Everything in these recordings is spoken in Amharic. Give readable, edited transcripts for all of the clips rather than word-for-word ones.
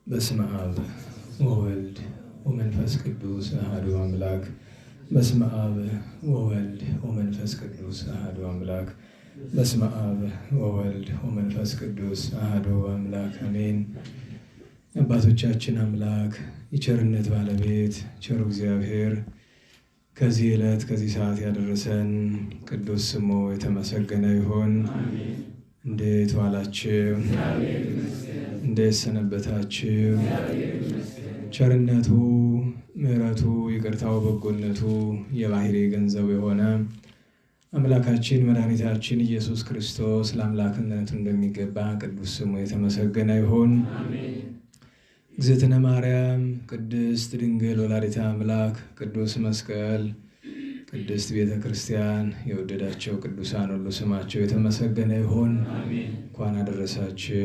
በስመ አብ ወወልድ ወመንፈስ ቅዱስ አሐዱ አምላክ። በስመ አብ ወወልድ ወመንፈስ ቅዱስ አሐዱ አምላክ። በስመ አብ ወወልድ ወመንፈስ ቅዱስ አሐዱ አምላክ አሜን። አባቶቻችን አምላክ የቸርነት ባለቤት ቸሩ እግዚአብሔር ከዚህ ዕለት ከዚህ ሰዓት ያደረሰን ቅዱስ ስሙ የተመሰገነ ይሁን። እንዴት ዋላችሁ? እንዴት ሰነበታችሁ? ቸርነቱ ምሕረቱ ይቅርታው በጎነቱ የባሕርይ ገንዘቡ የሆነ አምላካችን መድኃኒታችን ኢየሱስ ክርስቶስ ለአምላክነቱ እንደሚገባ ቅዱስ ስሙ የተመሰገነ ይሁን። እግዝእትነ ማርያም ቅድስት ድንግል ወላዲተ አምላክ ቅዱስ መስቀል ቅድስት ቤተ ክርስቲያን የወደዳቸው ቅዱሳን ሁሉ ስማቸው የተመሰገነ ይሁን። እንኳን አደረሳችሁ።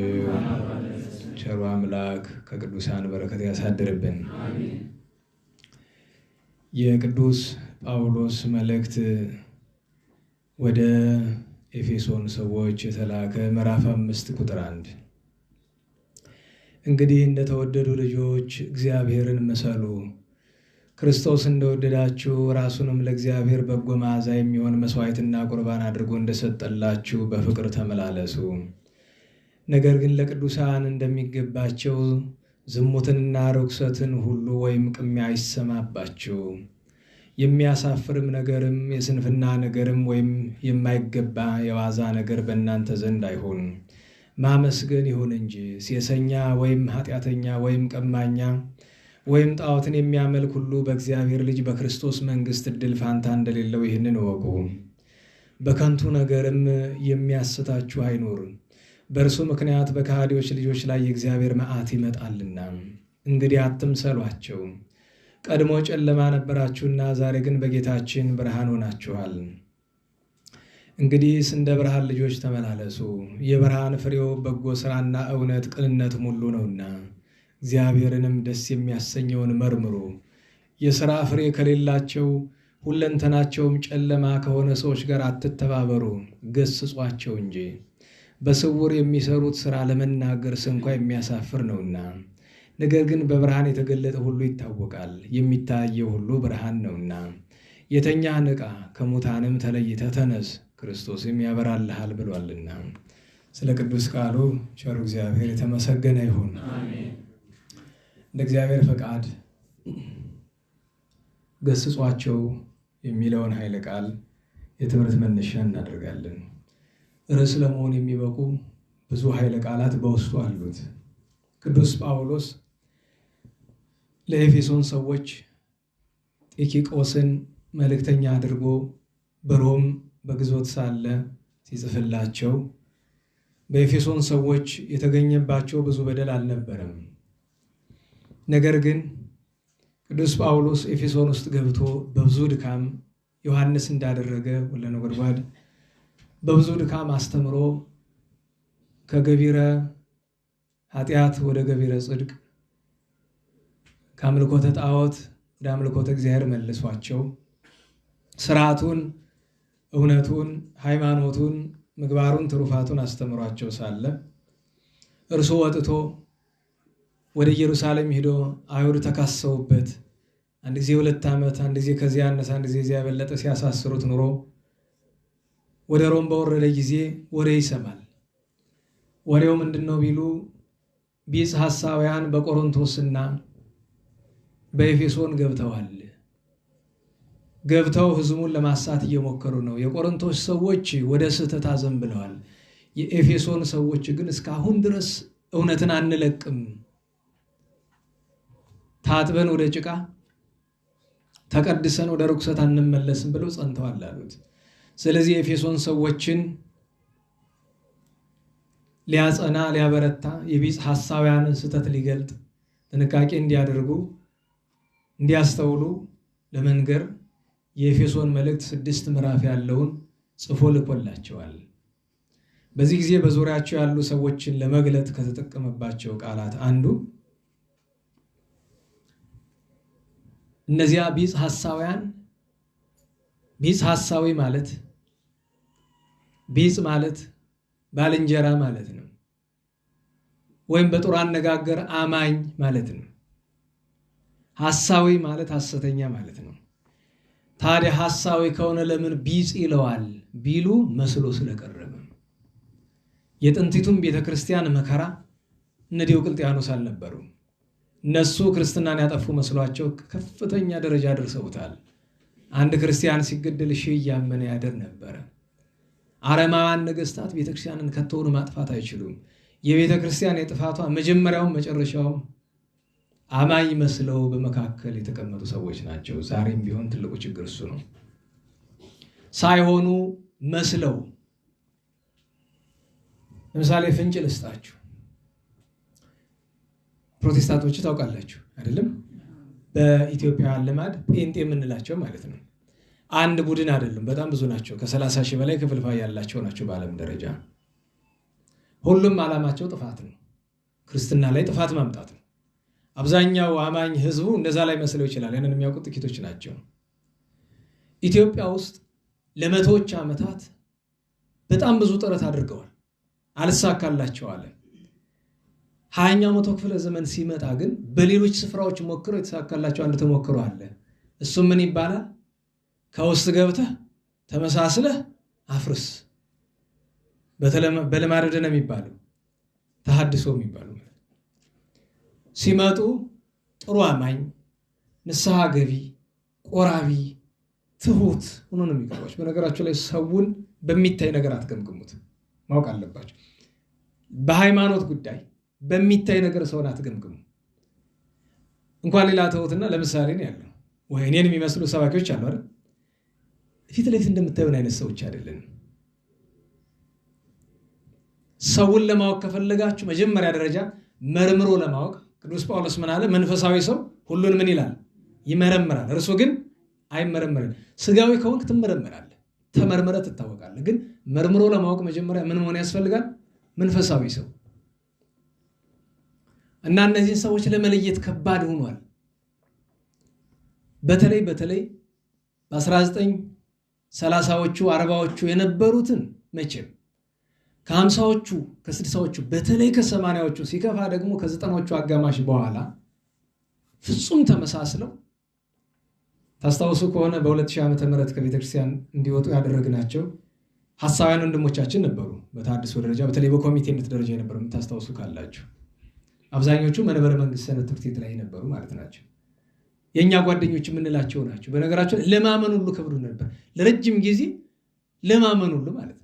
ቸሩ አምላክ ከቅዱሳን በረከት ያሳድርብን። የቅዱስ ጳውሎስ መልእክት ወደ ኤፌሶን ሰዎች የተላከ ምዕራፍ 5 ቁጥር 1 እንግዲህ እንደተወደዱ ልጆች እግዚአብሔርን ምሰሉ፣ ክርስቶስ እንደወደዳችሁ ራሱንም ለእግዚአብሔር በጎ መዓዛ የሚሆን መሥዋዕትና ቁርባን አድርጎ እንደሰጠላችሁ በፍቅር ተመላለሱ። ነገር ግን ለቅዱሳን እንደሚገባቸው ዝሙትንና ርኩሰትን ሁሉ ወይም ቅሚያ አይሰማባችሁ። የሚያሳፍርም ነገርም የስንፍና ነገርም ወይም የማይገባ የዋዛ ነገር በእናንተ ዘንድ አይሁን። ማመስገን ይሁን እንጂ ሴሰኛ ወይም ኃጢአተኛ ወይም ቀማኛ ወይም ጣዖትን የሚያመልክ ሁሉ በእግዚአብሔር ልጅ በክርስቶስ መንግሥት ዕድል ፋንታ እንደሌለው ይህንን እወቁ። በከንቱ ነገርም የሚያስታችሁ አይኑር። በእርሱ ምክንያት በከሃዲዎች ልጆች ላይ የእግዚአብሔር መዓት ይመጣልና። እንግዲህ አትምሰሏቸው። ቀድሞ ጨለማ ነበራችሁና ዛሬ ግን በጌታችን ብርሃን ሆናችኋል። እንግዲህስ እንደ ብርሃን ልጆች ተመላለሱ። የብርሃን ፍሬው በጎ ሥራና እውነት ቅንነትም ሁሉ ነውና እግዚአብሔርንም ደስ የሚያሰኘውን መርምሩ። የሥራ ፍሬ ከሌላቸው ሁለንተናቸውም ጨለማ ከሆነ ሰዎች ጋር አትተባበሩ፣ ገስጿቸው እንጂ። በስውር የሚሰሩት ሥራ ለመናገር ስንኳ የሚያሳፍር ነውና፣ ነገር ግን በብርሃን የተገለጠ ሁሉ ይታወቃል፣ የሚታየው ሁሉ ብርሃን ነውና። የተኛህ ንቃ፣ ከሙታንም ተለይተህ ተነስ፣ ክርስቶስም ያበራልሃል ብሏልና። ስለ ቅዱስ ቃሉ ቸሩ እግዚአብሔር የተመሰገነ ይሁን። እንደ እግዚአብሔር ፈቃድ ገስጿቸው የሚለውን ኃይለ ቃል የትምህርት መነሻ እናደርጋለን። ርዕስ ለመሆን የሚበቁ ብዙ ኃይለ ቃላት በውስጡ አሉት። ቅዱስ ጳውሎስ ለኤፌሶን ሰዎች ጢኪቆስን መልእክተኛ አድርጎ በሮም በግዞት ሳለ ሲጽፍላቸው በኤፌሶን ሰዎች የተገኘባቸው ብዙ በደል አልነበረም። ነገር ግን ቅዱስ ጳውሎስ ኤፌሶን ውስጥ ገብቶ በብዙ ድካም ዮሐንስ እንዳደረገ ወለ ነጎድጓድ በብዙ ድካም አስተምሮ ከገቢረ ኃጢአት ወደ ገቢረ ጽድቅ ከአምልኮተ ጣዖት ወደ አምልኮተ እግዚአብሔር መልሷቸው ስርዓቱን፣ እውነቱን፣ ሃይማኖቱን፣ ምግባሩን፣ ትሩፋቱን አስተምሯቸው ሳለ እርሱ ወጥቶ ወደ ኢየሩሳሌም ሄዶ አይሁድ ተካሰውበት አንድ ጊዜ 2 ዓመት አንድ ጊዜ ከዚያ አነሰ አንድ ጊዜ እዚያ የበለጠ ሲያሳስሩት ኑሮ ወደ ሮም በወረደ ጊዜ ወሬ ይሰማል። ወሬው ምንድነው ቢሉ ቢጽ ሐሳውያን በቆሮንቶስና በኤፌሶን ገብተው ሕዝቡን ለማሳት እየሞከሩ ነው። የቆሮንቶስ ሰዎች ወደ ስህተት አዘንብለዋል። የኤፌሶን ሰዎች ግን እስካሁን ድረስ እውነትን አንለቅም፣ ታጥበን ወደ ጭቃ ተቀድሰን ወደ ርኩሰት አንመለስም ብለው ጸንተዋል አሉት። ስለዚህ የኤፌሶን ሰዎችን ሊያጸና ሊያበረታ የቢጽ ሐሳውያንን ስህተት ሊገልጥ ጥንቃቄ እንዲያደርጉ እንዲያስተውሉ ለመንገር የኤፌሶን መልእክት 6 ምዕራፍ ያለውን ጽፎ ልኮላቸዋል። በዚህ ጊዜ በዙሪያቸው ያሉ ሰዎችን ለመግለጥ ከተጠቀመባቸው ቃላት አንዱ እነዚያ ቢጽ ሐሳውያን ቢጽ ሐሳዊ ማለት ቢጽ ማለት ባልንጀራ ማለት ነው፣ ወይም በጥሩ አነጋገር አማኝ ማለት ነው። ሐሳዊ ማለት ሐሰተኛ ማለት ነው። ታዲያ ሐሳዊ ከሆነ ለምን ቢጽ ይለዋል ቢሉ መስሎ ስለቀረበ። የጥንቲቱም ቤተክርስቲያን መከራ እነ ዲዮቅልጥያኖስ አልነበሩም። እነሱ ክርስትናን ያጠፉ መስሏቸው ከፍተኛ ደረጃ ደርሰውታል። አንድ ክርስቲያን ሲገደል ሺህ እያመነ ያደር ነበረ። አረማውያን ነገስታት ቤተክርስቲያንን ከተውኑ ማጥፋት አይችሉም። የቤተክርስቲያን የጥፋቷ መጀመሪያውም መጨረሻውም አማኝ መስለው በመካከል የተቀመጡ ሰዎች ናቸው። ዛሬም ቢሆን ትልቁ ችግር እሱ ነው። ሳይሆኑ መስለው። ለምሳሌ ፍንጭ ልስጣችሁ። ፕሮቴስታንቶች ታውቃላችሁ አይደለም? በኢትዮጵያውያን ልማድ ጴንጤ የምንላቸው ማለት ነው። አንድ ቡድን አይደለም፣ በጣም ብዙ ናቸው። ከ30 ሺህ በላይ ክፍልፋይ ያላቸው ናቸው በዓለም ደረጃ። ሁሉም ዓላማቸው ጥፋት ነው። ክርስትና ላይ ጥፋት ማምጣት ነው። አብዛኛው አማኝ ህዝቡ እንደዛ ላይ መስለው ይችላል። ያንን የሚያውቁት ጥቂቶች ናቸው። ኢትዮጵያ ውስጥ ለመቶዎች ዓመታት በጣም ብዙ ጥረት አድርገዋል፣ አልሳካላቸው አለ። 20ኛው መቶ ክፍለ ዘመን ሲመጣ ግን በሌሎች ስፍራዎች ሞክረው የተሳካላቸው አንድ ተሞክሮ አለ። እሱም ምን ይባላል? ከውስጥ ገብተህ ተመሳስለህ አፍርስ። በልማድ ነው የሚባለው፣ ተሐድሶ የሚባለው። ሲመጡ ጥሩ አማኝ፣ ንስሐ ገቢ፣ ቆራቢ፣ ትሁት ሆኖ ነው የሚገባቸው። በነገራቸው ላይ ሰውን በሚታይ ነገር አትገምግሙት፣ ማወቅ አለባቸው። በሃይማኖት ጉዳይ በሚታይ ነገር ሰውን አትገምግሙ። እንኳን ሌላ ተውትና ለምሳሌ ነው ያለው ወይ እኔን የሚመስሉ ሰባኪዎች አሉ አይደል? ፊት ለፊት እንደምታዩን አይነት ሰዎች አይደለንም። ሰውን ለማወቅ ከፈለጋችሁ መጀመሪያ ደረጃ መርምሮ ለማወቅ ቅዱስ ጳውሎስ ምን አለ? መንፈሳዊ ሰው ሁሉን ምን ይላል? ይመረምራል፣ እርሱ ግን አይመረምርም። ስጋዊ ከሆንክ ትመረምራለህ፣ ተመርምረህ ትታወቃለህ። ግን መርምሮ ለማወቅ መጀመሪያ ምን መሆን ያስፈልጋል? መንፈሳዊ ሰው። እና እነዚህን ሰዎች ለመለየት ከባድ ሆኗል። በተለይ በ1930ዎቹ 40ዎቹ የነበሩትን መቼም ከ50ዎቹ ከ60ዎቹ በተለይ ከ80ዎቹ ሲከፋ ደግሞ ከ90ዎቹ አጋማሽ በኋላ ፍጹም ተመሳስለው ታስታውሱ ከሆነ በ2000 ዓመተ ምህረት ከቤተክርስቲያን እንዲወጡ ያደረግናቸው ሐሳውያን ወንድሞቻችን ነበሩ። በተሐድሶ ደረጃ በተለይ በኮሚቴነት ደረጃ የነበሩ የምታስታውሱ ካላችሁ አብዛኞቹ መንበረ መንግስት ሰንበት ትምህርት ቤት ላይ ነበሩ ማለት ናቸው። የኛ ጓደኞች የምንላቸው ናቸው። በነገራቸው ለማመን ሁሉ ከብዱ ነበር ለረጅም ጊዜ ለማመን ሁሉ ማለት ነው።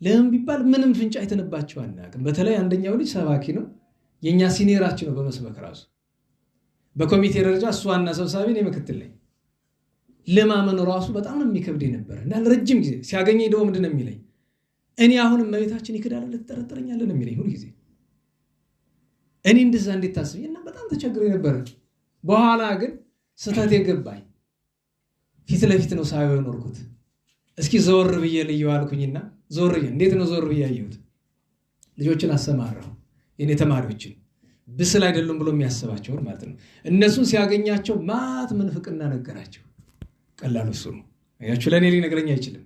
ለምን ቢባል ምንም ፍንጭ አይተንባቸው አናውቅም። በተለይ አንደኛው ልጅ ሰባኪ ነው፣ የኛ ሲኒየራችን ነው በመስበክ ራሱ። በኮሚቴ ደረጃ እሱ ዋና ሰብሳቢ ነው፣ ምክትል ነኝ። ለማመን ራሱ በጣም ነው የሚከብድ ነበር እና ለረጅም ጊዜ ሲያገኘኝ ደግሞ ምንድን ነው የሚለኝ? እኔ አሁን እመቤታችን ይክዳል ልትጠረጥረኛለህ ነው የሚለኝ ሁሉ ጊዜ። እኔ እንደዛ እንዴት ታስብኝና በጣም ተቸግሬ ነበር። በኋላ ግን ስህተት የገባኝ ፊት ለፊት ነው ሳይሆን ኖርኩት። እስኪ ዞር ብዬ ልየው አልኩኝና ዞር ብዬ እንዴት ነው ዞር ብዬ ያየሁት? ልጆችን አሰማራሁ፣ የኔ ተማሪዎችን ብስል አይደሉም ብሎ የሚያስባቸውን ማለት ነው። እነሱን ሲያገኛቸው ማት ምንፍቅና ነገራቸው። ቀላል እሱ ነው አያችሁ። ለኔ ሊነግረኝ አይችልም፣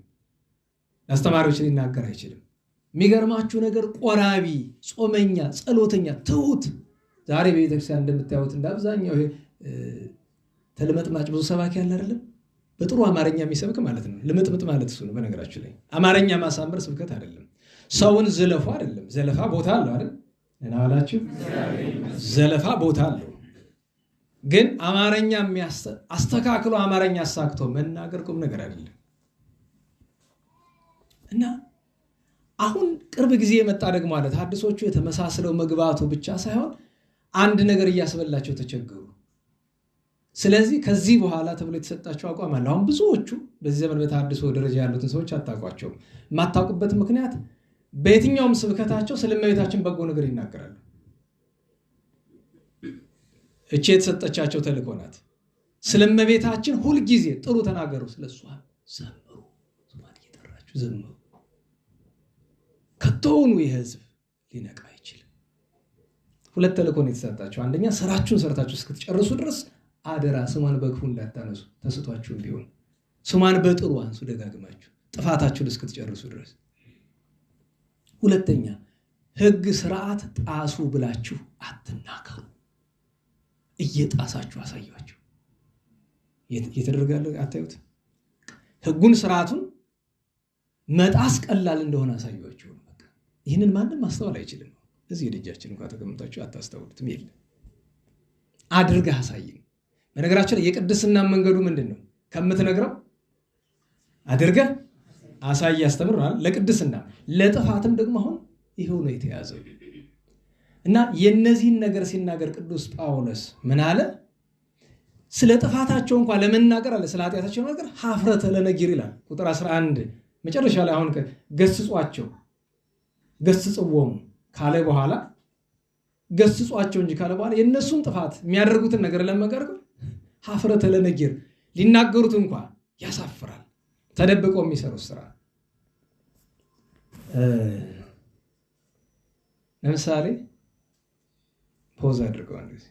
ለአስተማሪዎች ሊናገር አይችልም። የሚገርማችሁ ነገር ቆራቢ፣ ጾመኛ፣ ጸሎተኛ፣ ትሁት። ዛሬ በቤተክርስቲያን እንደምታዩት እንዳብዛኛው ተልመጥማጭ ብዙ ሰባኪ ያለ አይደለም፣ በጥሩ አማርኛ የሚሰብክ ማለት ነው። ልምጥምጥ ማለት እሱ ነው። በነገራችሁ ላይ አማርኛ ማሳመር ስብከት አይደለም። ሰውን ዘለፉ አይደለም። ዘለፋ ቦታ አለው አይደል? እናላችሁ ዘለፋ ቦታ አለው። ግን አማርኛ አስተካክሎ አማርኛ አሳክቶ መናገር ቁም ነገር አይደለም። እና አሁን ቅርብ ጊዜ የመጣ ደግሞ ማለት ሐዲሶቹ የተመሳሰለው መግባቱ ብቻ ሳይሆን አንድ ነገር እያስበላቸው ተቸገሩ። ስለዚህ ከዚህ በኋላ ተብሎ የተሰጣቸው አቋም አለ። አሁን ብዙዎቹ በዚህ ዘመን በተሐድሶ ደረጃ ያሉትን ሰዎች አታውቋቸውም። የማታውቁበት ምክንያት በየትኛውም ስብከታቸው ስለ እመቤታችን በጎ ነገር ይናገራሉ። እቺ የተሰጠቻቸው ተልእኮ ናት። ስለ እመቤታችን ሁል ጊዜ ጥሩ ተናገሩ፣ ስለሷ ዘምሩ፣ ስሟን እየጠራችሁ ዘምሩ። ከቶውኑ የህዝብ ሊነቃ አይችልም። ሁለት ተልእኮ ነው የተሰጣቸው። አንደኛ ስራችሁን ሰርታችሁ እስክትጨርሱ ድረስ አደራ ስሟን በክፉ እንዳታነሱ፣ ተስቷችሁም ቢሆን ስሟን በጥሩ አንሱ ደጋግማችሁ ጥፋታችሁን እስክትጨርሱ ድረስ። ሁለተኛ ህግ ስርዓት ጣሱ ብላችሁ አትናገሩ፣ እየጣሳችሁ አሳያችሁ። እየተደረጋለ አታዩት? ህጉን ስርዓቱን መጣስ ቀላል እንደሆነ አሳያችሁ። በቃ ይህንን ማንም ማስተዋል አይችልም። እዚህ ደጃችን እንኳን ተቀምጣችሁ አታስተውሉትም። የለም አድርገህ አሳየኝ። በነገራችን ላይ የቅድስና መንገዱ ምንድነው? ከምትነግረው አድርገህ አሳይ ያስተምራል። ለቅድስና ለጥፋትም ደግሞ አሁን ይሄው ነው የተያዘው። እና የነዚህን ነገር ሲናገር ቅዱስ ጳውሎስ ምን አለ? ስለ ጥፋታቸው እንኳን ለመናገር አለ፣ ስለ ኃጢአታቸው ነገር ሀፍረተ ለነጊር ይላል። ቁጥር 11 መጨረሻ ላይ አሁን ገስጿቸው ገስጽዎሙ ካለ በኋላ ገስጿቸው እንጂ ካለ በኋላ የነሱን ጥፋት የሚያደርጉትን ነገር ለመቀር ሀፍረተ ለነጊር ሊናገሩት እንኳን ያሳፍራል። ተደብቀው የሚሰሩት ስራ ለምሳሌ ፖዝ አድርገው እንደዚህ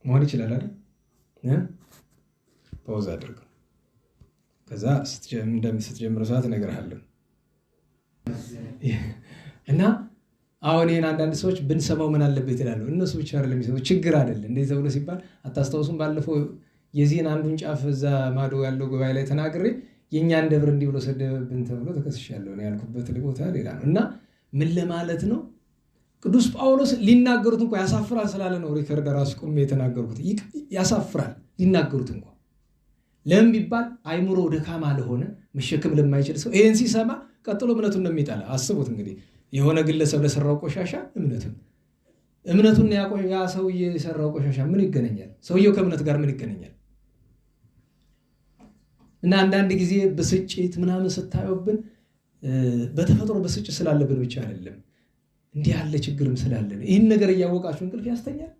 መሆን ይችላል አይደል? ፖዝ አድርገው ከዛ ስትጀምረው ሰዓት እነግርሃለሁ። እና አሁን ይሄን አንዳንድ ሰዎች ብንሰማው ምን አለበት ይላሉ። እነሱ ብቻ አይደለም የሚሰሙት፣ ችግር አይደለም እንደዚህ ተብሎ ሲባል አታስታውሱም? ባለፈው የዚህን አንዱን ጫፍ እዛ ማዶ ያለው ጉባኤ ላይ ተናግሬ የኛን ደብር እንዲህ ብሎ ሰደበብን ተብሎ ተከስሻለሁ ነው ያልኩበት ቦታ ሌላ ነው። እና ምን ለማለት ነው? ቅዱስ ጳውሎስ ሊናገሩት እንኳን ያሳፍራል ስላለ ነው ሪከርድ ራሱ ቆሜ የተናገርኩት። ያሳፍራል ሊናገሩት እንኳን። ለምን ቢባል አይምሮ ደካማ ለሆነ መሸከም ለማይችል ሰው ይሄን ሲሰማ ቀጥሎ እምነቱን ነው የሚጠላ። አስቡት እንግዲህ የሆነ ግለሰብ ለሰራው ቆሻሻ እምነቱን ያ ሰውዬ የሰራው ቆሻሻ ምን ይገናኛል? ሰውየው ከእምነት ጋር ምን ይገናኛል? እና አንዳንድ ጊዜ ብስጭት ምናምን ስታዩብን በተፈጥሮ ብስጭት ስላለብን ብቻ አይደለም፣ እንዲህ ያለ ችግርም ስላለን ይህን ነገር እያወቃችሁ እንቅልፍ ያስተኛል።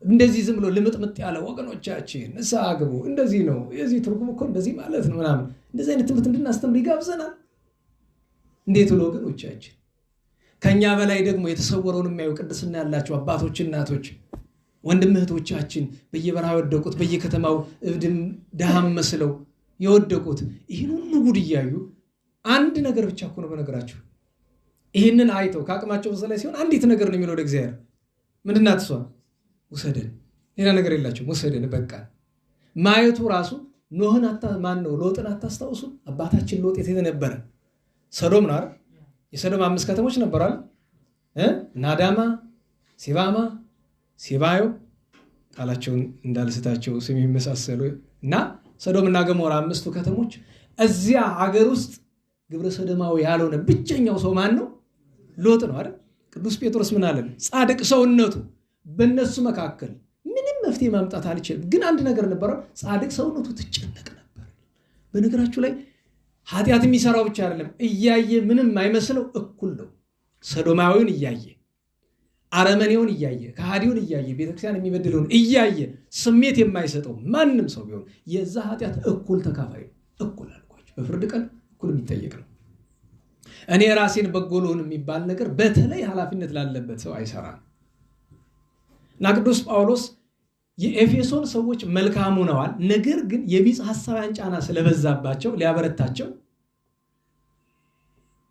እንደዚህ ዝም ብሎ ልምጥምጥ ያለ ወገኖቻችን ንስሐ ግቡ፣ እንደዚህ ነው የዚህ ትርጉም እኮ እንደዚህ ማለት ነው ምናምን እንደዚህ አይነት ትምህርት እንድናስተምር ይጋብዘናል። እንዴት ብሎ ወገኖቻችን ከኛ በላይ ደግሞ የተሰወረውን የሚያዩ ቅድስና ያላቸው አባቶች፣ እናቶች፣ ወንድም እህቶቻችን በየበረሃ የወደቁት በየከተማው እብድም ድሃም መስለው የወደቁት ይህን ሁሉ ጉድ እያዩ አንድ ነገር ብቻ እኮ ነው በነገራቸው። ይህንን አይተው ከአቅማቸው በላይ ሲሆን አንዲት ነገር ነው የሚለው ወደ እግዚአብሔር። ምንድናት እሷ? ውሰደን። ሌላ ነገር የላቸውም። ውሰደን በቃ። ማየቱ ራሱ ኖህን ሎጥን አታስታውሱ? አባታችን ሎጥ የት ነበረ? ሰዶም ነው አይደል? የሰዶም 5 ከተሞች ነበራል። ናዳማ፣ ሲባማ፣ ሲባዮ ቃላቸውን እንዳልስታቸው ስም የሚመሳሰሉ እና ሰዶምና ገሞራ 5ቱ ከተሞች። እዚያ ሀገር ውስጥ ግብረ ሰዶማዊ ያልሆነ ብቸኛው ሰው ማን ነው? ሎጥ ነው አይደል? ቅዱስ ጴጥሮስ ምን አለን? ጻድቅ ሰውነቱ በእነሱ መካከል ምንም መፍትሄ ማምጣት አልችልም፣ ግን አንድ ነገር ነበረው፣ ጻድቅ ሰውነቱ ትጨነቅ ነበር። በነገራችሁ ላይ ኃጢአት የሚሰራው ብቻ አይደለም፣ እያየ ምንም አይመስለው እኩል ነው። ሰዶማዊውን እያየ አረመኔውን እያየ ከሃዲውን እያየ ቤተክርስቲያን የሚበድለውን እያየ ስሜት የማይሰጠው ማንም ሰው ቢሆን የዛ ኃጢአት እኩል ተካፋይ ነው። እኩል አልኳቸው፣ በፍርድ ቀን እኩል የሚጠየቅ ነው። እኔ ራሴን በጎ ልሁን የሚባል ነገር በተለይ ኃላፊነት ላለበት ሰው አይሰራም። እና ቅዱስ ጳውሎስ የኤፌሶን ሰዎች መልካም ሆነዋል፣ ነገር ግን የቢጽ ሐሳባን ጫና ስለበዛባቸው ሊያበረታቸው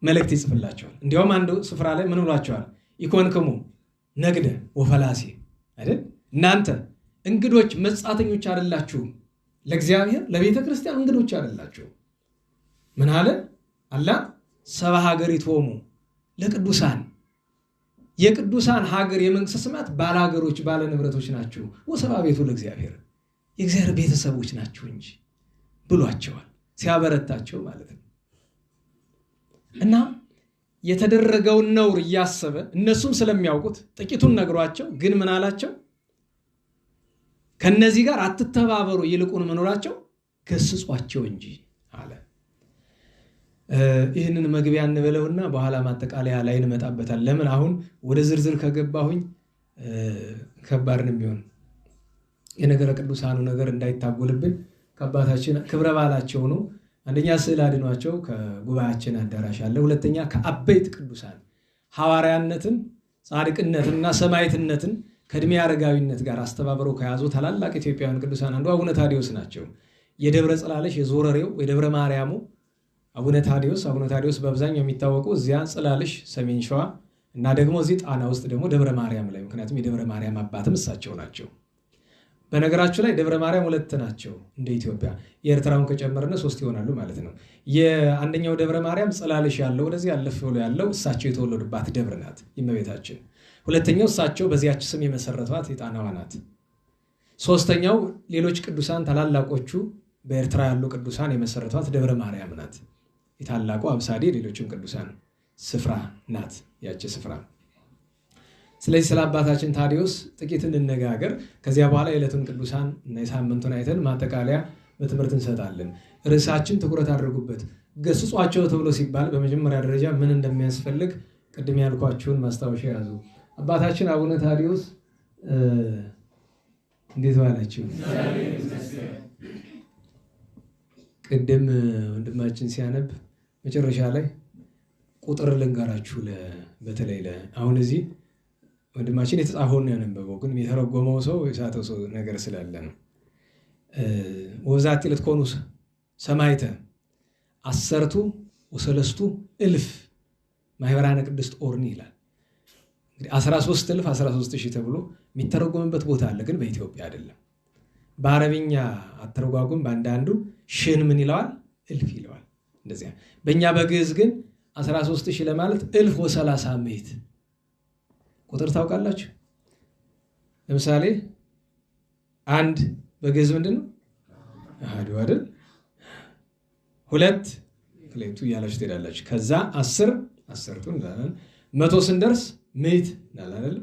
መልእክት ይጽፍላቸዋል። እንዲያውም አንዱ ስፍራ ላይ ምን ብሏቸዋል? ኢኮንክሙ ነግደ ወፈላሴ አይደል? እናንተ እንግዶች መጻተኞች አይደላችሁም፣ ለእግዚአብሔር ለቤተ ክርስቲያን እንግዶች አይደላችሁም። ምን አለ? አላ ሰባ ሀገሪቶሙ ለቅዱሳን፣ የቅዱሳን ሀገር የመንግስት ሰማያት ባለሀገሮች ባለ ንብረቶች ናችሁ። ወሰባ ቤቱ ለእግዚአብሔር፣ የእግዚአብሔር ቤተሰቦች ናችሁ እንጂ ብሏቸዋል፣ ሲያበረታቸው ማለት ነው። እና የተደረገውን ነውር እያሰበ እነሱም ስለሚያውቁት ጥቂቱን ነግሯቸው፣ ግን ምን አላቸው? ከነዚህ ጋር አትተባበሩ፣ ይልቁን መኖራቸው ገስጿቸው እንጂ አለ። ይህንን መግቢያ እንበለውና በኋላ ማጠቃለያ ላይ እንመጣበታል። ለምን አሁን ወደ ዝርዝር ከገባሁኝ ከባድ ነው የሚሆን። የነገረ ቅዱሳኑ ነገር እንዳይታጎልብን ከአባታችን ክብረ በዓላቸው ነው። አንደኛ ስዕል አድኗቸው ከጉባኤያችን አዳራሽ አለ። ሁለተኛ ከአበይት ቅዱሳን ሐዋርያነትን፣ ጻድቅነትንና ሰማዕትነትን ከዕድሜ አረጋዊነት ጋር አስተባብረው ከያዙ ታላላቅ ኢትዮጵያውያን ቅዱሳን አንዱ አቡነ ታዲዮስ ናቸው። የደብረ ጽላለሽ የዞረሬው የደብረ ማርያሙ አቡነ ታዲዮስ በአብዛኛው የሚታወቁ እዚያ ጽላለሽ ሰሜን ሸዋ እና ደግሞ እዚህ ጣና ውስጥ ደግሞ ደብረ ማርያም ላይ፣ ምክንያቱም የደብረ ማርያም አባትም እሳቸው ናቸው። በነገራችሁ ላይ ደብረ ማርያም 2 ናቸው እንደ ኢትዮጵያ። የኤርትራውን ከጨመርነ 3 ይሆናሉ ማለት ነው። የአንደኛው ደብረ ማርያም ጽላለሽ ያለው ወደዚህ ያለፍ ብሎ ያለው እሳቸው የተወለዱባት ደብር ናት የእመቤታችን። ሁለተኛው እሳቸው በዚያች ስም የመሰረቷት የጣናዋ ናት። ሶስተኛው ሌሎች ቅዱሳን ታላላቆቹ በኤርትራ ያሉ ቅዱሳን የመሰረቷት ደብረ ማርያም ናት። የታላቁ አብሳዴ ሌሎችም ቅዱሳን ስፍራ ናት ያቺ ስፍራ። ስለዚህ ስለ አባታችን ታዲዮስ ጥቂት እንነጋገር። ከዚያ በኋላ የዕለቱን ቅዱሳን እና የሳምንቱን አይተን ማጠቃለያ በትምህርት እንሰጣለን። ርዕሳችን ትኩረት አድርጉበት። ገስጿቸው ተብሎ ሲባል በመጀመሪያ ደረጃ ምን እንደሚያስፈልግ ቅድም ያልኳችሁን ማስታወሻ ያዙ። አባታችን አቡነ ታዲዮስ እንዴት ዋላችሁ? ቅድም ወንድማችን ሲያነብ መጨረሻ ላይ ቁጥር ልንገራችሁ። በተለይ አሁን እዚህ ወንድማችን የተጻፈውን ያነበበው ግን የተረጎመው ሰው የሳተው ሰው ነገር ስላለ ነው። ወዛቲ ልትኮኑ ሰማዕተ 13,000 ማህበራነ ቅድስት ኦርኒ ይላል። እንግዲህ 13,000 13,000 ተብሎ የሚተረጎምበት ቦታ አለ፣ ግን በኢትዮጵያ አይደለም። በአረብኛ አተረጓጉም በአንዳንዱ ሽን ምን ይለዋል? እልፍ ይለዋል። እንደዚያ በእኛ በግዕዝ ግን 13,000 ለማለት 1,030 ቁጥር ታውቃላችሁ? ለምሳሌ አንድ በግዕዝ ምንድን ነው? አሐዱ አይደል? 2 ክሌቱ እያላችሁ ትሄዳላችሁ። ከዛ 10 10ቱ እንላለን። 100 ስንደርስ 100 እንላለን።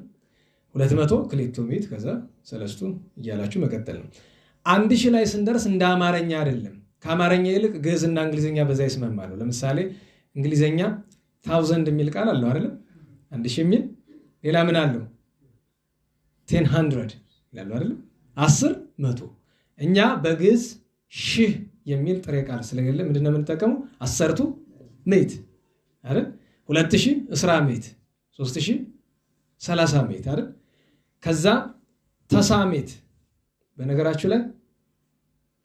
200 ክሌቱ 100 ከዛ 3 እያላችሁ መቀጠል ነው። 1000 ላይ ስንደርስ እንደ አማርኛ አይደለም። ከአማርኛ ይልቅ ግዕዝና እንግሊዝኛ በዛ ይስማማሉ። ለምሳሌ እንግሊዝኛ 1000 የሚል ቃል አለው አይደለም? 1000 የሚል ሌላ ምን አለው? 100 ይላሉ አይደለም? 10 100። እኛ በግዕዝ ሺህ የሚል ጥሬ ቃል ስለሌለ ምንድነው የምንጠቀመው? 10ቱ 100 አይደል? 2000 እስራ 100፣ 3000 30 100 አይደል? ከዛ ተሳሜት። በነገራችሁ ላይ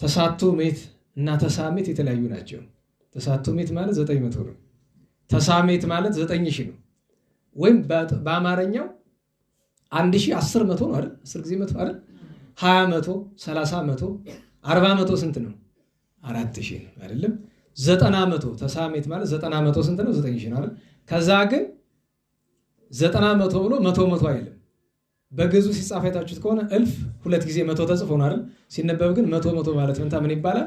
ተሳቱ 100 እና ተሳሜት የተለያዩ ናቸው። ተሳቱ 100 ማለት 900 ነው። ተሳሜት ማለት 9000 ነው። ወይም በአማርኛው 1000 10 100 ነው አይደል? 10 ጊዜ 100 አይደል? 20 100 30 100 40 100 ስንት ነው? 4000 ነው አይደለም? 90 100 ተሳሜት ማለት 90 100 ስንት ነው? 9000 ነው አይደል? ከዛ ግን 90 100 ብሎ 100 100 አይልም። በግዕዙ ሲጻፍ አይታችሁት ከሆነ እልፍ 2 ጊዜ 100 ተጽፎ ነው አይደል? ሲነበብ ግን 100 100 ማለት ምን ይባላል?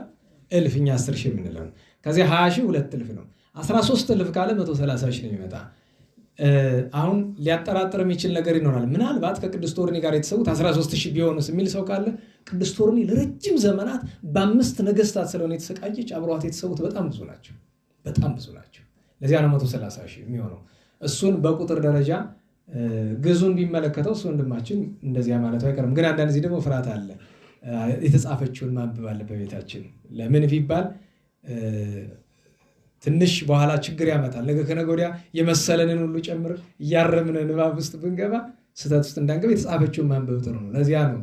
እልፍ። እኛ 10,000 የምንለው ነው። ከዚያ 20,000 2,000 ነው። 13,000 ካለ 130,000 ነው የሚመጣ። አሁን ሊያጠራጥር የሚችል ነገር ይኖራል። ምናልባት ከቅድስት ኦርኒ ጋር የተሰዉት 13,000 ቢሆኑስ የሚል ሰው ካለ ቅድስት ኦርኒ ለረጅም ዘመናት በ5 ነገስታት ስለሆነ የተሰቃየች አብረዋት የተሰዉት በጣም ብዙ ናቸው። በጣም ብዙ ናቸው። ለዚያ ነው 130,000 የሚሆነው። እሱን በቁጥር ደረጃ ግዕዙን ቢመለከተው እሱ ወንድማችን እንደዚያ ማለቱ አይቀርም። ግን አንዳንድ ጊዜ ደግሞ ፍርሃት አለ። የተጻፈችውን ማንበብ አለ በቤታችን። ለምን ቢባል ትንሽ በኋላ ችግር ያመጣል። ነገ ከነገ ወዲያ የመሰለንን ሁሉ ጨምር እያረምን ንባብ ውስጥ ብንገባ ስህተት ውስጥ እንዳንገባ የተጻፈችውን ማንበብ ጥሩ ነው። ለዚያ ነው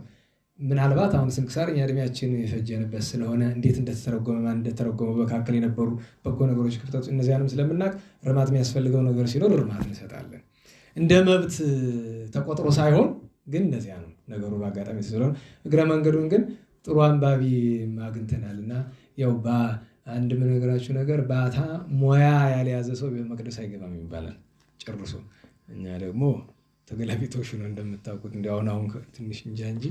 ምናልባት አሁን ስንክሳር እኛ ዕድሜያችን የፈጀንበት ስለሆነ እንዴት እንደተተረጎመ ማን እንደተረጎመ በካከል የነበሩ በጎ ነገሮች ክፍተቶች እነዚያንም ስለምናውቅ እርማት የሚያስፈልገው ነገር ሲኖር እርማት እንሰጣለን። እንደ መብት ተቆጥሮ ሳይሆን ግን እንደዚያ ነው ነገሩ በአጋጣሚ ስለሆነ እግረ መንገዱን ግን ጥሩ አንባቢ አግኝተናል። እና ያው አንድ የምነግራችሁ ነገር ባታ ሞያ ያልያዘ ሰው መቅደስ አይገባም ይባላል ጨርሶ። እኛ ደግሞ ተገላቢጦሽ ነው እንደምታውቁት። እንዲያው አሁን ትንሽ እንጂ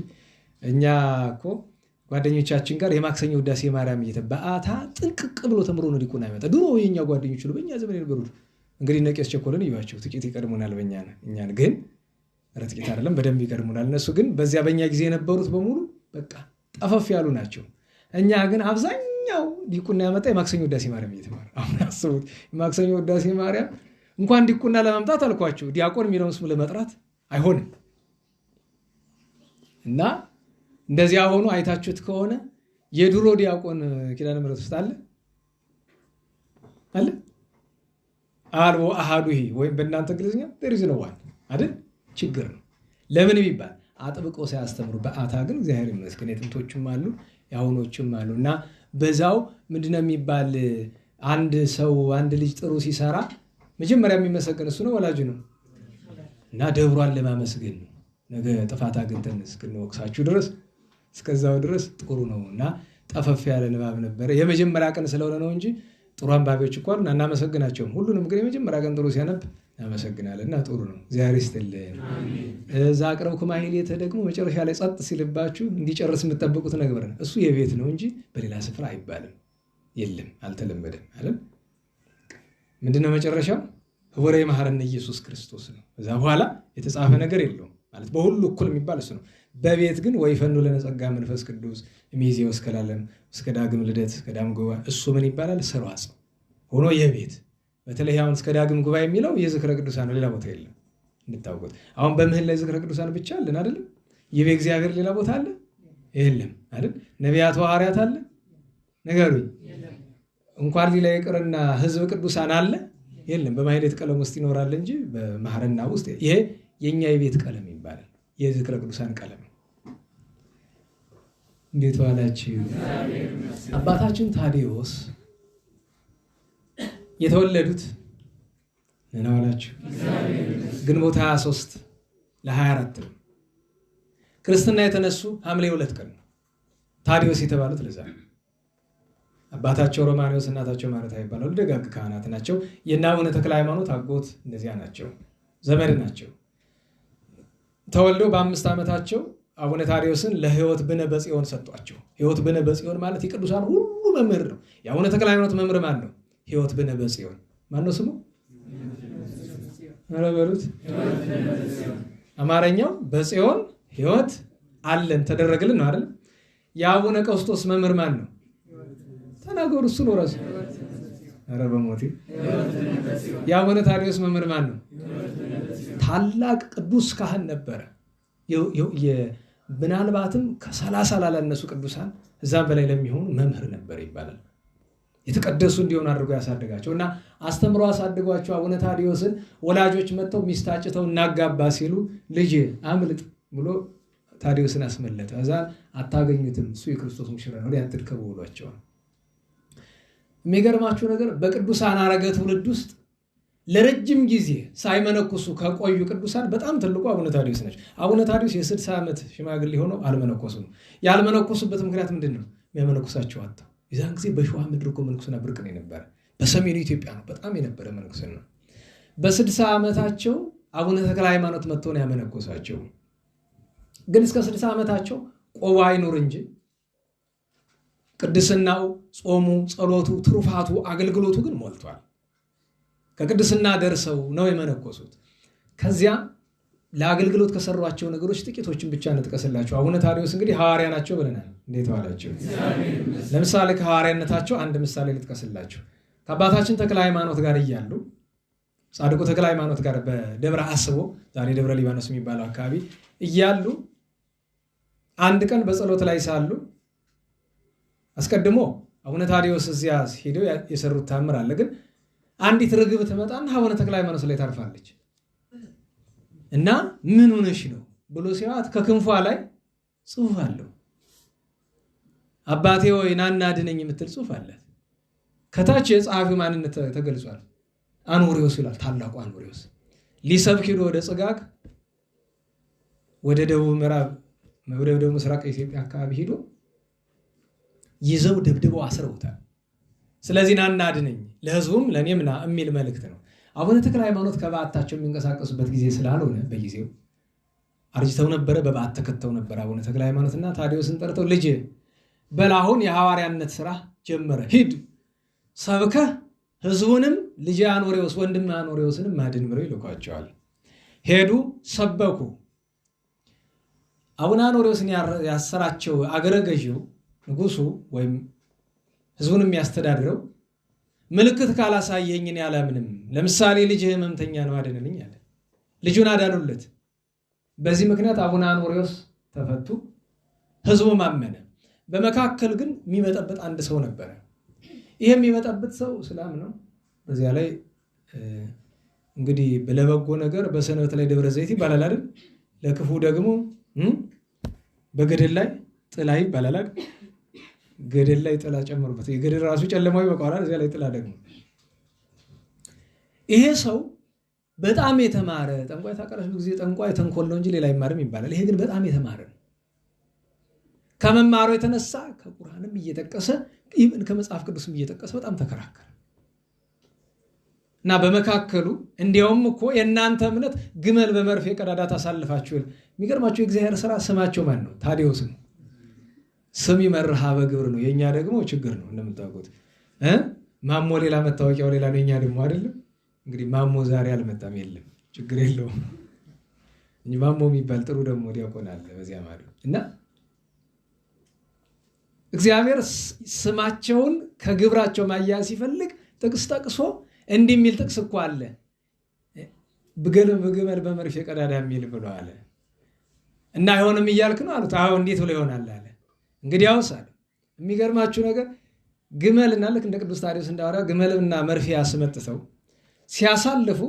እኛ እኮ ጓደኞቻችን ጋር የማክሰኞ ውዳሴ ማርያም በአታ ጥንቅቅ ብሎ ተምሮ ነው ዲቁና ይመጣ። ድሮ የኛ ጓደኞች ነው በእኛ ዘመን የነበሩት። እንግዲህ ነቄስ ቸኮልን ይባቸው ጥቂት ይቀድሙናል እኛን ግን ጥቂት አይደለም በደንብ ይቀድሙናል። እነሱ ግን በዚያ በእኛ ጊዜ የነበሩት በሙሉ በቃ ጠፈፍ ያሉ ናቸው። እኛ ግን አብዛኛው ይሄኛው ዲቁና ያመጣ የማክሰኞ ውዳሴ ማርያም እየተማረ አሁን አስቡት። የማክሰኞ ውዳሴ ማርያም እንኳን ዲቁና ለማምጣት አልኳቸው ዲያቆን የሚለውን ስም ለመጥራት አይሆንም። እና እንደዚያ ሆኖ አይታችሁት ከሆነ የድሮ ዲያቆን ኪዳነ ምሕረት ውስጥ አለ አልቦ አሃዱ ይሄ ወይም በእናንተ እንግሊዝኛ there is no one አይደል? ችግር ነው። ለምን ቢባል አጥብቆ ሳያስተምሩ በአታ ግን እግዚአብሔር ይመስገን የጥንቶቹም አሉ የአሁኖቹም አሉ። እና በዛው ምንድነው የሚባል አንድ ሰው አንድ ልጅ ጥሩ ሲሰራ መጀመሪያ የሚመሰገን እሱ ነው ወላጅ ነው። እና ደብሯን ለማመስገን ነው። ነገ ጥፋት አግኝተን እስክንወቅሳችሁ ድረስ እስከዛው ድረስ ጥሩ ነው። እና ጠፈፍ ያለ ንባብ ነበረ። የመጀመሪያ ቀን ስለሆነ ነው እንጂ ጥሩ አንባቢዎች እኮ አሉና እናመሰግናቸውም። ሁሉንም ግን የመጀመሪያ ቀን ጥሩ ሲያነብ እናመሰግናለን። እና ጥሩ ነው። እግዚአብሔር ይስጥልን። እዛ አቅረብኩ ማሕሌተ ደግሞ መጨረሻ ላይ ጸጥ ሲልባችሁ እንዲጨርስ የምትጠብቁት ነገር ነው። እሱ የቤት ነው እንጂ በሌላ ስፍራ አይባልም። የለም አልተለመደም አይደል? ምንድነው መጨረሻው? ህቡረ ይምሃረነ ኢየሱስ ክርስቶስ ነው። ከዛ በኋላ የተጻፈ ነገር የለውም ማለት በሁሉ እኩል የሚባል እሱ ነው። በቤት ግን ወይፈኑ ለነ ጸጋ መንፈስ ቅዱስ እምይእዜሰ እስከ ለዓለም እስከ ዳግም ልደት እስከ ዳግም ጉባኤ እሱ ምን ይባላል? ሰርዋጽ ሆኖ የቤት በተለይ አሁን እስከ ዳግም ጉባኤ የሚለው የዝክረ ቅዱሳን ሌላ ቦታ የለም እንድታውቁት። አሁን በምህል ላይ ዝክረ ቅዱሳን ብቻ አለን አይደል? የቤተ እግዚአብሔር ሌላ ቦታ አለ የለም አይደል? ነቢያት ሐዋርያት አለ ነገሩኝ። እንኳን ሌላ ይቅርና ህዝብ ቅዱሳን አለ የለም። በማሕሌት ቀለም ውስጥ ይኖራል እንጂ በማህረና ውስጥ ይሄ የኛ የቤት ቀለም ይባላል። የዝክረ ቅዱሳን ቀለም። እንዴት ዋላችሁ? አባታችን ታዲዮስ የተወለዱት ምን ዋላችሁ? ግንቦት 23 ለ24 ነው። ክርስትና የተነሱ ሐምሌ 2 ቀን ነው። ታዲዮስ የተባሉት ለዛ አባታቸው ሮማኒዎስ እናታቸው ማርታ ይባላሉ። ደጋግ ካህናት ናቸው። የእነ አቡነ ተክለ ሃይማኖት አጎት እንደዚያ ናቸው፣ ዘመድ ናቸው። ተወልደው በ5 ዓመታቸው አቡነ ታዲዮስን ለሕይወት ብነ በጽዮን ሰጧቸው። ሕይወት ብነ በጽዮን ማለት የቅዱሳን ሁሉ መምህር ነው። የአቡነ ተክለ ሃይማኖት መምህር ማን ነው? ሕይወት ብነ በጽዮን ማን ነው ስሙ? አረበሉት አማርኛው በጽዮን ሕይወት አለን ተደረገልን ነው አይደል? የአቡነ ቀውስጦስ መምህር ማን ነው? ተናገሩ። እሱ ነው ራሱ። ኧረ በሞቴ የአቡነ ታዲዮስ መምህር ማን ነው? ታላቅ ቅዱስ ካህን ነበረ። ምናልባትም ከ30 ላላነሱ ቅዱሳን እዛም በላይ ለሚሆኑ መምህር ነበር ይባላል። የተቀደሱ እንዲሆኑ አድርጎ ያሳደጋቸው እና አስተምሮ አሳድጓቸው አቡነ ታዲዮስን ወላጆች መጥተው ሚስት አጭተው እናጋባ ሲሉ ልጅ አምልጥ ብሎ ታዲዮስን አስመለጠ። እዛ አታገኙትም እሱ የክርስቶስ ሙሽራ ነው ያትድከቡ ብሏቸዋል። የሚገርማችሁ ነገር በቅዱሳን አረገ ትውልድ ውስጥ ለረጅም ጊዜ ሳይመነኩሱ ከቆዩ ቅዱሳን በጣም ትልቁ አቡነ ታዲዮስ ናቸው። አቡነ ታዲዮስ የ60 ዓመት ሽማግሌ ሆነው አልመነኮሱም። ያልመነኮሱበት ምክንያት ምንድን ነው? የሚያመነኩሳቸው አጥተው። የዛን ጊዜ በሸዋ ምድር እኮ ምንኩስና ብርቅ ነው የነበረ። በሰሜኑ ኢትዮጵያ ነው በጣም የነበረ ምንኩስና። በ60 ዓመታቸው አቡነ ተክለ ሃይማኖት መጥተው ነው ያመነኮሳቸው። ግን እስከ 60 ዓመታቸው ቆባ አይኑር እንጂ ቅድስናው፣ ጾሙ፣ ጸሎቱ፣ ትሩፋቱ፣ አገልግሎቱ ግን ሞልቷል። ከቅድስና ደርሰው ነው የመነኮሱት። ከዚያ ለአገልግሎት ከሰሯቸው ነገሮች ጥቂቶችን ብቻ እንጥቀስላችሁ። አቡነ ታዲዮስ እንግዲህ ሐዋርያ ናቸው ብለናል። እንዴት ዋላችሁ? ለምሳሌ ከሐዋርያነታቸው አንድ ምሳሌ ልጥቀስላችሁ። ከአባታችን ተክለ ሃይማኖት ጋር እያሉ ጻድቁ ተክለ ሃይማኖት ጋር በደብረ አስቦ ዛሬ ደብረ ሊባኖስ የሚባለው አካባቢ እያሉ አንድ ቀን በጸሎት ላይ ሳሉ አስቀድሞ አቡነ ታዲዮስ እዚያ ሄደው የሰሩት ታምር አለ። ግን አንዲት ርግብ ትመጣና አቡነ ተክለ ሃይማኖት ላይ ታርፋለች እና ምን ሆነሽ ነው ብሎ ሲያት ከክንፏ ላይ ጽሑፍ አለው። አባቴ ወይ ናና አድነኝ የምትል ጽሑፍ አላት። ከታች የጸሐፊው ማንነት ተገልጿል። አኖሪዎስ ይላል። ታላቁ አኖሪዎስ ሊሰብክ ሄዶ ወደ ጽጋግ ወደ ደቡብ ምዕራብ ወደ ደቡብ ምስራቅ ኢትዮጵያ አካባቢ ሄዶ ይዘው ደብድበው አስረውታል። ስለዚህ ናና አድነኝ ለሕዝቡም ለእኔም ና የሚል መልእክት ነው። አቡነ ተክለ ሃይማኖት ከበዓታቸው የሚንቀሳቀሱበት ጊዜ ስላልሆነ በጊዜው አርጅተው ነበረ። በበዓት ተከተው ነበር። አቡነ ተክለ ሃይማኖትና ታዲዮስን ጠርተው ልጅ በላሁን የሐዋርያነት ስራ ጀመረ፣ ሂድ ሰብከህ ሕዝቡንም ልጅ አኖሪዎስ ወንድም አኖሪዎስንም ማድን ብለው ይልኳቸዋል። ሄዱ፣ ሰበኩ። አቡነ አኖሪዎስን ያሰራቸው አገረ ገዢው ንጉሱ ወይም ህዝቡን የሚያስተዳድረው ምልክት ካላሳየኝ እኔ አላምንም። ለምሳሌ ልጅህ ህመምተኛ ነው አድንልኝ አለ። ልጁን አዳኑለት። በዚህ ምክንያት አቡነ አኖሬዎስ ተፈቱ፣ ህዝቡ አመነ። በመካከል ግን የሚመጣበት አንድ ሰው ነበረ። ይሄ የሚመጣበት ሰው እስላም ነው። በዚያ ላይ እንግዲህ ለበጎ ነገር በሰንበት ላይ ደብረ ዘይት ይባላል አይደል? ለክፉ ደግሞ በገደል ላይ ጥላ ይባላል አይደል? ገደል ላይ ጥላ ጨምሩበት። የገደል ራሱ ጨለማው ይበቃዋል፣ እዚያ ላይ ጥላ ደግሞ። ይሄ ሰው በጣም የተማረ ጠንቋይ፣ ታውቃላችሁ፣ ብዙ ጊዜ ጠንቋይ ተንኮል ነው እንጂ ሌላ አይማርም ይባላል። ይሄ ግን በጣም የተማረ ነው። ከመማሩ የተነሳ ከቁርአንም እየጠቀሰ ኢብን ከመጽሐፍ ቅዱስም እየጠቀሰ በጣም ተከራከረ እና በመካከሉ እንዲያውም እኮ የእናንተ እምነት ግመል በመርፌ ቀዳዳ ታሳልፋችሁ። የሚገርማችሁ የእግዚአብሔር ስራ ስማቸው ማን ነው? ታዲዮስ ነው። ስም ይመርሃ በግብር ነው። የኛ ደግሞ ችግር ነው እንደምታውቁት። ማሞ ሌላ መታወቂያው ሌላ ነው። የኛ ደግሞ አይደለም። እንግዲህ ማሞ ዛሬ አልመጣም፣ የለም ችግር የለውም እንጂ ማሞ የሚባል ጥሩ ደግሞ ዲያቆን አለ በዚያ ማለት እና እግዚአብሔር ስማቸውን ከግብራቸው ማያያዝ ሲፈልግ ጥቅስ ጠቅሶ እንዲህ የሚል ጥቅስ እኮ አለ፣ ግመል በመርፌ ቀዳዳ የሚል ብሎ አለ እና አይሆንም እያልክ ነው አሉት። አዎ እንዴት ብሎ ይሆናል አለ። እንግዲህ አውስ አለ። የሚገርማችሁ ነገር ግመልና ልክ እንደ ቅዱስ ታዲዮስ እንዳወራ ግመልና መርፌ ያስመጥተው ሲያሳልፉ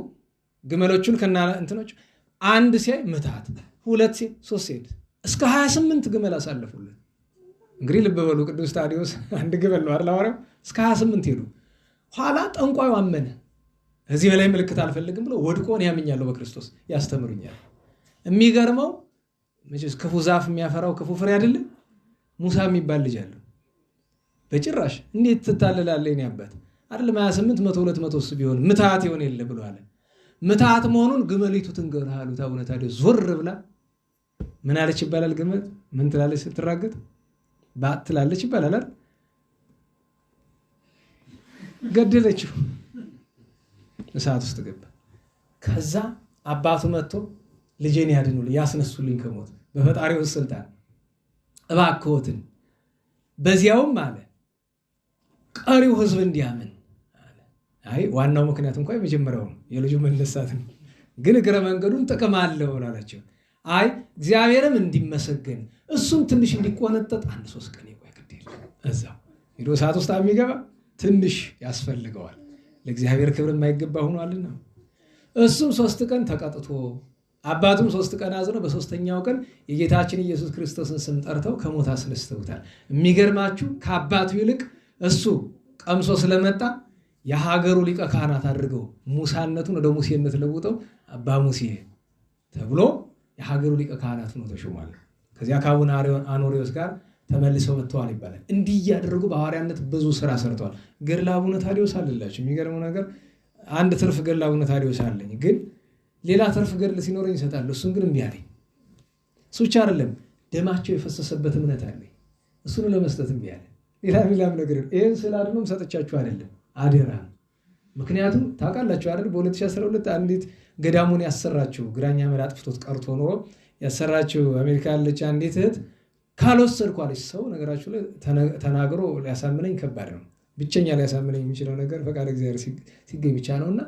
ግመሎቹን ከና እንትኖች አንድ ሲያይ ምታት፣ ሁለት ሲያይ ሶስት ሲያይ እስከ 28 ግመል አሳለፉልን። እንግዲህ ልብ በሉ ቅዱስ ታዲዮስ አንድ ግመል ነው አይደል አወራው። እስከ 28 ሄዱ። ኋላ ጠንቋዩ አመነ። እዚህ በላይ ምልክት አልፈልግም ብሎ ወድቆ ነው ያምኛለሁ በክርስቶስ ያስተምሩኛል። የሚገርመው መቼስ ክፉ ዛፍ የሚያፈራው ክፉ ፍሬ አይደለም። ሙሳ የሚባል ልጅ አለው። በጭራሽ እንዴት ትታለላለህ የኔ አባት አይደለም 28 100 200 ቢሆን ምታት ይሆን የለ ብሎ አለ። ምታት መሆኑን ግመሊቱ ትንገርህ አሉት አቡነ ታዲዮስ። ዞር ብላ ምን አለች ይባላል? ግመል ምን ትላለች ስትራገጥ? ባት ትላለች ይባላል አይደል? ገደለችው፣ እሳት ውስጥ ገባ። ከዛ አባቱ መጥቶ ልጄን ያድኑልኝ ያስነሱልኝ ከሞት በፈጣሪው ስልጣን እባክዎትን፣ በዚያውም አለ ቀሪው ህዝብ እንዲያምን አለ። አይ ዋናው ምክንያት እንኳን የመጀመሪያው ነው የልጁ መነሳት ነው፣ ግን እግረ መንገዱን ጥቅም አለው አላቸው። አይ እግዚአብሔርም እንዲመሰገን እሱም ትንሽ እንዲቆነጠጥ 1-3 ቀን ይቆይ ግድ የለም። እዛው ሄዶ እሳት ውስጥ የሚገባ ትንሽ ያስፈልገዋል፣ ለእግዚአብሔር ክብር የማይገባ ሆኗልና። እሱም 3 ቀን ተቀጥቶ አባቱም 3 ቀን አዝነው በ3ኛው ቀን የጌታችን ኢየሱስ ክርስቶስን ስም ጠርተው ከሞት አስነስተውታል። የሚገርማችሁ ከአባቱ ይልቅ እሱ ቀምሶ ስለመጣ የሀገሩ ሊቀ ካህናት አድርገው ሙሳነቱን ወደ ሙሴነት ለውጠው አባ ሙሴ ተብሎ የሀገሩ ሊቀ ካህናት ሆኖ ተሾሟል። ከዚያ ከአቡነ አኖሬዎስ ጋር ተመልሰው መጥተዋል ይባላል። እንዲህ እያደረጉ በሐዋርያነት ብዙ ስራ ሰርተዋል። ገድለ አቡነ ታዲዮስ አለላቸው። የሚገርመው ነገር አንድ ትርፍ ገድለ አቡነ ታዲዮስ አለኝ፣ ግን ሌላ ትርፍ ገድል ሲኖረኝ ይሰጣል። እሱን ግን እምቢ አለኝ። እሱ ብቻ አይደለም ደማቸው የፈሰሰበት እምነት አለኝ፣ እሱን ለመስጠት እምቢ አለ። ሌላም ነገር ይህን ስላድኖም ሰጥቻችሁ አይደለም አደራ። ምክንያቱም ታውቃላችሁ አይደል በ2012 አንዲት ገዳሙን ያሰራችው ግራኛ መድ አጥፍቶት ቀርቶ ኖሮ ያሰራችው አሜሪካ ያለች አንዲት እህት ካልወሰድኩ አለች። ሰው ነገራችሁ ላይ ተናግሮ ሊያሳምነኝ ከባድ ነው። ብቸኛ ሊያሳምነኝ የሚችለው ነገር ፈቃድ እግዚአብሔር ሲገኝ ብቻ ነውና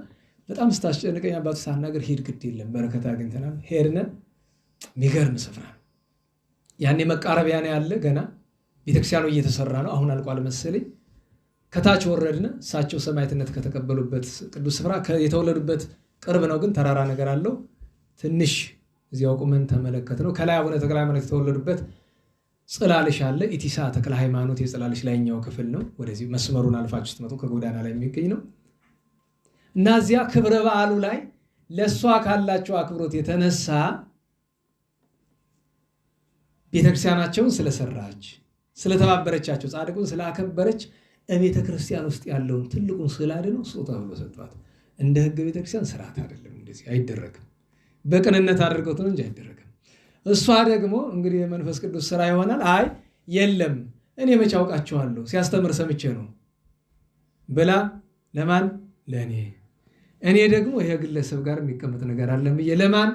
በጣም ስታስጨንቀኝ አባቱ ሳናገር ሂድ ግድ የለም በረከት አግኝተናል። ሄድን። የሚገርም ስፍራ ያኔ መቃረቢያ ነው ያለ ገና ቤተክርስቲያኑ እየተሰራ ነው። አሁን አልቋል መሰለኝ። ከታች ወረድን። እሳቸው ሰማዕትነት ከተቀበሉበት ቅዱስ ስፍራ የተወለዱበት ቅርብ ነው፣ ግን ተራራ ነገር አለው። ትንሽ እዚያው ቁመን ተመለከት ነው። ከላይ አቡነ ተክለ ሃይማኖት የተወለዱበት ጽላልሽ አለ። ኢቲሳ ተክለ ሃይማኖት የጽላልሽ ላይኛው ክፍል ነው። ወደዚህ መስመሩን አልፋችሁ ስትመጡ ከጎዳና ላይ የሚገኝ ነው እና እዚያ ክብረ በዓሉ ላይ ለእሷ ካላቸው አክብሮት የተነሳ ቤተክርስቲያናቸውን ስለሰራች ስለተባበረቻቸው ጻድቁን ስላከበረች ቤተ ክርስቲያን ውስጥ ያለውን ትልቁን ስዕል አድነው ስጦታ ብሎ ሰጥቷት። እንደ ሕገ ቤተክርስቲያን ስርዓት አይደለም፣ እንደዚህ አይደረግም። በቅንነት አድርገውት ነው እንጂ አይደረግም። እሷ ደግሞ እንግዲህ የመንፈስ ቅዱስ ስራ ይሆናል። አይ የለም እኔ መቼ አውቃቸዋለሁ ሲያስተምር ሰምቼ ነው ብላ ለማን ለኔ እኔ ደግሞ ይሄ ግለሰብ ጋር የሚቀመጥ ነገር አለ ብዬ ለማን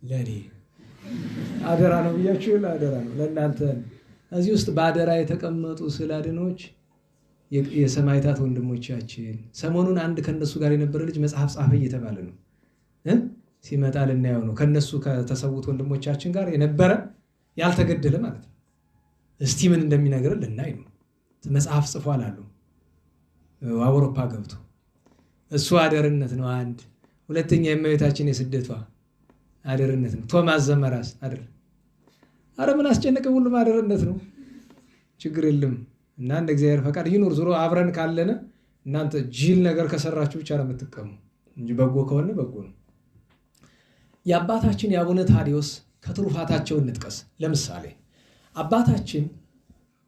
ለኔ አደራ ነው ብያችሁ አደራ ነው ለእናንተ። እዚህ ውስጥ በአደራ የተቀመጡ ስዕል አድኖች የሰማዕታት ወንድሞቻችን ሰሞኑን አንድ ከነሱ ጋር የነበረ ልጅ መጽሐፍ ጻፈ እየተባለ ነው ሲመጣ ልናየው ነው። ከነሱ ከተሰዉት ወንድሞቻችን ጋር የነበረ ያልተገደለ ማለት ነው። እስቲ ምን እንደሚነግረን ልናይ ነው። መጽሐፍ ጽፏል አሉ አውሮፓ ገብቶ እሱ አደርነት ነው። አንድ ሁለተኛ የእመቤታችን የስደቷ አደርነት ነው። ቶማስ ዘመራስ አደር አረ ምን አስጨነቀ? ሁሉም አደርነት ነው። ችግር የለም እና እንደ እግዚአብሔር ፈቃድ ይኖር። ዞሮ አብረን ካለነ እናንተ ጅል ነገር ከሰራችሁ ብቻ ነው የምትቀሙ እንጂ በጎ ከሆነ በጎ ነው። የአባታችን የአቡነ ታዲዮስ ከትሩፋታቸው እንጥቀስ። ለምሳሌ አባታችን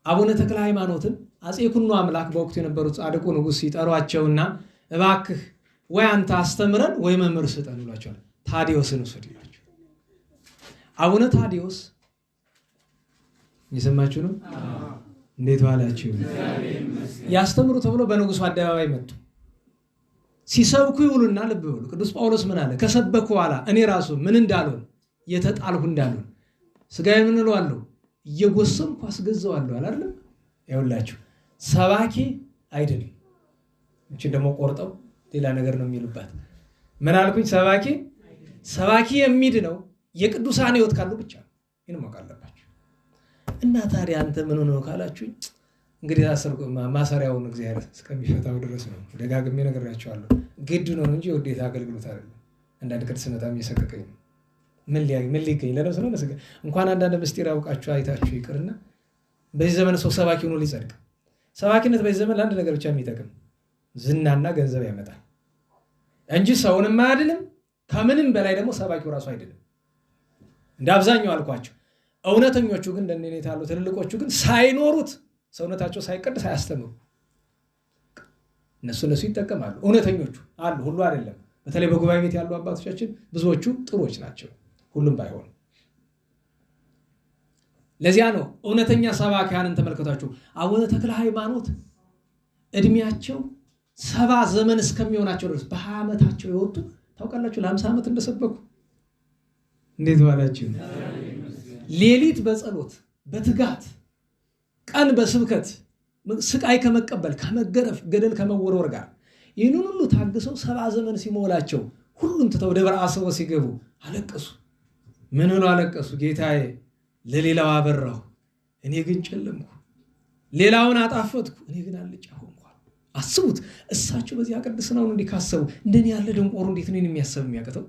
አቡነ ተክለ ሃይማኖትን አጼ ኩኖ አምላክ በወቅቱ የነበሩት ጻድቁ ንጉሥ ሲጠሯቸውና እባክህ ወይ አንተ አስተምረን ወይ መምህር ስጠን ይሏቸዋል። ታዲዮስን ውሰድ ይሏቸው። አቡነ ታዲዮስ እየሰማችሁ ነው? እንዴት ዋላችሁ? ያስተምሩ ተብሎ በንጉሱ አደባባይ መጡ። ሲሰብኩ ይውሉና ልብ ይውሉ። ቅዱስ ጳውሎስ ምን አለ? ከሰበኩ በኋላ እኔ ራሱ ምን እንዳልሆን የተጣልሁ እንዳልሆን ስጋዬ ምን እለዋለሁ እየጎሰምኩ አስገዛዋለሁ አይደለም? ይኸውላችሁ ሰባኪ አይደለም። እቺ ደግሞ ቆርጠው ሌላ ነገር ነው የሚሉባት። ምን አልኩኝ? ሰባኪ የሚድነው የቅዱሳን ሕይወት ካሉ ብቻ ነው። ይህን ማወቅ አለባችሁ። እና ታዲያ አንተ ምን ሆነው ካላችሁኝ እንግዲህ ማሰሪያውን እግዚአብሔር እስከሚፈታው ድረስ ነው። ደጋግሜ ነግሬያቸዋለሁ። ግድ ነው እንጂ የውዴታ አገልግሎት አይደለም። አንዳንድ ቀን ስመጣም እየሰቀቀኝ ነው። ምን ሊገኝ ለነፍስ ነው ለስጋ እንኳን አንዳንድ ምስጢር ያውቃችሁ አይታችሁ ይቅርና በዚህ ዘመን ሰው ሰባኪ ሆኖ ሊጸድቅ። ሰባኪነት በዚህ ዘመን ለአንድ ነገር ብቻ የሚጠቅም ዝናና ገንዘብ ያመጣል እንጂ ሰውንም አያድንም። ከምንም በላይ ደግሞ ሰባኪው ራሱ አይድንም። እንደ አብዛኛው አልኳቸው። እውነተኞቹ ግን እንደኔ ታሉ ትልልቆቹ ግን ሳይኖሩት ሰውነታቸው ሳይቀድስ አያስተምሩ። እነሱ ይጠቀማሉ። እውነተኞቹ አሉ፣ ሁሉ አይደለም። በተለይ በጉባኤ ቤት ያሉ አባቶቻችን ብዙዎቹ ጥሩዎች ናቸው፣ ሁሉም ባይሆኑ። ለዚያ ነው እውነተኛ ሰባኪያንን ተመልከቷቸው። አቡነ ተክለ ሃይማኖት እድሜያቸው 70 ዘመን እስከሚሆናቸው ድረስ በ20 ዓመታቸው የወጡ ታውቃላችሁ። ለ50 ዓመት እንደሰበኩ። እንዴት ዋላችሁ? ሌሊት በጸሎት በትጋት ቀን በስብከት ስቃይ ከመቀበል ከመገረፍ ገደል ከመወርወር ጋር ይህንን ሁሉ ታግሰው 70 ዘመን ሲሞላቸው ሁሉም ትተው ደብረ አስቦ ሲገቡ አለቀሱ። ምን ብለው አለቀሱ? ጌታዬ ለሌላው አበራሁ፣ እኔ ግን ጨለምኩ። ሌላውን አጣፈጥኩ፣ እኔ ግን አልጫ ሆንኩ። አስቡት። እሳቸው በዚህ ቅድስናውን እንዲህ ካሰቡ እንደኔ ያለ ደንቆሮ እንዴት ነው የሚያሰብ የሚያቀተው?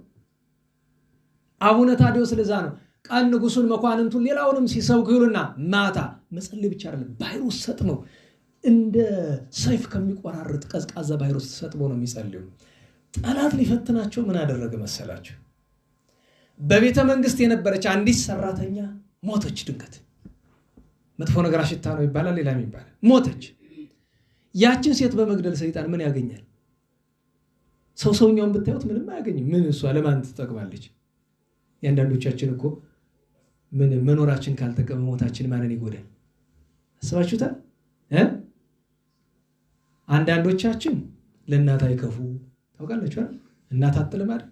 አቡነ ታዲዮስ ለዛ ነው ቀን ንጉሱን መኳንንቱን ሌላውንም ሲሰብኩ ይውሉና ማታ መጸለይ ብቻ አይደለም ባሕር ውስጥ ሰጥመው እንደ ሰይፍ ከሚቆራርጥ ቀዝቃዛ ባሕር ውስጥ ሰጥመው ነው የሚጸልዩ። ጠላት ሊፈትናቸው ምን አደረገ መሰላቸው? በቤተ መንግስት የነበረች አንዲት ሰራተኛ ሞተች። ድንገት መጥፎ ነገር አሽታ ነው ይባላል፣ ሌላም ይባላል። ሞተች። ያችን ሴት በመግደል ሰይጣን ምን ያገኛል? ሰውኛውን ብታዩት ምንም አያገኝም። ምን እሷ ለማን ትጠቅማለች? የአንዳንዶቻችን እኮ ምን መኖራችን ካልጠቀመ ሞታችን ማንን ይጎዳል? አስባችሁታል? አንዳንዶቻችን ለእናት አይከፉ ታውቃላችሁ። እናት አጥልም አይደል?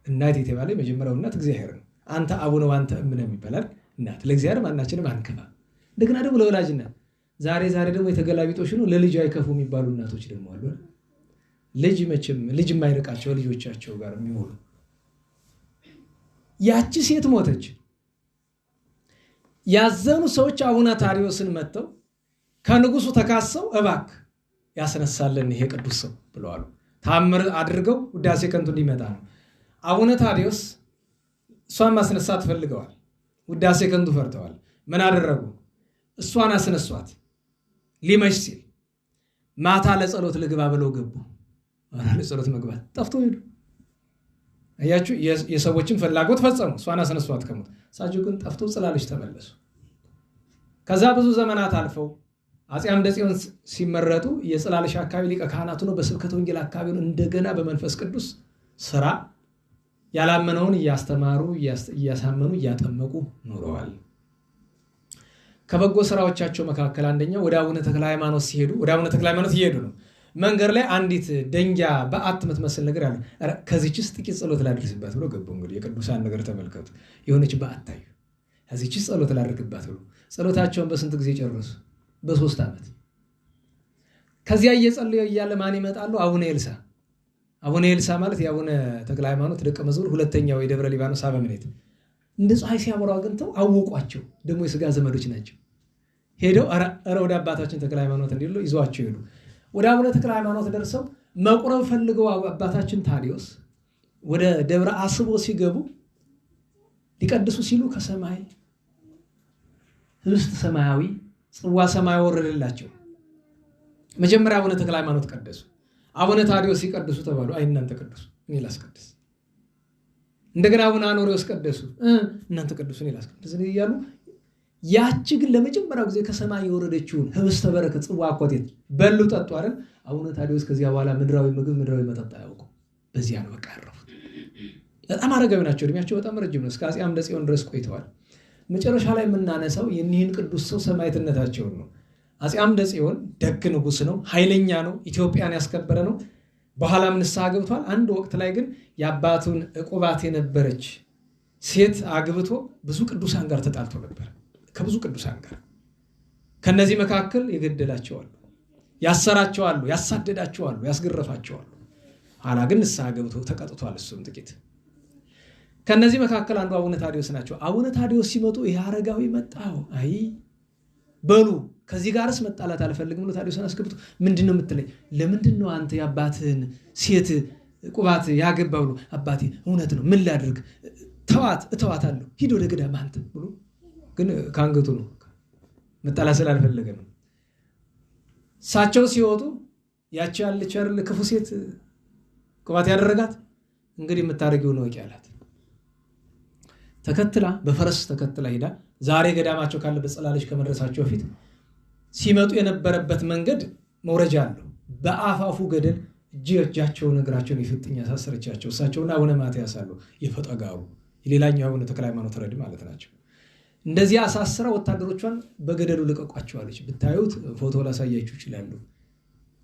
እናት የተባለ የመጀመሪያው እናት እግዚአብሔር ነው። አንተ አቡነ ዋንተ እምነ የሚባላል እናት። ለእግዚአብሔር ማናችንም አንከፋ። እንደገና ደግሞ ለወላጅ እናት ዛሬ ደግሞ የተገላቢጦሽ ነው። ለልጅ አይከፉ የሚባሉ እናቶች ደግሞ አሉ። ልጅ መቼም ልጅ የማይርቃቸው ልጆቻቸው ጋር የሚውሉ። ያቺ ሴት ሞተች። ያዘኑ ሰዎች አቡነ ታዲዮስን መጥተው ከንጉሱ ተካሰው እባክህ ያስነሳልን ይሄ ቅዱስ ሰው ብለዋል። ታምር አድርገው ውዳሴ ከንቱ እንዲመጣ ነው። አቡነ ታዲዮስ እሷን ማስነሳት ፈልገዋል። ውዳሴ ከንቱ ፈርተዋል። ምን አደረጉ? እሷን አስነሷት። ሊመሽ ሲል ማታ ለጸሎት ልግባ ብለው ገቡ። ለጸሎት መግባት ጠፍቶ ሄዱ። አያችሁ፣ የሰዎችን ፍላጎት ፈጸሙ። እሷን አስነሷት ከሞት። እሳቸው ግን ጠፍቶ ጽላልሽ ተመለሱ። ከዛ ብዙ ዘመናት አልፈው አፄ አምደ ጽዮን ሲመረጡ የጽላልሽ አካባቢ ሊቀ ካህናቱ ነው። በስብከተ ወንጌል አካባቢ ነው። እንደገና በመንፈስ ቅዱስ ስራ ያላመነውን እያስተማሩ እያሳመኑ እያጠመቁ ኖረዋል። ከበጎ ስራዎቻቸው መካከል አንደኛው ወደ አቡነ ተክለ ሃይማኖት ሲሄዱ ወደ አቡነ ተክለ ሃይማኖት እየሄዱ ነው። መንገድ ላይ አንዲት ደንጊያ በዓት የምትመስል ነገር አለ። ከዚህችስ ጥቂት ጸሎት ላድርስባት ብሎ ገቡ። እንግዲህ የቅዱሳን ነገር ተመልከቱ። የሆነች በዓት ታዩ። ከዚህችስ ጸሎት ላድርግባት ብሎ ጸሎታቸውን በስንት ጊዜ ጨረሱ? በ3 ዓመት። ከዚያ እየጸለዩ እያለ ማን ይመጣሉ? አቡነ ኤልሳ። አቡነ ኤልሳ ማለት የአቡነ ተክለ ሃይማኖት ደቀ መዝሙር ሁለተኛው የደብረ ሊባኖስ አበምኔት እንደ ፀሐይ ሲያበሩ አግኝተው አወቋቸው። ደግሞ የሥጋ ዘመዶች ናቸው። ሄደው ኧረ ወደ አባታችን ተክለ ሃይማኖት እንዲሉ ይዟቸው ሄዱ። ወደ አቡነ ተክለ ሃይማኖት ደርሰው መቁረብ ፈልገው አባታችን ታዲዮስ ወደ ደብረ አስቦ ሲገቡ ሊቀድሱ ሲሉ ከሰማይ ህብስት ሰማያዊ ጽዋ ሰማያዊ ወረደላቸው። መጀመሪያ አቡነ ተክለ ሃይማኖት ቀደሱ። አቡነ ታዲዮስ ሲቀድሱ ተባሉ አይ እናንተ ቀድሱ እኔ ላስቀድስ። እንደገና አቡነ አኖሪዎስ ቀደሱ እናንተ ቀድሱ እኔ ላስቀድስ እያሉ ያቺ ግን ለመጀመሪያው ጊዜ ከሰማይ የወረደችውን ህብስተ በረከት ጽዋ አኮቴት በሉ ጠጡ አይደል? አቡነ ታዲዮስ ከዚያ በኋላ ምድራዊ ምግብ ምድራዊ መጠጥ አያውቁም። በዚያ ነው በቃ ያረፉት። በጣም አረጋዊ ናቸው። እድሜያቸው በጣም ረጅም ነው። እስከ አፄ አምደ ጽዮን ድረስ ቆይተዋል። መጨረሻ ላይ የምናነሳው የኒህን ቅዱስ ሰው ሰማዕትነታቸውን ነው። አፄ አምደ ጽዮን ደግ ንጉሥ ነው፣ ኃይለኛ ነው፣ ኢትዮጵያን ያስከበረ ነው። በኋላም ንስሐ ገብቷል። አንድ ወቅት ላይ ግን የአባቱን ዕቁባት የነበረች ሴት አግብቶ ብዙ ቅዱሳን ጋር ተጣልቶ ነበር። ከብዙ ቅዱሳን ጋር ከነዚህ መካከል የገደላቸዋሉ፣ ያሰራቸዋሉ፣ ያሳደዳቸዋሉ፣ ያስገረፋቸዋሉ። ኋላ ግን ንስሐ ገብቶ ተቀጥቷል። እሱም ጥቂት ከነዚህ መካከል አንዱ አቡነ ታዲዮስ ናቸው። አቡነ ታዲዮስ ሲመጡ ይህ አረጋዊ መጣው አይ በሉ ከዚህ ጋርስ መጣላት አልፈልግም ብሎ ታዲዮስን አስገብቶ ምንድነው የምትለኝ? ለምንድነው አንተ የአባትህን ሴት ቁባት ያገባ ብሎ አባቴ እውነት ነው ምን ላድርግ እተዋታለሁ ሂድ ወደ ገዳም አንተ ብሎ ግን ካንገቱ ነው መጣላት ስላልፈለገ ነው። እሳቸው ሲወጡ ያቺ ያለች አይደል ክፉ ሴት ቁባት ያደረጋት እንግዲህ የምታረጊው ነው ያላት። ተከትላ በፈረስ ተከትላ ሄዳ ዛሬ ገዳማቸው ካለበት ጸላለች ከመድረሳቸው በፊት ሲመጡ የነበረበት መንገድ መውረጃ አለው። በአፋፉ ገደል እጃቸውን እግራቸውን ይፍጥኝ ያሳሰረቻቸው እሳቸውና አቡነ ማትያስ አሉ የፈጠጋሩ ሌላኛው አቡነ ተክለ ሃይማኖት ረድ ማለት ናቸው። እንደዚህ አሳስራ ወታደሮቿን በገደሉ ልቀቋቸዋለች። ብታዩት ፎቶ ላሳያችሁ ይችላሉ።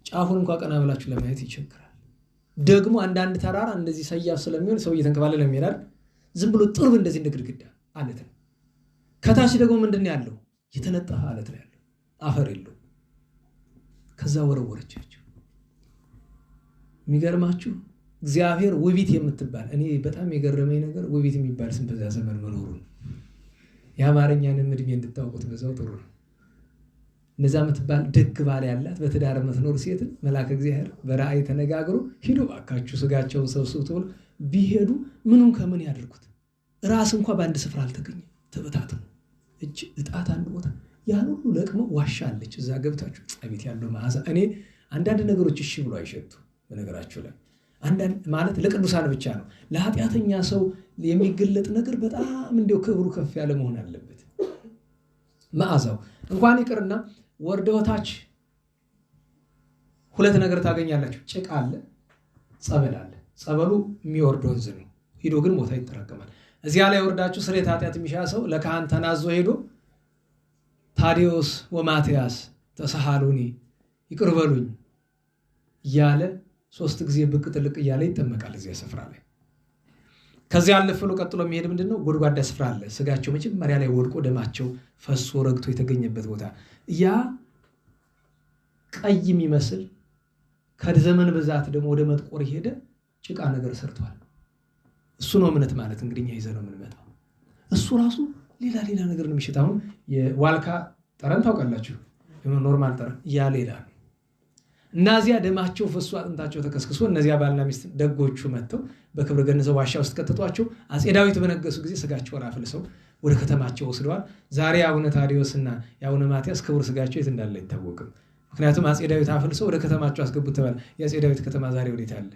ጫፉን እንኳን ቀና ብላችሁ ለማየት ይቸግራል። ደግሞ አንዳንድ ተራራ እንደዚህ ሰያፍ ስለሚሆን ሰው እየተንከባለለ የሚሄዳል። ዝም ብሎ ጥርብ እንደዚህ እንደ ግድግዳ አለት ነው። ከታች ደግሞ ምንድነው ያለው? የተነጠፈ አለት ነው ያለው፣ አፈር የለው። ከዛ ወረወረቻቸው። የሚገርማችሁ እግዚአብሔር ውቢት የምትባል እኔ በጣም የገረመኝ ነገር ውቢት የሚባል ስም በዛ ዘመን መኖሩ ነው። የአማርኛንም እድሜ እንድታውቁት በዛው ጥሩ ነው። እንደዛ የምትባል ደግ ባል ያላት በትዳር የምትኖር ሴትን መልአከ እግዚአብሔር በራእይ ተነጋግሮ ሂዱ እባካችሁ ስጋቸውን ሰብስቡ ተብሎ ቢሄዱ ምኑን ከምን ያደርጉት? ራስ እንኳን በአንድ ስፍራ አልተገኘም፣ ተበታተኑ። እጅ እጣት አንድ ቦታ ያን ሁሉ ለቅመው ዋሻለች። እዛ ገብታችሁ አቤት ያለው መዓዛ። እኔ አንዳንድ ነገሮች እሺ ብሎ አይሸቱ። በነገራችሁ ላይ አንዳንድ ማለት ለቅዱሳን ብቻ ነው። ለኃጢአተኛ ሰው የሚገለጥ ነገር በጣም እንደው ክብሩ ከፍ ያለ መሆን አለበት። መዓዛው እንኳን ይቅርና ወርደውታች ሁለት ነገር ታገኛላችሁ። ጭቃ አለ፣ ጸበል አለ። ጸበሉ የሚወርድ ወንዝ ነው። ሄዶ ግን ቦታ ይጠራቀማል። እዚያ ላይ ወርዳችሁ ስርየተ ኃጢአት የሚሻ ሰው ለካህን ተናዞ ሄዶ ታዲዮስ ወማትያስ ተሰሃሉኒ ይቅር በሉኝ እያለ 3 ጊዜ ብቅ ጥልቅ እያለ ይጠመቃል እዚያ ስፍራ ላይ። ከዚያ አለፈሉ ቀጥሎ የሚሄድ ምንድነው? ጎድጓዳ ስፍራ አለ። ስጋቸው መጀመሪያ ላይ ወድቆ ደማቸው ፈሶ ረግቶ የተገኘበት ቦታ ያ ቀይ የሚመስል ከዘመን ብዛት ደግሞ ወደ መጥቆር ሄደ ጭቃ ነገር ሰርቷል። እሱ ነው እምነት ማለት እንግዲህ እኛ ይዘነው የምንመጣው። እሱ ራሱ ሌላ ነገር ነው የሚሸጥ። አሁን የዋልካ ጠረን ታውቃላችሁ? ኖርማል ጠረን ያ ሌላ ነው። እነዚያ ደማቸው ፈሶ አጥንታቸው ተከስክሶ እነዚያ ባልና ሚስት ደጎቹ መጥተው በክብረ ገነዘው ዋሻ ውስጥ ከተቷቸው አፄ ዳዊት በነገሱ ጊዜ ስጋቸውን አፍልሰው ወደ ከተማቸው ወስደዋል። ዛሬ አቡነ ታዲዮስና የአቡነ ማትያስ ክቡር ስጋቸው የት እንዳለ አይታወቅም። ምክንያቱም አፄ ዳዊት አፍልሰው ወደ ከተማቸው አስገቡት ተባለ። የአፄ ዳዊት ከተማ ዛሬ ወዴት አለ?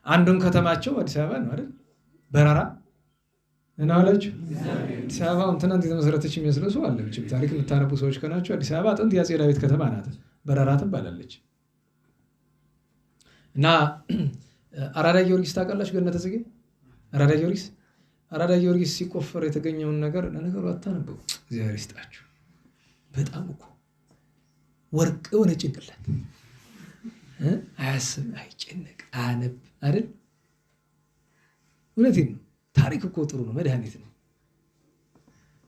አንዱም ከተማቸው አዲስ አበባ ነው አይደል? በራራ እና አላችሁ አዲስ አበባ ትናንት የተመሰረተች የሚመስለው ሰው አለ። ብቻ ታሪክ የምታነቡ ሰዎች ከናቸው አዲስ አበባ ጥንት የአፄ ዳዊት ከተማ ናት። በራራ ትባላለች። እና አራዳ ጊዮርጊስ ታውቃላችሁ? ገነተ ጽጌ አራዳ ጊዮርጊስ ሲቆፈር የተገኘውን ነገር ለነገሩ አታነበው። እግዚአብሔር ይስጣችሁ። በጣም እኮ ወርቅ የሆነ ጭንቅላት አያስብ፣ አይጨነቅ፣ አያነብ አይደል? እውነቴን ነው። ታሪክ እኮ ጥሩ ነው፣ መድኃኒት ነው።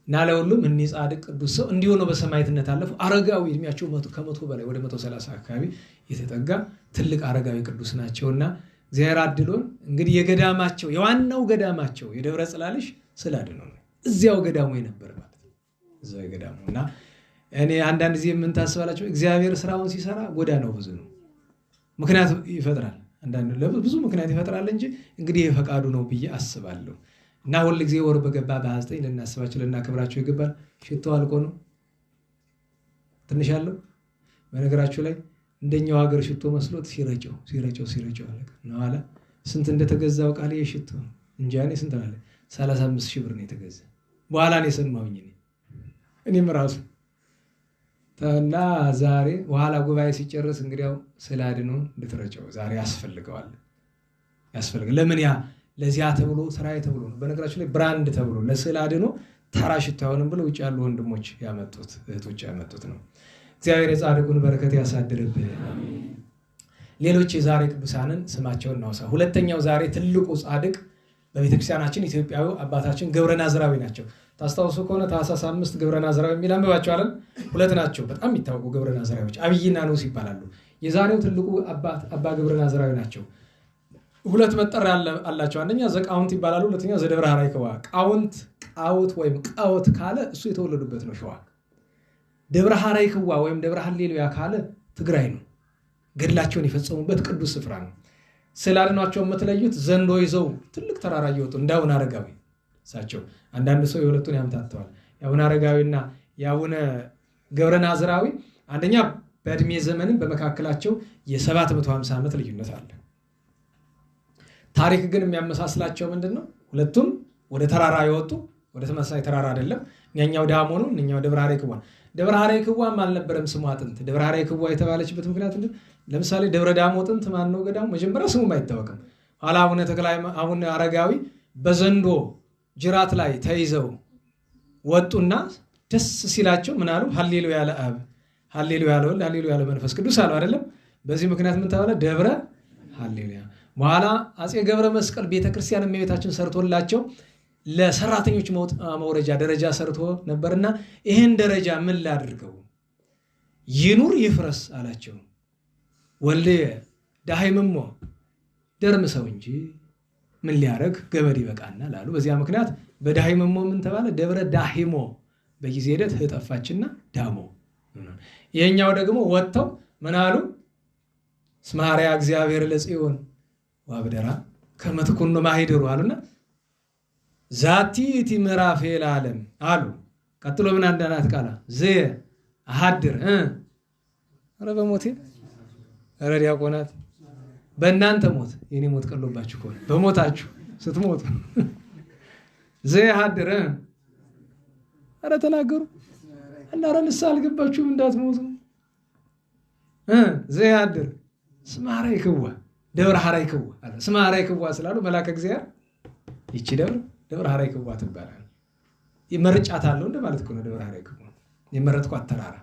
እና ለሁሉም እኒህ ጻድቅ ቅዱስ ሰው እንዲሁ ነው በሰማዕትነት አለፉ። አረጋዊ እድሜያቸው ከመቶ በላይ ወደ 130 አካባቢ የተጠጋ ትልቅ አረጋዊ ቅዱስ ናቸውና እግዚአብሔር አድሎን እንግዲህ የገዳማቸው የዋናው ገዳማቸው የደብረ ጽላልሽ ስላድኖ ነው። እዚያው ገዳሙ የነበር ማለት ነው። እዚያው ገዳሙ እና እኔ አንዳንድ ጊዜ ምን ታስባላችሁ? እግዚአብሔር ስራውን ሲሰራ ጎዳናው ብዙ ነው። ምክንያት ይፈጥራል። አንዳንድ ብዙ ምክንያት ይፈጥራል እንጂ እንግዲህ የፈቃዱ ነው ብዬ አስባለሁ። እና ሁል ጊዜ ወር በገባ በ29 ልናስባቸው ልናከብራቸው ይገባል። ሽቶ አልቆ ነው ትንሽ አለው። በነገራችሁ ላይ እንደኛው ሀገር ሽቶ መስሎት ሲረጨው አለ ነው አለ። ስንት እንደተገዛው ቃል የሽቶ እንጂ እኔ ስንት አለ 35,000 ብር ነው የተገዛ። በኋላ ነው የሰማሁኝ እኔም ራሱ እና ዛሬ በኋላ ጉባኤ ሲጨርስ እንግዲያው ስላድኖ እንድትረጨው ዛሬ ያስፈልጋል። ለምን ያ ለዚያ ተብሎ ስራዬ ተብሎ ነው። በነገራችን ላይ ብራንድ ተብሎ ለስላድኖ ተራ ሽቶ አይሆንም ብለው ውጭ ያሉ ወንድሞች ያመጡት እህቶች ያመጡት ነው። እግዚአብሔር የጻድቁን በረከት ያሳድርብን። ሌሎች የዛሬ ቅዱሳንን ስማቸውን እናውሳ። ሁለተኛው ዛሬ ትልቁ ጻድቅ በቤተክርስቲያናችን ኢትዮጵያዊ አባታችን ገብረ ናዝራዊ ናቸው። ታስታውሱ ከሆነ ታኅሳስ 5 ገብረ ናዝራዊ የሚል አንብባችኋል። ሁለት ናቸው በጣም የሚታወቁ ገብረ ናዝራዊዎች፣ አብይና ንዑስ ይባላሉ። የዛሬው ትልቁ አባት አባ ገብረ ናዝራዊ ናቸው። ሁለት መጠሪያ አላቸው። አንደኛ ዘቃውንት ይባላሉ፣ ሁለተኛ ዘደብረ ሐራይክዋ። ቃውት ወይም ቃውት ካለ እሱ የተወለዱበት ነው ሸዋ። ደብረ ሐራይክዋ ወይም ደብረ ሐሌሉያ ካለ ትግራይ ነው። ገድላቸውን የፈጸሙበት ቅዱስ ስፍራ ነው። ስላድኗቸው የምትለዩት ዘንዶ ይዘው ትልቅ ተራራ እየወጡ እንደ አቡነ አረጋዊ እሳቸው። አንዳንድ ሰው የሁለቱን ያምታተዋል። የአቡነ አረጋዊና የአቡነ ገብረ ናዝራዊ አንደኛ በእድሜ ዘመንም በመካከላቸው የ750 ዓመት ልዩነት አለ። ታሪክ ግን የሚያመሳስላቸው ምንድነው? ሁለቱም ወደ ተራራ የወጡ ወደ ተመሳሳይ ተራራ አይደለም። እኛኛው ዳሞ ነው፣ እኛኛው ደብረ ሐራይክዋ። ደብረ ሐራይክዋም አልነበረም ስሟ ጥንት። ደብረ ሐራይክዋ የተባለችበት ምክንያት ለምሳሌ ደብረ ዳሞ ጥንት ማን ነው ገዳሙ? መጀመሪያ ስሙም አይታወቅም። ኋላ አቡነ አረጋዊ በዘንዶ ጅራት ላይ ተይዘው ወጡና ደስ ሲላቸው ምን አሉ? ሃሌሉያ ለአብ፣ ሃሌሉያ ለወልድ፣ ሃሌሉያ ለመንፈስ ቅዱስ አሉ አይደለም? በዚህ ምክንያት ምን ተባለ? ደብረ ሃሌሉያ። በኋላ አፄ ገብረ መስቀል ቤተክርስቲያን እመቤታችን ሰርቶላቸው ለሰራተኞች መውረጃ ደረጃ ሰርቶ ነበርና ይህን ደረጃ ምን ላድርገው? ይኑር ይፍረስ አላቸው። ወልድየ ዳሂምሞ ደርምሰው እንጂ ምን ሊያረግ ገመድ ይበቃናል አሉ። በዚያ ምክንያት በዳሂምሞ ምን ተባለ? ደብረ ዳሂሞ። በጊዜ ሂደት ህጠፋችና ዳሞ። ይሄኛው ደግሞ ወጥተው ምን አሉ? እስመ ሐረያ እግዚአብሔር ለጽዮን ወአብደራ ከመ ትኩኖ ማኅደሩ አሉና ዛቲ እቲ ምዕራፌ ለዓለም አሉ። ቀጥሎ ምን አንዳናት ቃላ ዘየ አሐድር ኧረ በሞቴ ኧረ ዲያቆናት በእናንተ ሞት የኔ ሞት ቀሎባችሁ ከሆነ በሞታችሁ ስትሞቱ ዘየ አሐድር ኧረ ተናገሩ እና ኧረ ንስሐ አልገባችሁም እንዳትሞቱ። ዘየ አሐድር እስመ ሐራይክዋ ደብረ ሐራይክዋ አለ። እስመ ሐራይክዋ ስላሉ መልአከ እግዚአብሔር ይቺ ደብረ ሐራይክዋ ትባላለች። ይመርጫታለሁ እንደማለት እኮ ነው። ደብረ ሐራይክዋ የመረጥኳት ተራራ።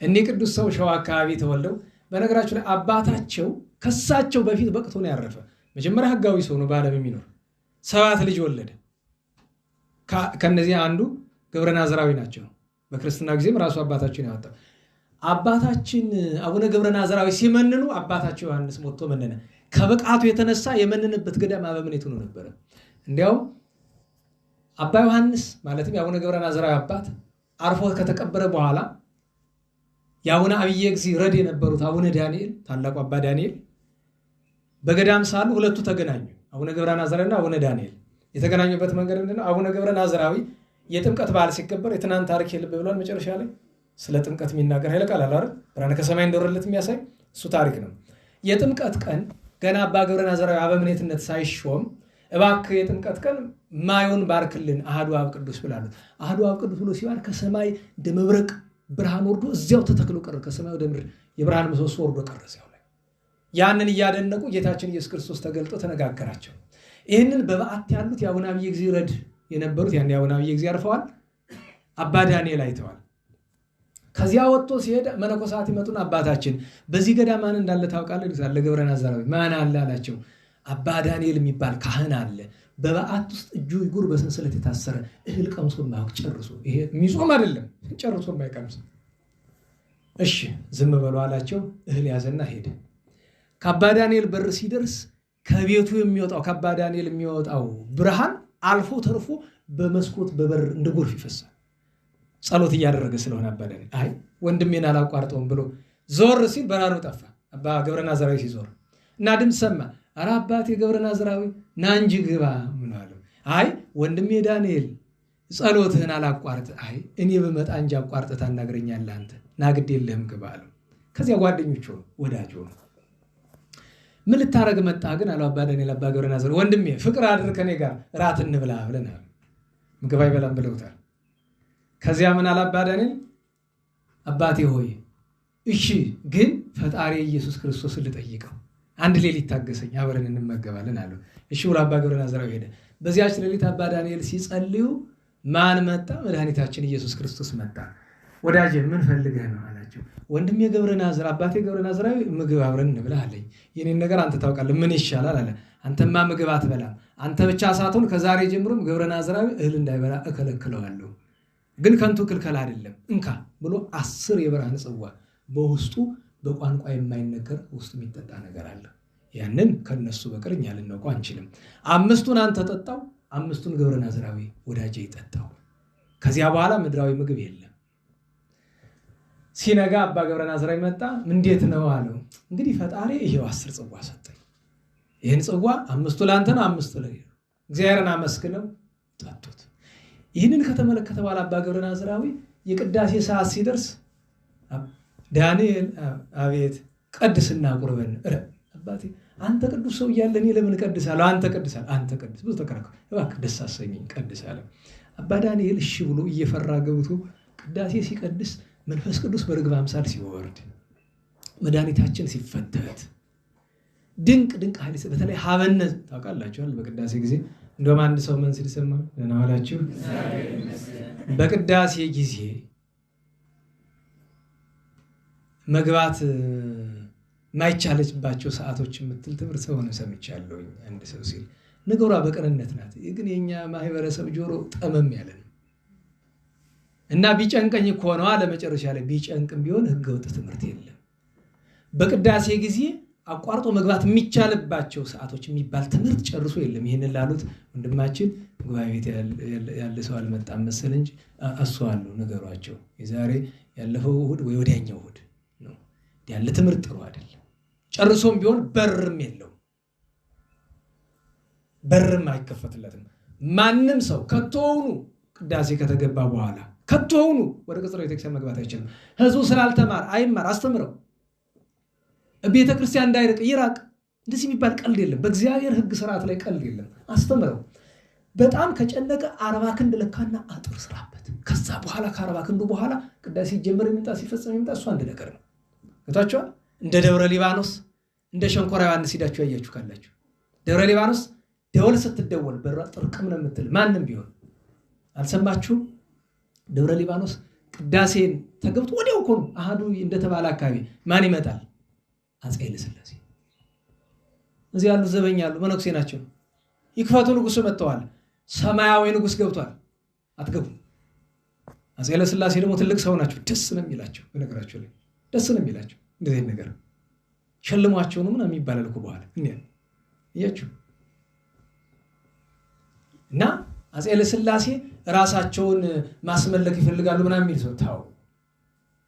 እኒህ ቅዱስ ሰው ሸዋ አካባቢ ተወልደው በነገራችሁ ላይ አባታቸው ከሳቸው በፊት በቅቶ ነው ያረፈ። መጀመሪያ ህጋዊ ሰው ነው በዓለም የሚኖር 7 ልጅ ወለደ። ከነዚህ አንዱ ገብረ ናዝራዊ ናቸው። በክርስትና ጊዜም ራሱ አባታቸውን ያወጣው አባታችን አቡነ ገብረ ናዝራዊ ሲመንኑ አባታቸው ዮሐንስ ሞቶ መነነ። ከብቃቱ የተነሳ የመንንበት ገዳም አበምኔቱ ነው ነበረ። እንዲያው አባ ዮሐንስ ማለትም የአቡነ ገብረ ናዝራዊ አባት አርፎ ከተቀበረ በኋላ የአቡነ አብየ እግዚእ ረድ የነበሩት አቡነ ዳንኤል ታላቁ አባ ዳንኤል በገዳም ሳሉ ሁለቱ ተገናኙ። አቡነ ገብረ ናዝራዊና አቡነ ዳንኤል የተገናኙበት መንገድ ምንድነው? አቡነ ገብረ ናዝራዊ የጥምቀት በዓል ሲከበር የትናንት ታሪክ ልብ ብሏል። መጨረሻ ላይ ስለ ጥምቀት የሚናገር ኃይለ ቃል አለ አይደል? ብርሃነ ከሰማይ እንደወረደለት የሚያሳይ እሱ ታሪክ ነው። የጥምቀት ቀን ገና አባ ገብረ ናዝራዊ አበምኔትነት ሳይሾም እባክህ የጥምቀት ቀን ማዩን ባርክልን አሐዱ አብ ቅዱስ ብላሉት። አሐዱ አብ ቅዱስ ብሎ ሲባርክ ከሰማይ እንደ መብረቅ ብርሃን ወርዶ እዚያው ተተክሎ ቀረ። ከሰማይ ወደ ምድር የብርሃን ምሰሶ ወርዶ ቀረ እዚያው ላይ። ያንን እያደነቁ ጌታችን ኢየሱስ ክርስቶስ ተገልጦ ተነጋገራቸው። ይህንን በበዓት ያሉት የአቡነ አብየ እግዚእ ረድ የነበሩት ያን የአቡነ አብየ እግዚእ አርፈዋል። አባ ዳንኤል አይተዋል። ከዚያ ወጥቶ ሲሄድ መነኮሳት ይመጡን አባታችን በዚህ ገዳም ማን እንዳለ ታውቃለህ? አለ ገብረ ናዝራዊ። ማን አለ አላቸው። አባ ዳንኤል የሚባል ካህን አለ። በበዓት ውስጥ እጁ ይጉር በሰንሰለት የታሰረ እህል ቀምሶ የማያውቅ ጨርሶ ይሄ የሚጾም አይደለም ጨርሶ የማይቀምስ እሺ ዝም በሉ አላቸው። እህል ያዘና ሄደ። ከአባ ዳንኤል በር ሲደርስ ከቤቱ የሚወጣው ከአባ ዳንኤል የሚወጣው ብርሃን አልፎ ተርፎ በመስኮት በበር እንደ ጎርፍ ይፈሳል። ጸሎት እያደረገ ስለሆነ አባ ዳንኤል አይ ወንድሜን አላቋርጠውም ብሎ ዞር ሲል ብርሃኑ ጠፋ። አባ ገብረ ናዝራዊ ሲዞር እና ድምፅ ሰማ። ኧረ አባቴ ገብረ ናዝራዊ ና እንጂ ግባ ምን አለው። አይ ወንድሜ ዳንኤል ጸሎትህን አላቋርጥ። አይ እኔ በመጣ እንጂ አቋርጠህ ታናግረኛለህ አንተ ና ግድ የለህም ግባ አለው። ከዚያ ጓደኞቹ ወዳጅ ሆኑ። ምን ልታረግ መጣ ግን አለው አባ ዳንኤል። አባ ገብረ ናዝራዊ ወንድሜ ፍቅር አድርግ ከኔ ጋር ራት እንብላ ብለናል። ምግብ አይበላም ብለውታል። ከዚያ ምን አለ አባ ዳንኤል አባቴ ሆይ እሺ ግን ፈጣሪ ኢየሱስ ክርስቶስን ልጠይቀው አንድ ሌሊት ታገሰኝ አብረን እንመገባለን አለው። እሺ ብሎ አባ ገብረ ናዝራዊ ሄደ። በዚያች ሌሊት አባ ዳንኤል ሲጸልዩ ማን መጣ? መድኃኒታችን ኢየሱስ ክርስቶስ መጣ። ወዳጄ ምን ፈልገህ ነው አላቸው። ወንድሜ ገብረ ናዝራዊ አባቴ ገብረ ናዝራዊ ምግብ አብረን እንብላ አለኝ። የኔን ነገር አንተ ታውቃለህ ምን ይሻላል አለ። አንተማ ምግብ አትበላም። አንተ ብቻ ሳትሆን ከዛሬ ጀምሮም ገብረ ናዝራዊ እህል እንዳይበላ እከለክለዋለሁ። ግን ከንቱ ክልከላ አይደለም እንካ ብሎ 10 የብርሃን ጽዋ በውስጡ በቋንቋ የማይነገር ውስጥ የሚጠጣ ነገር አለ። ያንን ከነሱ በቀር እኛ ልናውቀው አንችልም። 5ቱን አንተ ጠጣው፣ 5ቱን ገብረ ናዝራዊ ወዳጄ ይጠጣው። ከዚያ በኋላ ምድራዊ ምግብ የለም። ሲነጋ አባ ገብረ ናዝራዊ መጣ። እንዴት ነው አለው። እንግዲህ ፈጣሪ ይሄው 10 ጽዋ ሰጠኝ። ይህን ጽዋ 5ቱ ላንተ ነው፣ 5ቱ ለሌላ እግዚአብሔርን አመስግነው ጠጡት። ይህንን ከተመለከተ በኋላ አባ ገብረ ናዝራዊ የቅዳሴ ሰዓት ሲደርስ ዳንኤል አቤት ቀድስና ቁርበን አባቴ አንተ ቅዱስ ሰው እያለ እኔ ለምን ቀድሳለሁ? አንተ ቀድሳለህ፣ አንተ ቀድስ ብዙ ተከራከሩ። እባክህ ደስ አሰኘኝ ቀድስ አለ። አባ ዳንኤል እሺ ብሎ እየፈራ ገብቶ ቅዳሴ ሲቀድስ መንፈስ ቅዱስ በርግብ አምሳል ሲወርድ መድኃኒታችን ሲፈተት ድንቅ ድንቅ ኃይል በተለይ ሀበነት ታውቃላችኋል። በቅዳሴ ጊዜ እንደውም አንድ ሰው ምን ሲል ሰማ እናዋላችሁ በቅዳሴ ጊዜ መግባት ማይቻለችባቸው ሰዓቶች የምትል ትምህርት ሰው ነው ሰምቻለሁ። አንድ ሰው ሲል ነገሯ በቅንነት ናት። ግን የኛ ማህበረሰብ ጆሮ ጠመም ያለ ነው እና ቢጨንቀኝ እኮ ነው አለ። መጨረሻ ላይ ቢጨንቅም ቢሆን ህገወጥ ትምህርት የለም። በቅዳሴ ጊዜ አቋርጦ መግባት የሚቻልባቸው ሰዓቶች የሚባል ትምህርት ጨርሶ የለም። ይህንን ላሉት ወንድማችን ጉባኤ ቤት ያለ ሰው አልመጣም መሰል እንጂ አስዋሉ ነገሯቸው። የዛሬ ያለፈው እሑድ ወይ ወዲያኛው እሑድ ነው ያለ ትምህርት ጥሩ አይደለም። ጨርሶም ቢሆን በርም የለውም፣ በርም አይከፈትለትም። ማንም ሰው ከቶውኑ ቅዳሴ ከተገባ በኋላ ከቶውኑ ወደ ቅጽረ ቤተክርስቲያን መግባት አይችልም። ህዝቡ ስላልተማር አይማር፣ አስተምረው። ቤተ ክርስቲያን እንዳይርቅ ይራቅ። እንደዚህ የሚባል ቀልድ የለም። በእግዚአብሔር ህግ ስርዓት ላይ ቀልድ የለም። አስተምረው። በጣም ከጨነቀ 40 ክንድ ለካና አጥር ስራበት። ከዛ በኋላ ከ40 ክንዱ በኋላ ቅዳሴ ሲጀመር የሚመጣ ሲፈጸም የሚመጣ እሱ አንድ ነገር ነው። ታውቃላችሁ። እንደ ደብረ ሊባኖስ እንደ ሸንኮራ ዮሐንስ ሄዳችሁ ያያችሁ ካላችሁ ደብረ ሊባኖስ ደወል ስትደወል በራ ጥርቅም ነው የምትል ማንም ቢሆን አልሰማችሁም? ደብረ ሊባኖስ ቅዳሴን ተገብቶ ወዲያው እኮ ነው አሃዱ እንደተባለ አካባቢ ማን ይመጣል? አፄ ኃይለ ሥላሴ። እዚህ ያሉ ዘበኛ ያሉ መነኩሴ ናቸው። ይክፈቱ ንጉሱ መጥተዋል። ሰማያዊ ንጉስ ገብቷል። አትገቡ። አፄ ኃይለ ሥላሴ ደግሞ ትልቅ ሰው ናቸው። ደስ ነው የሚላቸው። በነገራቸው ላይ ደስ ነው የሚላቸው እንደዚህ ነገር ሸልሟቸው ነው ምናምን የሚባል እኮ በኋላ እያችሁ እና አፄ ኃይለ ሥላሴ ራሳቸውን ማስመለክ ይፈልጋሉ ምናምን የሚል ሰው ታው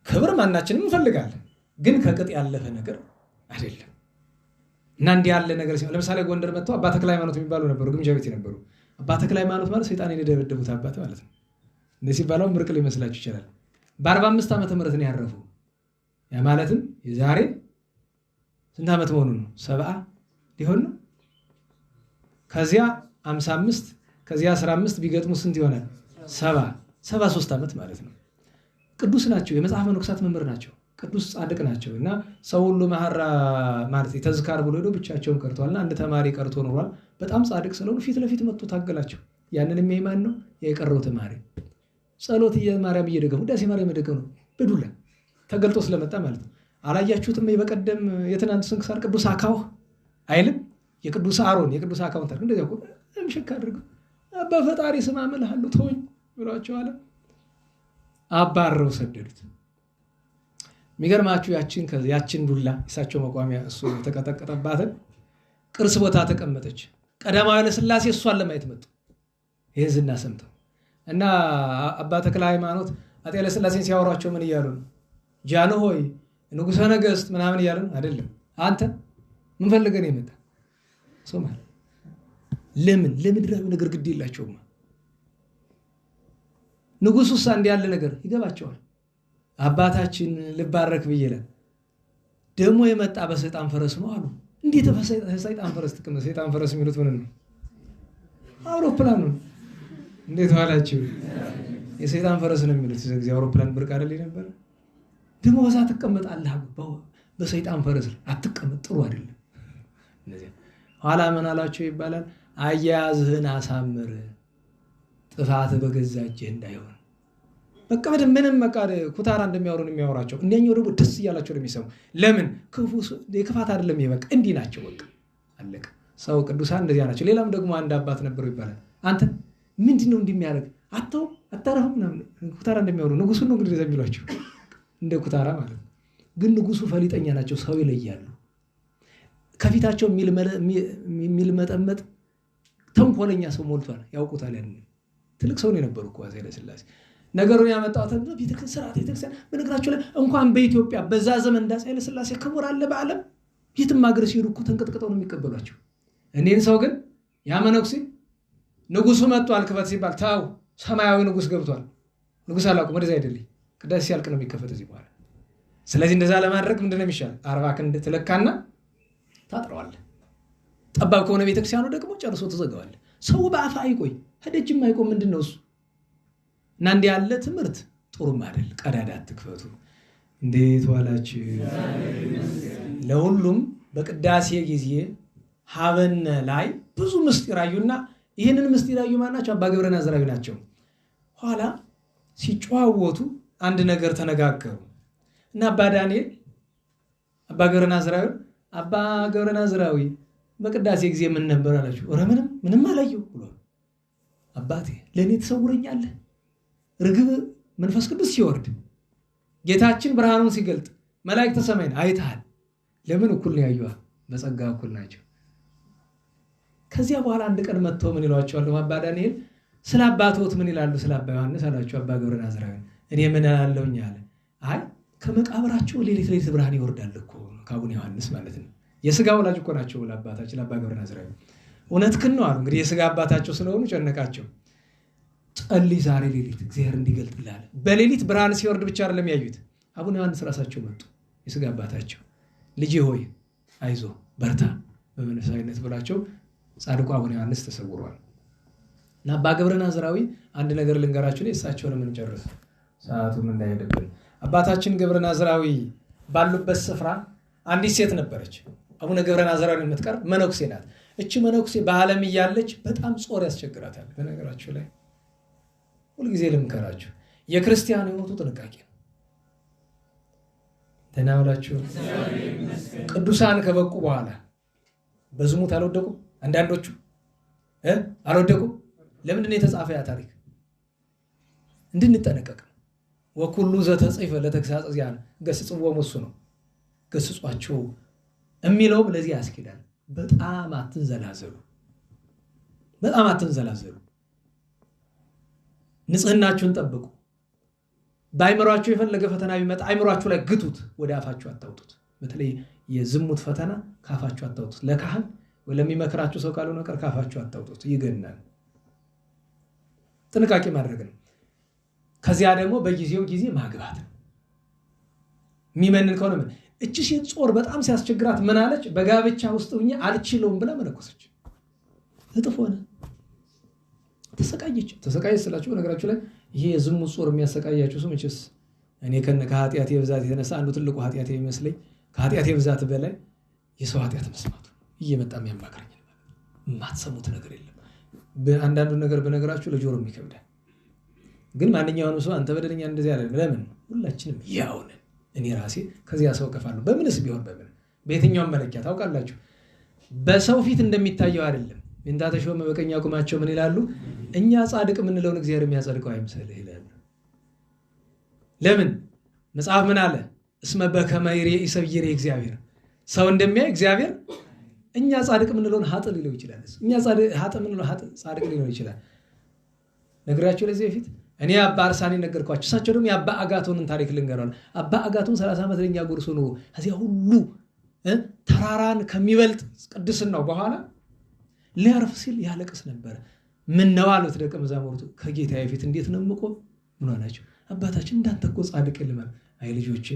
ክብር ማናችንም እንፈልጋለን፣ ግን ከቅጥ ያለፈ ነገር አይደለም። እና እንዲህ ያለ ነገር ሲሆን ለምሳሌ ጎንደር መጥተው አባ ተክለ ሃይማኖት የሚባሉ ነበሩ፣ ግምጃ ቤት የነበሩ። አባ ተክለ ሃይማኖት ማለት ሰይጣን የደበደቡት አባት ማለት ነው። እንደዚህ ባለው ምርቅ ሊመስላችሁ ይችላል። በ45 ዓመተ ምህረት ነው ያረፉ። ያ ማለትም የዛሬ ስንት ዓመት መሆኑ ነው? 70 ሊሆን ነው። ከዚያ 55 ከዚያ 15 ቢገጥሙ ስንት ይሆናል? 73 ዓመት ማለት ነው። ቅዱስ ናቸው። የመጽሐፈ መነኮሳት መምህር ናቸው። ቅዱስ ጻድቅ ናቸው። እና ሰው ሁሉ መሐራ ማለት የተዝካር ብሎ ሄዶ ብቻቸውን ቀርተዋልና አንድ ተማሪ ቀርቶ ኖሯል። በጣም ጻድቅ ስለሆኑ ፊት ለፊት መጥቶ ታገላቸው። ያንን የሚማን ነው የቀረው ተማሪ ጸሎት የማርያም እየደገሙ ዳሴ ማርያም እየደገሙ ነው በዱላ ተገልጦ ስለመጣ ማለት ነው። አላያችሁትም? የበቀደም የትናንት ስንክሳር ቅዱስ አካው አይልም? የቅዱስ አሮን የቅዱስ አካውን ታሪክ እንደዚያ እኮ እምሽክ አድርገው አባ ፈጣሪ ስም አምልሃለሁ ተወኝ ብሏቸው አለ። አባረው ሰደዱት። የሚገርማችሁ ያችን ዱላ እሳቸው መቋሚያ እሱ የተቀጠቀጠባትን ቅርስ ቦታ ተቀመጠች። ቀዳማዊ ኃይለ ሥላሴ እሷን ለማየት መጡ። ይህ ዝና ሰምተው እና አባ ተክለ ሃይማኖት አፄ ኃይለ ሥላሴን ሲያወሯቸው ምን እያሉ ነው? ጃንሆይ ንጉሠ ነገሥት ምናምን እያሉ ነው። አይደለም አንተ ምን ፈልገህ ነው የመጣ ሰው ማለት ለምድራዊ ነገር ግድ የላቸውም። ንጉሡስ እንዲህ ያለ ነገር ይገባቸዋል። አባታችን ልባረክ ብዬለን ደግሞ የመጣ በሰይጣን ፈረስ ነው አሉ። እንዴት በሰይጣን ፈረስ ተቀመጠ? ሰይጣን ፈረስ የሚሉት ምን ነው? አውሮፕላን ነው። እንዴት ዋላችሁ? የሰይጣን ፈረስ ነው የሚሉት። ስለዚህ አውሮፕላን ብርቅ አይደል ነበር። ደግሞ በዛ ትቀመጣለህ። በሰይጣን ፈረስ አትቀመጥ፣ ጥሩ አይደለም። እነዚህ ኋላ ምን አላቸው ይባላል? አያያዝህን አሳምር፣ ጥፋት በገዛ እጅህ እንዳይሆን። በቃ ምንም በቃ ኩታራ እንደሚያወሩን የሚያወራቸው እንደኛው ደግሞ ደስ እያላቸው የሚሰሙ ለምን የክፋት አይደለም። ይሄ በቃ እንዲህ ናቸው። በቃ አለቀ። ሰው ቅዱሳን እንደዚያ ናቸው። ሌላም ደግሞ አንድ አባት ነበሩ ይባላል። አንተ ምንድነው እንደሚያደርግ አታረፍም ምናምን ኩታራ እንደሚያወሩ ንጉሱን ነው እንግዲህ ዘሚሏቸው እንደ ኩታራ ማለት ነው። ግን ንጉሱ ፈሊጠኛ ናቸው። ሰው ይለያሉ። ከፊታቸው የሚልመጠመጥ ተንኮለኛ ሰው ሞልቷል። ያውቁታል። ያን ትልቅ ሰው ነው የነበሩ እኮ አፄ ኃይለ ሥላሴ። ነገሩን ያመጣው ቤተክርስቲያን በነገራቸው ላይ እንኳን በኢትዮጵያ በዛ ዘመን እንደ አፄ ኃይለ ሥላሴ ክቡር አለ በዓለም የትም ሀገር ሲሄዱ እኮ ተንቀጥቅጠው ነው የሚቀበሏቸው። እኔን ሰው ግን ያ መነኩሴ ንጉሱ መጥቷል ክፈት ሲባል ታው ሰማያዊ ንጉስ ገብቷል። ንጉስ አላውቅም ወደዛ አይደለም ቅዳሴ ሲያልቅ ነው የሚከፈት እዚህ በኋላ። ስለዚህ እንደዛ ለማድረግ ምንድነው የሚሻል? 40 ክንድ ትለካና ታጥረዋለህ። ጠባብ ከሆነ ቤተክርስቲያኑ ደግሞ ጨርሶ ተዘጋዋል። ሰው በአፋ አይቆይ ሄደጅም አይቆም። ምንድነው እሱ? እና እንዲህ ያለ ትምህርት ጥሩም አይደል። ቀዳዳ አትክፈቱ። እንዴት ዋላችሁ? ለሁሉም በቅዳሴ ጊዜ ሀበነ ላይ ብዙ ምስጢር አዩና ይህንን ምስጢር አዩ ማናቸው? አባ ገብረ ናዝራዊ ናቸው። ኋላ ሲጨዋወቱ አንድ ነገር ተነጋገሩ እና አባ ዳንኤል አባ ገብረ ናዝራዊ በቅዳሴ ጊዜ ምን ነበር አላችሁ? ኧረ ምንም አላየሁ ብሎ አባቴ ለእኔ ትሰውረኛለህ? ርግብ መንፈስ ቅዱስ ሲወርድ ጌታችን ብርሃኑን ሲገልጥ መላእክተ ሰማይን አይተሃል። ለምን እኩል ነው ያዩዋ? በጸጋ እኩል ናቸው። ከዚያ በኋላ አንድ ቀን መጥተው ምን ይሏቸዋል? አባ ዳንኤል ስለ አባቶት ምን ይላሉ? ስለ አባ ዮሐንስ አላቸው። አባ ገብረ ናዝራዊ እኔ ምን አላለውኝ አለ። አይ ከመቃብራቸው ሌሊት ብርሃን ይወርዳል እኮ ከአቡነ ዮሐንስ ማለት ነው። የስጋ ወላጅ እኮ ናቸው ለአባታችን አባ ገብረ ናዝራዊ። እውነትህን ነው አሉ። እንግዲህ የስጋ አባታቸው ስለሆኑ ጨነቃቸው። ጸልይ ዛሬ ሌሊት እግዚአብሔር እንዲገልጥልሃል። በሌሊት ብርሃን ሲወርድ ብቻ አይደለም ያዩት። አቡነ ዮሐንስ ራሳቸው መጡ፣ የስጋ አባታቸው። ልጄ ሆይ አይዞ በርታ በመንፈሳዊነት ብላቸው ጻድቁ አቡነ ዮሐንስ ተሰውሯል። እና አባ ገብረ ናዝራዊ አንድ ነገር ልንገራችሁ ላይ እሳቸውን የምንጨርስ ሰዓቱም እንዳይሄድብን። አባታችን ገብረ ናዝራዊ ባሉበት ስፍራ አንዲት ሴት ነበረች። አቡነ ገብረ ናዝራዊ የምትቀርብ መነኩሴ ናት። እቺ መነኩሴ በዓለም እያለች በጣም ጾር ያስቸግራታል። በነገራችሁ ላይ ሁልጊዜ ልምከራችሁ የክርስቲያን ሕይወቱ ጥንቃቄ ነው። ተናውላችሁ ቅዱሳን ከበቁ በኋላ በዝሙት አልወደቁም። አንዳንዶቹ አልወደቁም። ለምንድን ነው የተጻፈ ያ ታሪክ? እንድንጠነቀቅ ነው። ወኩሉ ዘተጽፈ ለተግሳጽ ዚያን ገስጽዎሙ እሱ ነው ገስጿቸው የሚለውም ለዚህ ያስኬዳል። በጣም አትንዘላዘሉ። ንጽህናችሁን ጠብቁ። በአይምሯችሁ የፈለገ ፈተና ቢመጣ አይምሯችሁ ላይ ግቱት፣ ወደ አፋችሁ አታውጡት። በተለይ የዝሙት ፈተና ካፋችሁ አታውጡት። ለካህን ወይ ለሚመክራችሁ ሰው ካልሆነ ቀር ካፋችሁ አታውጡት፣ ይገናል። ጥንቃቄ ማድረግ ነው። ከዚያ ደግሞ በጊዜው ጊዜ ማግባት ነው። የሚመንን ከሆነ እቺ ሴት ጾር በጣም ሲያስቸግራት ምን አለች? በጋብቻ ውስጥ ሆኜ አልችለውም ብላ መነኮሰች። እጥፍ ሆነ። ተሰቃየች ስላችሁ በነገራችሁ ላይ ይሄ የዝሙት ጾር የሚያሰቃያችሁ ሰው መቼስ እኔ ከኃጢአቴ ብዛት የተነሳ አንዱ ትልቁ ኃጢአቴ ይመስለኝ ከኃጢአቴ ብዛት በላይ የሰው ኃጢአት መስማቱ እየመጣ የሚያማክረኝ የማትሰሙት ነገር የለም። አንዳንዱ ነገር በነገራችሁ ለጆሮ የሚከብዳል። ግን ማንኛውንም ሰው አንተ በደለኛ እንደዚህ ያለ ለምን? ሁላችንም ያው ነን። እኔ ራሴ ከዚያ ሰው ከፋለሁ። በምንስ ቢሆን በየትኛውም መለኪያ ታውቃላችሁ። በሰው ፊት እንደሚታየው አይደለም። ቤንታ ተሾመ በቀኝ አቁማቸው ምን ይላሉ? እኛ ጻድቅ የምንለውን እግዚአብሔር የሚያጸድቀው አይምሰልህ ይላሉ። ለምን? መጽሐፍ ምን አለ? እስመ በከመ ይሬኢ ሰብእ ይሬኢ እግዚአብሔር። ሰው እንደሚያይ እግዚአብሔር እኛ ጻድቅ የምንለውን ኃጥእ ሊለው ይችላል። እኛ ኃጥእ የምንለው ጻድቅ ሊለው ይችላል። ነግራችሁ ለዚህ በፊት እኔ አባ አርሳኔ ነገርኳችሁ። እሳቸው ደግሞ የአባ አጋቶንን ታሪክ ልንገራለሁ። አባ አጋቶን 30 ዓመት ለኛ ጎርሶ ነው ከዚያ ሁሉ ተራራን ከሚበልጥ ቅድስናው በኋላ ሊያርፍ ሲል ያለቅስ ነበር። ምን ነው አሉት ደቀ መዛሙርቱ፣ ከጌታዬ ፊት እንዴት ነው የምቆም? ምን ሆናችሁ? አባታችን እንዳንተ እኮ ጻድቅ የለም። አይ ልጆቼ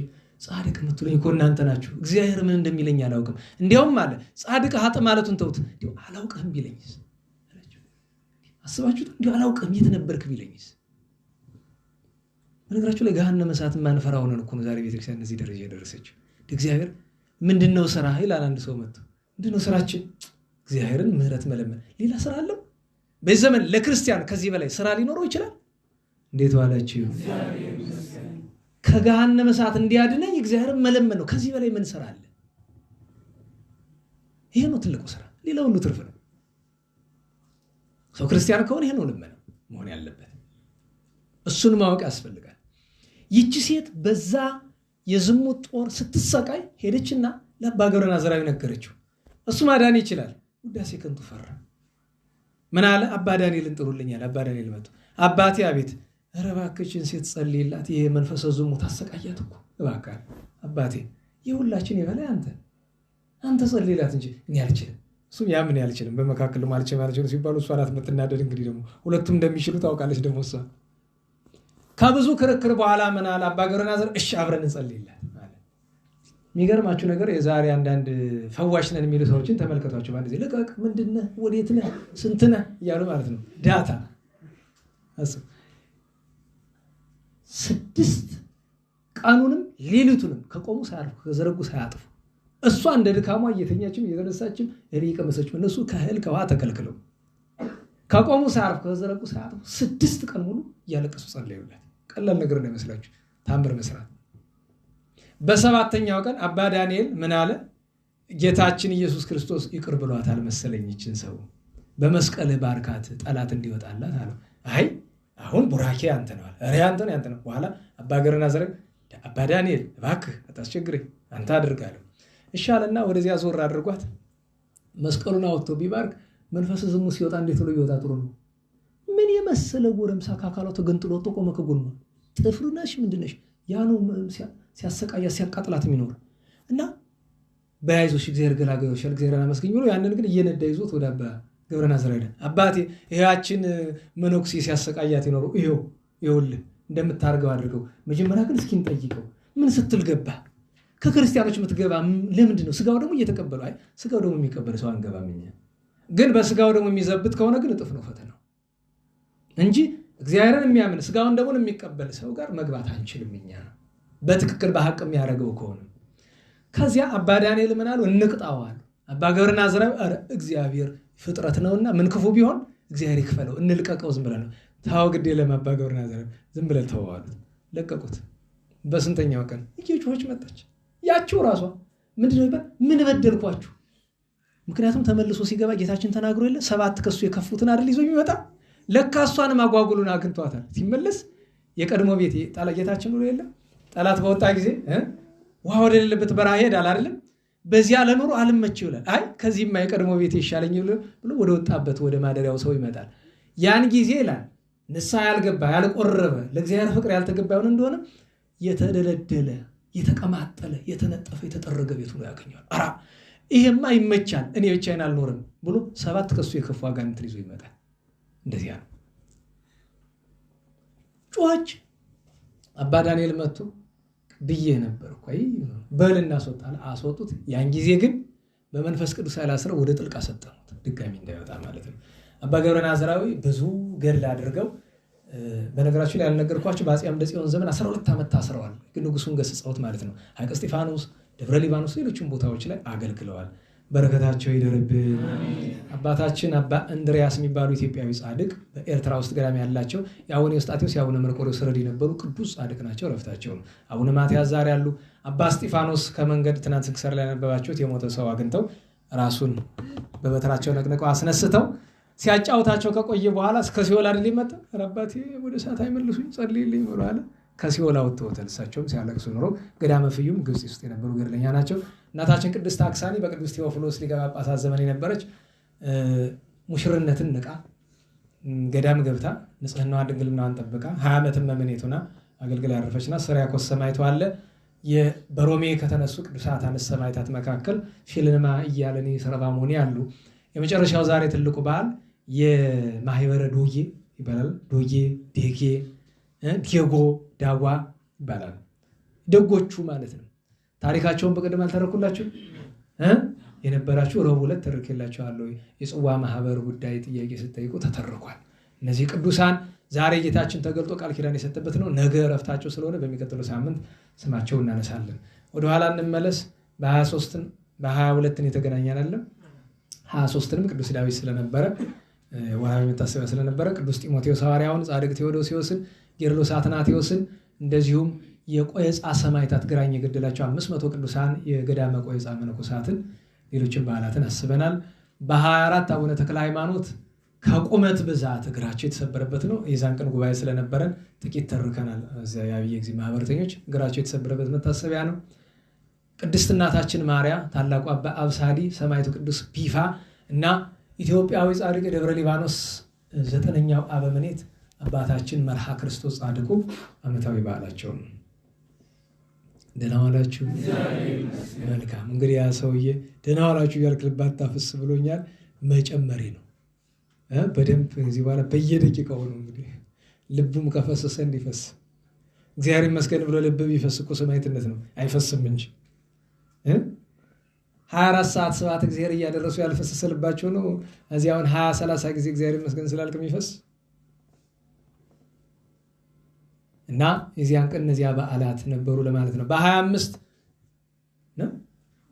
ጻድቅ የምትሉኝ እኮ እናንተ ናችሁ። እግዚአብሔር ምን እንደሚለኝ አላውቅም። እንዲያውም አለ ጻድቅ ኃጥእ ማለቱን ተውት። እንዲያው አላውቅህም ቢለኝስ አላችሁ። አስባችሁት? እንዲያው አላውቅህም የት ነበርክ ቢለኝስ? በነገራችሁ ላይ ገሃነመ እሳት ማንፈራ ሆነን እኮ ነው ዛሬ ቤተክርስቲያን እዚህ ደረጃ የደረሰችው። እግዚአብሔር ምንድነው ስራ ይላል አንድ ሰው መጥቶ፣ ምንድነው ስራችን? እግዚአብሔርን ምህረት መለመን። ሌላ ስራ አለው? በዚህ ዘመን ለክርስቲያን ከዚህ በላይ ስራ ሊኖረው ይችላል? እንዴት ዋላችሁ? ከገሃነመ እሳት እንዲያድነኝ እግዚአብሔርን መለመን ነው። ከዚህ በላይ ምን ስራ አለ? ይሄ ነው ትልቁ ስራ። ሌላ ሁሉ ትርፍ ነው። ሰው ክርስቲያን ከሆነ ይሄ ነው ልመናው መሆን ያለበት። እሱን ማወቅ ያስፈልጋል። ይቺ ሴት በዛ የዝሙት ጦር ስትሰቃይ ሄደችና ለአባ ገብረ ናዝራዊ ነገረችው። እሱ ማዳን ይችላል። ውዳሴ ከንቱ ፈራ። ምን አለ? አባ ዳንኤልን ጥሩልኛል። አባ ዳንኤል መጡ። አባቴ አቤት። ኧረ እባክሽን ሴት ጸልይላት፣ ይሄ መንፈሰ ዝሙት አሰቃያት እኮ እባክህ አባቴ፣ የሁላችን የበላይ አንተ ጸልይላት እንጂ እኔ አልችልም። እሱም ያ ምን ያልችልም በመካከል ማለት ነው ሲባሉ እሷ ናት የምትናደድ። እንግዲህ ደግሞ ሁለቱም እንደሚችሉ ታውቃለች። ደግሞ እሷ ከብዙ ክርክር በኋላ ምን አለ አባ ገብረ ናዝራዊ፣ እሺ አብረን እንጸልይላት አለ። የሚገርማችሁ ነገር የዛሬ አንዳንድ ፈዋሽ ነን የሚሉ ሰዎችን ተመልከቷቸው። ማለት ዚህ ልቀቅ፣ ምንድነህ፣ ወዴት ነህ፣ ስንት ነህ እያሉ ማለት ነው ዳታ እሱ 6 ቀኑንም ሌሊቱንም ከቆሙ ሳያርፉ ከዘረጉ ሳያጥፉ እሷ እንደ ድካሟ እየተኛችም እየተነሳችም እየቀመሰችም እነሱ ከእህል ከውሃ ተከልክለው ከቆሙ ሳያርፉ ከዘረጉ ሳያጥፉ 6 ቀን ሙሉ እያለቀሱ ጸለዩላት። ቀላል ነገር ነው ይመስላችሁ? ታምር መስራት። በ7ኛው ቀን አባ ዳንኤል ምን አለ? ጌታችን ኢየሱስ ክርስቶስ ይቅር ብሏታል መሰለኝ ይችን ሰው በመስቀል ባርካት ጠላት እንዲወጣላት አለው። አይ አሁን ቡራኬ አንተ ነው አለ። አሬ አንተ ነው። በኋላ አባ ገብረ ናዝራዊ አባ ዳንኤል እባክህ አታስቸግረኝ አንተ አድርጋለሁ ይሻልና ወደዚያ ዞር አድርጓት መስቀሉን አውጥቶ ቢባርክ መንፈስ ዝሙት ሲወጣ እንዴት ብሎ ይወጣ? ጥሩ ነው። ምን የመሰለ ጎረምሳ ካካላው ተገንጥሎ ተቆመ ከጎኑ ጥፍሩ ነሽ ምንድነሽ ያኑ ሲያሰቃያ ሲያቃጥላት የሚኖር እና በያይዞሽ እግዚአብሔር ገላጋዮሽ እግዚአብሔር አመስግኝ ብሎ ያንን ግን እየነዳ ይዞት ወደ አባ ገብረ ናዝራዊ አባቴ ይሄያችን መነኩሴ ሲያሰቃያት ይኖሩ ይኸውልህ እንደምታርገው አድርገው። መጀመሪያ ግን እስኪን ጠይቀው ምን ስትል ገባ? ከክርስቲያኖች የምትገባ ለምንድን ነው? ስጋው ደግሞ እየተቀበሉ አይ ስጋው ደግሞ የሚቀበል ሰው አንገባም እኛ። ግን በስጋው ደግሞ የሚዘብት ከሆነ ግን እጥፍ ነው ፈተናው እንጂ እግዚአብሔርን የሚያምን ስጋውን ደግሞ የሚቀበል ሰው ጋር መግባት አንችልም እኛ በትክክል በሐቅ የሚያደርገው ከሆነ። ከዚያ አባ ዳንኤል ምን አሉ? እንቅጣዋል። አባ ገብረ ናዝራዊ ኧረ እግዚአብሔር ፍጥረት ነውና ምን ክፉ ቢሆን እግዚአብሔር ይክፈለው እንልቀቀው ዝም ብለን ነው። ታው ግዴ ለአባ ገብረ ናዝራዊ ዝም ብለን ተዋዋሉት፣ ለቀቁት። በስንተኛው ቀን እየጮኸች መጣች። ያቺው ራሷ ምንድነው ይባል ምን በደልኳችሁ? ምክንያቱም ተመልሶ ሲገባ ጌታችን ተናግሮ የለ 7 ከሱ የከፉትን አይደል ይዞ የሚመጣ ለካ እሷንም አጓጉሉን አግኝቷታል። ሲመለስ የቀድሞ ቤት ጌታችን ብሎ የለ ጠላት በወጣ ጊዜ ውሃ ወደሌለበት በረሃ ሄዳል አይደለም። በዚያ ለኑሮ አልመች ይላል። አይ ከዚህማ የቀድሞ ቤት ይሻለኝ ብሎ ወደ ወጣበት ወደ ማደሪያው ሰው ይመጣል። ያን ጊዜ ይላል ንስሐ ያልገባ ያልቆረበ ለእግዚአብሔር ፍቅር ያልተገባ ይሆን እንደሆነ የተደለደለ የተቀማጠለ የተነጠፈ የተጠረገ ቤት ነው ያገኛል። አራ ይሄማ ይመቻል እኔ ብቻዬን አልኖርም ብሎ 7 ከሱ የከፉ አጋንንትን ይዞ ይመጣል። እንደዚያ ነው። ጮኸች። አባ ዳንኤል መጥቶ ብዬ ነበር እኮ በልና አስወጡት። ያን ጊዜ ግን በመንፈስ ቅዱስ ያላስረው ወደ ጥልቅ አሰጠሙት ድጋሚ እንዳይወጣ ማለት ነው። አባ ገብረ ናዝራዊ ብዙ ገድል አድርገው በነገራችን ላይ ያልነገርኳችሁ በአፄ አምደ ጽዮን ዘመን 12 ዓመት ታስረዋል። ግን ንጉሱን ገስጸውት ማለት ነው። ሐይቀ እስጢፋኖስ፣ ደብረ ሊባኖስ ሌሎችም ቦታዎች ላይ አገልግለዋል። በረከታቸው ይደርብን። አባታችን አባ እንድሪያስ የሚባሉ ኢትዮጵያዊ ጻድቅ በኤርትራ ውስጥ ገዳም ያላቸው የአቡነ ኤዎስጣቴዎስ የአቡነ መርቆሬዎስ ረድ የነበሩ ቅዱስ ጻድቅ ናቸው። ረፍታቸው ነው። አቡነ ማትያስ ዛሬ ያሉ። አባ እስጢፋኖስ ከመንገድ ትናንት ስንክሳር ላይ ያነበባችሁት የሞተ ሰው አግኝተው ራሱን በበትራቸው ነቅነቀው አስነስተው ሲያጫውታቸው ከቆየ በኋላ እስከ ሲኦል አይደል ይመጣ ረባቴ ወደ እሳት አይመልሱኝ ጸልይልኝ ብሎ አለ። ከሲኦል አውጥተውታል። እሳቸውም ሲያለቅሱ ኖሮ ገዳመ ፍዩም ግብጽ ውስጥ የነበሩ ገድለኛ ናቸው። እናታችን ቅድስት አክሳኒ በቅዱስ ቴዎፍሎስ ሊቀ ጳጳሳት ዘመን የነበረች ሙሽርነትን ንቃ ገዳም ገብታ ንጽህናዋን ድንግልናዋን ጠብቃ 20 ዓመት መምኔት ሆና አገልግላ ያረፈችና ስርያኮስ ሰማዕቱ አለ። በሮሜ ከተነሱ ቅዱሳት አንስት ሰማዕታት መካከል ፊልንማ እያለኒ ሰረባሞኒ አሉ። የመጨረሻው ዛሬ ትልቁ በዓል የማህበረ ዶጌ ይባላል። ዶጌ፣ ዴጌ፣ ዲጎ፣ ዳዋ ይባላል። ደጎቹ ማለት ነው። ታሪካቸውን በቅድም አልተረኩላችሁ የነበራችሁ ረቡዕ ዕለት ተርኬላችኋለሁ። የጽዋ ማህበር ጉዳይ ጥያቄ ስትጠይቁ ተተርኳል። እነዚህ ቅዱሳን ዛሬ ጌታችን ተገልጦ ቃል ኪዳን የሰጠበት ነው። ነገ እረፍታቸው ስለሆነ በሚቀጥለው ሳምንት ስማቸው እናነሳለን። ወደኋላ እንመለስ። በ23 በ22 የተገናኘን አለ። 23ንም ቅዱስ ዳዊት ስለነበረ ወርሃዊ መታሰቢያ ስለነበረ ቅዱስ ጢሞቴዎስ ሐዋርያውን፣ ጻድቅ ቴዎዶሲዮስን፣ ጌርሎስ አትናቴዎስን እንደዚሁም የቆየጻ ሰማዕታት ግራኝ የገደላቸው 500 ቅዱሳን የገዳመ ቆየጻ መነኮሳትን ሌሎችን በዓላትን አስበናል። በ24 አቡነ ተክለ ሃይማኖት ከቁመት ብዛት እግራቸው የተሰበረበት ነው። የዛን ቀን ጉባኤ ስለነበረን ጥቂት ተርከናል። እዚያ የአብየ ጊዜ ማህበረተኞች እግራቸው የተሰበረበት መታሰቢያ ነው። ቅድስት እናታችን ማርያም፣ ታላቁ አባ አብሳዲ፣ ሰማዕቱ ቅዱስ ቢፋ እና ኢትዮጵያዊ ጻድቅ የደብረ ሊባኖስ 9ኛው አበምኔት አባታችን መርሃ ክርስቶስ ጻድቁ ዓመታዊ በዓላቸው ነው። ደህና ዋላችሁ። መልካም እንግዲህ ያ ሰውዬ ደህና ዋላችሁ እያልክ ልብ አታፍስ ብሎኛል። መጨመሪ ነው በደንብ እዚህ በኋላ በየደቂቃው ነው እንግዲህ ልቡም ከፈሰሰ እንዲፈስ እግዚአብሔር ይመስገን ብሎ ልብ ቢፈስ እኮ ሰማዕትነት ነው። አይፈስም እንጂ 24 ሰዓት ስብሐት እግዚአብሔር እያደረሱ ያልፈሰሰ ልባቸው ነው። እዚህ አሁን 20-30 ጊዜ እግዚአብሔር ይመስገን ስላልክ የሚፈስ እና የዚያን ቀን እነዚያ በዓላት ነበሩ ለማለት ነው። በ25 ነው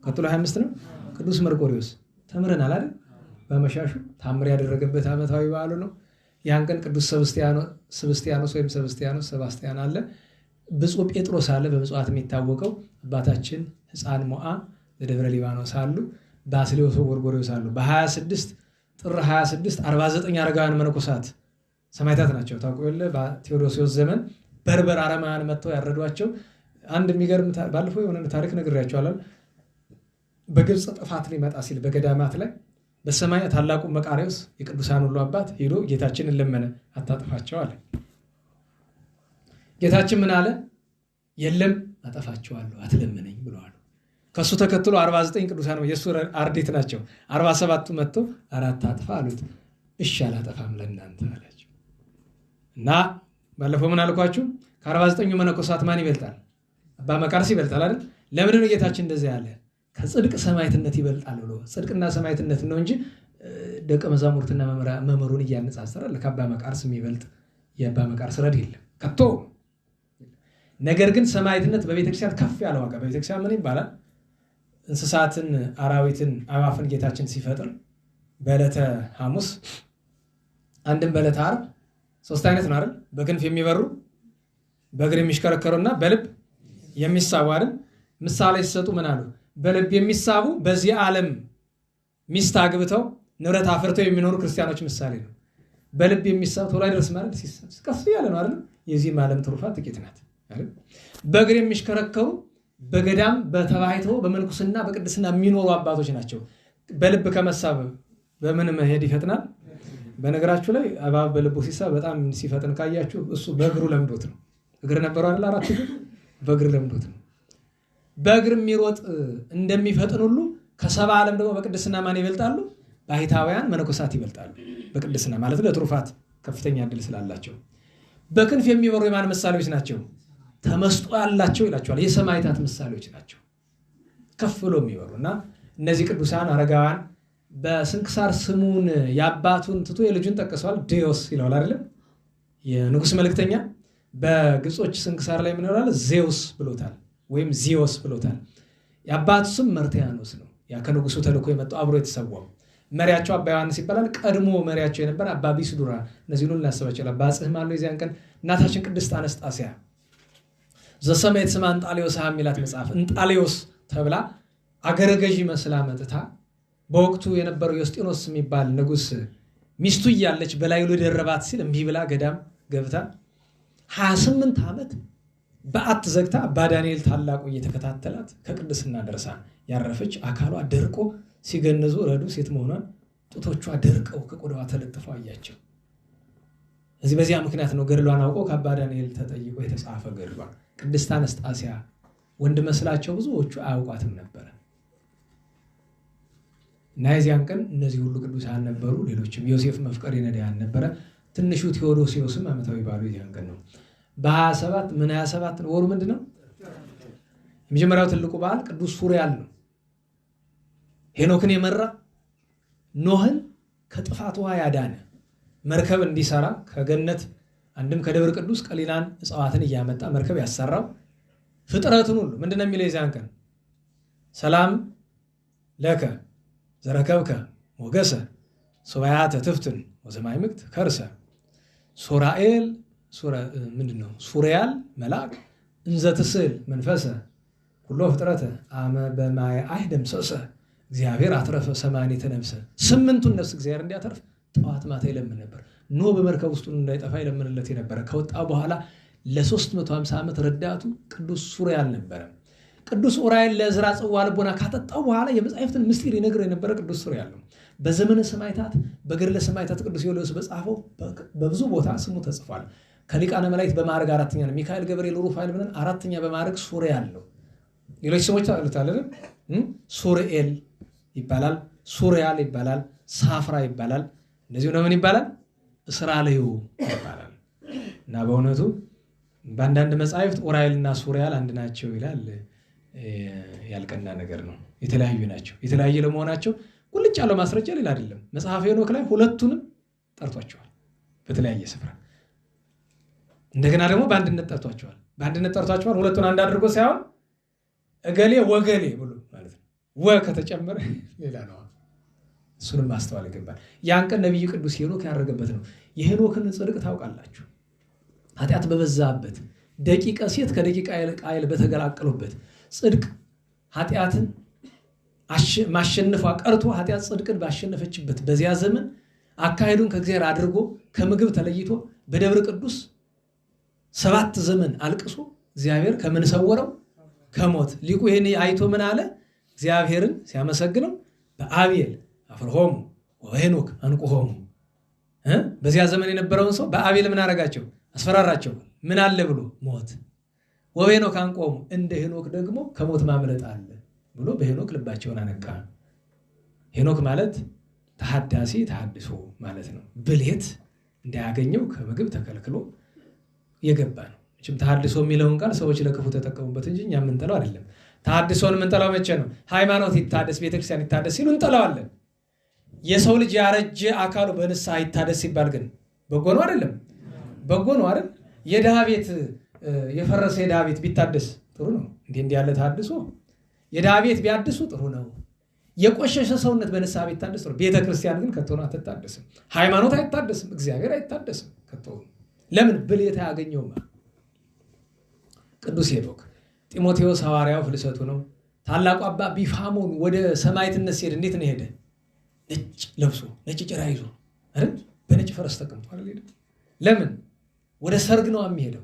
ቀጥሎ 25 ነው ቅዱስ መርቆሪዎስ ተምረናል አይደል? በመሻሹ ታምር ያደረገበት ዓመታዊ በዓሉ ነው። ያን ቀን ቅዱስ ሰብስቲያኖስ ወይም ሰባስቲያን አለ። ብፁዕ ጴጥሮስ አለ በምጽዋት የሚታወቀው አባታችን ሕፃን ሞዓ በደብረ ሊባኖስ አሉ። ባስልዮስ ጎርጎርዮስ አሉ። በ26 ጥር 26 49 አረጋውያን መነኮሳት ሰማዕታት ናቸው። ታውቁ የለ በቴዎዶሲዮስ ዘመን በርበር አረማውያን መጥተው ያረዷቸው። አንድ የሚገርም ባለፈው የሆነ ታሪክ ነግሬያቸዋለሁ። በግብፅ ጥፋት ሊመጣ ሲል በገዳማት ላይ በሰማይ ታላቁ መቃርዮስ የቅዱሳን ሁሉ አባት ሄዶ ጌታችንን ለመነ፣ አታጥፋቸው አለ። ጌታችን ምን አለ? የለም አጠፋቸዋለሁ አትለመነኝ ብለዋል። ከሱ ተከትሎ 49 ቅዱሳን ነው የሱ አርዴት ናቸው። 47ቱ መጥቶ አራት አጥፋ አሉት። እሺ አላጠፋም ለእናንተ አላቸው። እና ባለፈው ምን አልኳችሁ? ከ49ኙ መነኮሳት ማን ይበልጣል? አባ መቃርስ ይበልጣል አይደል? ለምንድን ነው ጌታችን እንደዚህ ያለ? ከጽድቅ ሰማዕትነት ይበልጣል ብሎ ጽድቅና ሰማዕትነት ነው እንጂ ደቀ መዛሙርትና መምህሩን እያነጻጸረ ለአባ መቃርስ የሚበልጥ የአባ መቃርስ ረድ የለም ከቶ። ነገር ግን ሰማዕትነት በቤተክርስቲያን ከፍ ያለ ዋጋ በቤተክርስቲያን ምን ይባላል? እንስሳትን፣ አራዊትን፣ አዕዋፍን ጌታችን ሲፈጥር በዕለተ ሐሙስ አንድም በዕለተ ዓርብ 3 አይነት ነው አይደል? በክንፍ የሚበሩ በእግር የሚሽከረከሩና በልብ የሚሳቡ አይደል? ምሳሌ ሲሰጡ ምን አሉ? በልብ የሚሳቡ በዚህ ዓለም ሚስት አግብተው ንብረት አፍርተው የሚኖሩ ክርስቲያኖች ምሳሌ ነው። በልብ የሚሳቡ ቶሎ አይደርስ ማለት ከፍ ያለ ነው አይደል? የዚህም ዓለም ትሩፋት ጥቂት ናት አይደል? በእግር የሚሽከረከሩ በገዳም በተባይተው በመንኩስና በቅድስና የሚኖሩ አባቶች ናቸው። በልብ ከመሳብ በምን መሄድ ይፈጥናል? በነገራችሁ ላይ እባብ በልቡ ሲሳብ በጣም ሲፈጥን ካያችሁ እሱ በእግሩ ለምዶት ነው። እግር ነበረው አይደል? 4 እግር በእግር ለምዶት ነው። በእግር የሚሮጥ እንደሚፈጥን ሁሉ ከሰባ ዓለም ደግሞ በቅድስና ማን ይበልጣሉ? ባሕታውያን መነኮሳት ይበልጣሉ። በቅድስና ማለት ለትሩፋት ከፍተኛ ዕድል ስላላቸው። በክንፍ የሚበሩ የማን ምሳሌዎች ናቸው? ተመስጦ ያላቸው ይላቸዋል። የሰማዕታት ምሳሌዎች ናቸው። ከፍ ብሎ የሚበሩና እነዚህ ቅዱሳን አረጋውያን በስንክሳር ስሙን የአባቱን ትቶ የልጁን ጠቅሰዋል። ዲዮስ ይለዋል አይደለም? የንጉሥ መልእክተኛ በግብጾች ስንክሳር ላይ ምን ይላል? ዜውስ ብሎታል ወይም ዚዮስ ብሎታል። የአባቱ ስም መርትያኖስ ነው። ያ ከንጉሱ ተልኮ የመጣው አብሮ የተሰዋው መሪያቸው አባ ዮሐንስ ይባላል። ቀድሞ መሪያቸው የነበረ አባ ቢስዱራ። እነዚህ ሁሉ እናስባቸው። አባ ጽሕም አለው። የዚያን ቀን እናታችን ቅድስት አነስጣስያ ዘሰማዕት ስማ እንጣሊዮስ የሚላት መጽሐፍ እንጣሊዮስ ተብላ አገረ ገዢ መስላ መጥታ በወቅቱ የነበረው ዮስጢኖስ የሚባል ንጉሥ ሚስቱ እያለች በላዩ ልደረባት ሲል እምቢ ብላ ገዳም ገብታ 28 ዓመት በዓት ዘግታ አባ ዳንኤል ታላቁ እየተከታተላት ከቅድስና ደርሳ ያረፈች አካሏ ደርቆ ሲገነዙ ረዱ ሴት መሆኗን ጡቶቿ ደርቀው ከቆዳዋ ተለጥፈው አያቸው። እዚህ በዚያ ምክንያት ነው ገድሏን አውቆ ከአባ ዳንኤል ተጠይቆ የተጻፈ ገድሏ። ቅድስት አነስጣስያ ወንድ መስላቸው ብዙዎቹ አያውቋትም ነበረ እና የዚያን ቀን እነዚህ ሁሉ ቅዱሳን ነበሩ። ሌሎችም ዮሴፍ መፍቀሬ ነዳያን ነበረ። ትንሹ ቴዎዶሲዮስም ዓመታዊ በዓሉ የዚያን ቀን ነው። በ27 ምን 27 ነው? ወሩ ምንድን ነው? የመጀመሪያው ትልቁ በዓል ቅዱስ ሱሪያል ነው። ሄኖክን የመራ ኖህን ከጥፋት ውሃ ያዳነ መርከብ እንዲሰራ ከገነት አንድም ከደብረ ቅዱስ ቀሊላን እጽዋትን እያመጣ መርከብ ያሰራው ፍጥረቱን ሁሉ ምንድነው የሚለው የዚያን ቀን? ሰላም ለከ ዘረከብከ ሞገሰ ሱባያተ ትፍትን ወዘማይምክት ከርሰ ሱራኤል ምንድነው? ሱሪያል መልአክ እንዘ ትስል መንፈሰ ኩሎ ፍጥረተ አመ በማየ አይደም ሰሰ እግዚአብሔር አትረፈ ሰማንየተ ነፍሰ። 8ቱን ነፍስ እግዚአብሔር እንዲያተርፍ ጠዋት ማታ ይለምን ነበር። ኖህ በመርከብ ውስጥ እንዳይጠፋ ይለምንለት የነበረ ከወጣ በኋላ ለ350 ዓመት ረዳቱ ቅዱስ ሱሪያል ነበረ። ቅዱስ ኡራኤል ለዕዝራ ጽዋ ልቦና ካጠጣው በኋላ የመጻሕፍትን ምስጢር ይነግር የነበረ ቅዱስ ሱሪያል ነው። በዘመነ ሰማዕታት በገድለ ሰማዕታት ቅዱስ ዮልዮስ በጻፈው በብዙ ቦታ ስሙ ተጽፏል። ከሊቃነ መላእክት በማዕረግ 4ኛ ነው። ሚካኤል፣ ገብርኤል፣ ሩፋኤል ብለን 4ኛ በማዕረግ ሱሪያል ነው። ሌሎች ስሞች ታውቃላችሁ አይደል? ሱሪኤል ይባላል፣ ሱሪያል ይባላል፣ ሳፍራ ይባላል። እንደዚሁ ነው ምን ይባላል? እስራኤልዩ ይባላል። እና በእውነቱ በአንዳንድ መጻሕፍት ኡራኤልና ሱሪያል አንድ ናቸው ይላል። ያልቀና ነገር ነው። የተለያዩ ናቸው። የተለያየ ለመሆናቸው ቁልጭ ያለው ማስረጃ ሌላ አይደለም። መጽሐፈ ሄኖክ ላይ ሁለቱንም ጠርቷቸዋል በተለያየ ስፍራ። እንደገና ደግሞ በአንድነት ጠርቷቸዋል። በአንድነት ጠርቷቸዋል። ሁለቱን አንድ አድርጎ ሳይሆን እገሌ ወገሌ ብሎ ማለት ነው። ወ ከተጨመረ ሌላ ነው። እሱንም ማስተዋል ይገባል። ያን ቀን ነቢዩ ቅዱስ ሄኖክ ያደረገበት ነው። የሄኖክን ጽድቅ ታውቃላችሁ። ኃጢአት በበዛበት ደቂቀ ሴት ከደቂቀ ቃየል በተገላቀሉበት ጽድቅ ኃጢአትን ማሸነፏ ቀርቶ ኃጢአት ጽድቅን ባሸነፈችበት በዚያ ዘመን አካሄዱን ከእግዚአብሔር አድርጎ ከምግብ ተለይቶ በደብረ ቅዱስ 7 ዘመን አልቅሶ እግዚአብሔር ከምን ሰወረው? ከሞት። ሊቁ ይህን አይቶ ምን አለ? እግዚአብሔርን ሲያመሰግነው በአቤል አፍርሆሙ ወሄኖክ አንቁሆሙ። በዚያ ዘመን የነበረውን ሰው በአቤል ምን አረጋቸው? አስፈራራቸው። ምን አለ ብሎ? ሞት። ወሄኖክ አንቆሙ፣ እንደ ሄኖክ ደግሞ ከሞት ማምለጥ አለ ብሎ በሄኖክ ልባቸውን አነቃ። ሄኖክ ማለት ተሐዳሲ ተሐድሶ ማለት ነው። ብልሄት እንዳያገኘው ከምግብ ተከልክሎ የገባ ነው። እችም ተሐድሶ የሚለውን ቃል ሰዎች ለክፉ ተጠቀሙበት እንጂ እኛ የምንጠላው አይደለም። ተሐድሶን የምንጠላው መቼ ነው? ሃይማኖት ይታደስ፣ ቤተክርስቲያን ይታደስ ሲሉ እንጠላዋለን። የሰው ልጅ ያረጀ አካሉ በንስሐ ይታደስ ሲባል ግን በጎ ነው አይደለም? በጎ ነው አይደል? የድሃ ቤት የፈረሰ የድሃ ቤት ቢታደስ ጥሩ ነው። እንዲህ ያለ ተሐድሶ የድሃ ቤት ቢያድሱ ጥሩ ነው። የቆሸሸ ሰውነት በንስሐ ቢታደስ ጥሩ። ቤተክርስቲያን ግን ከቶ አትታደስም። ሃይማኖት አይታደስም። እግዚአብሔር አይታደስም ከቶ። ለምን? ብልየት አያገኘውም። ቅዱስ ሄኖክ ጢሞቴዎስ ሐዋርያው ፍልሰቱ ነው። ታላቁ አባ ቢፋሞን ወደ ሰማዕትነት ሲሄድ እንዴት ነው ሄደ? ነጭ ለብሶ ነጭ ጭራ ይዞ አይደል? በነጭ ፈረስ ተቀምጦ አይደል? ለምን? ወደ ሰርግ ነው የሚሄደው።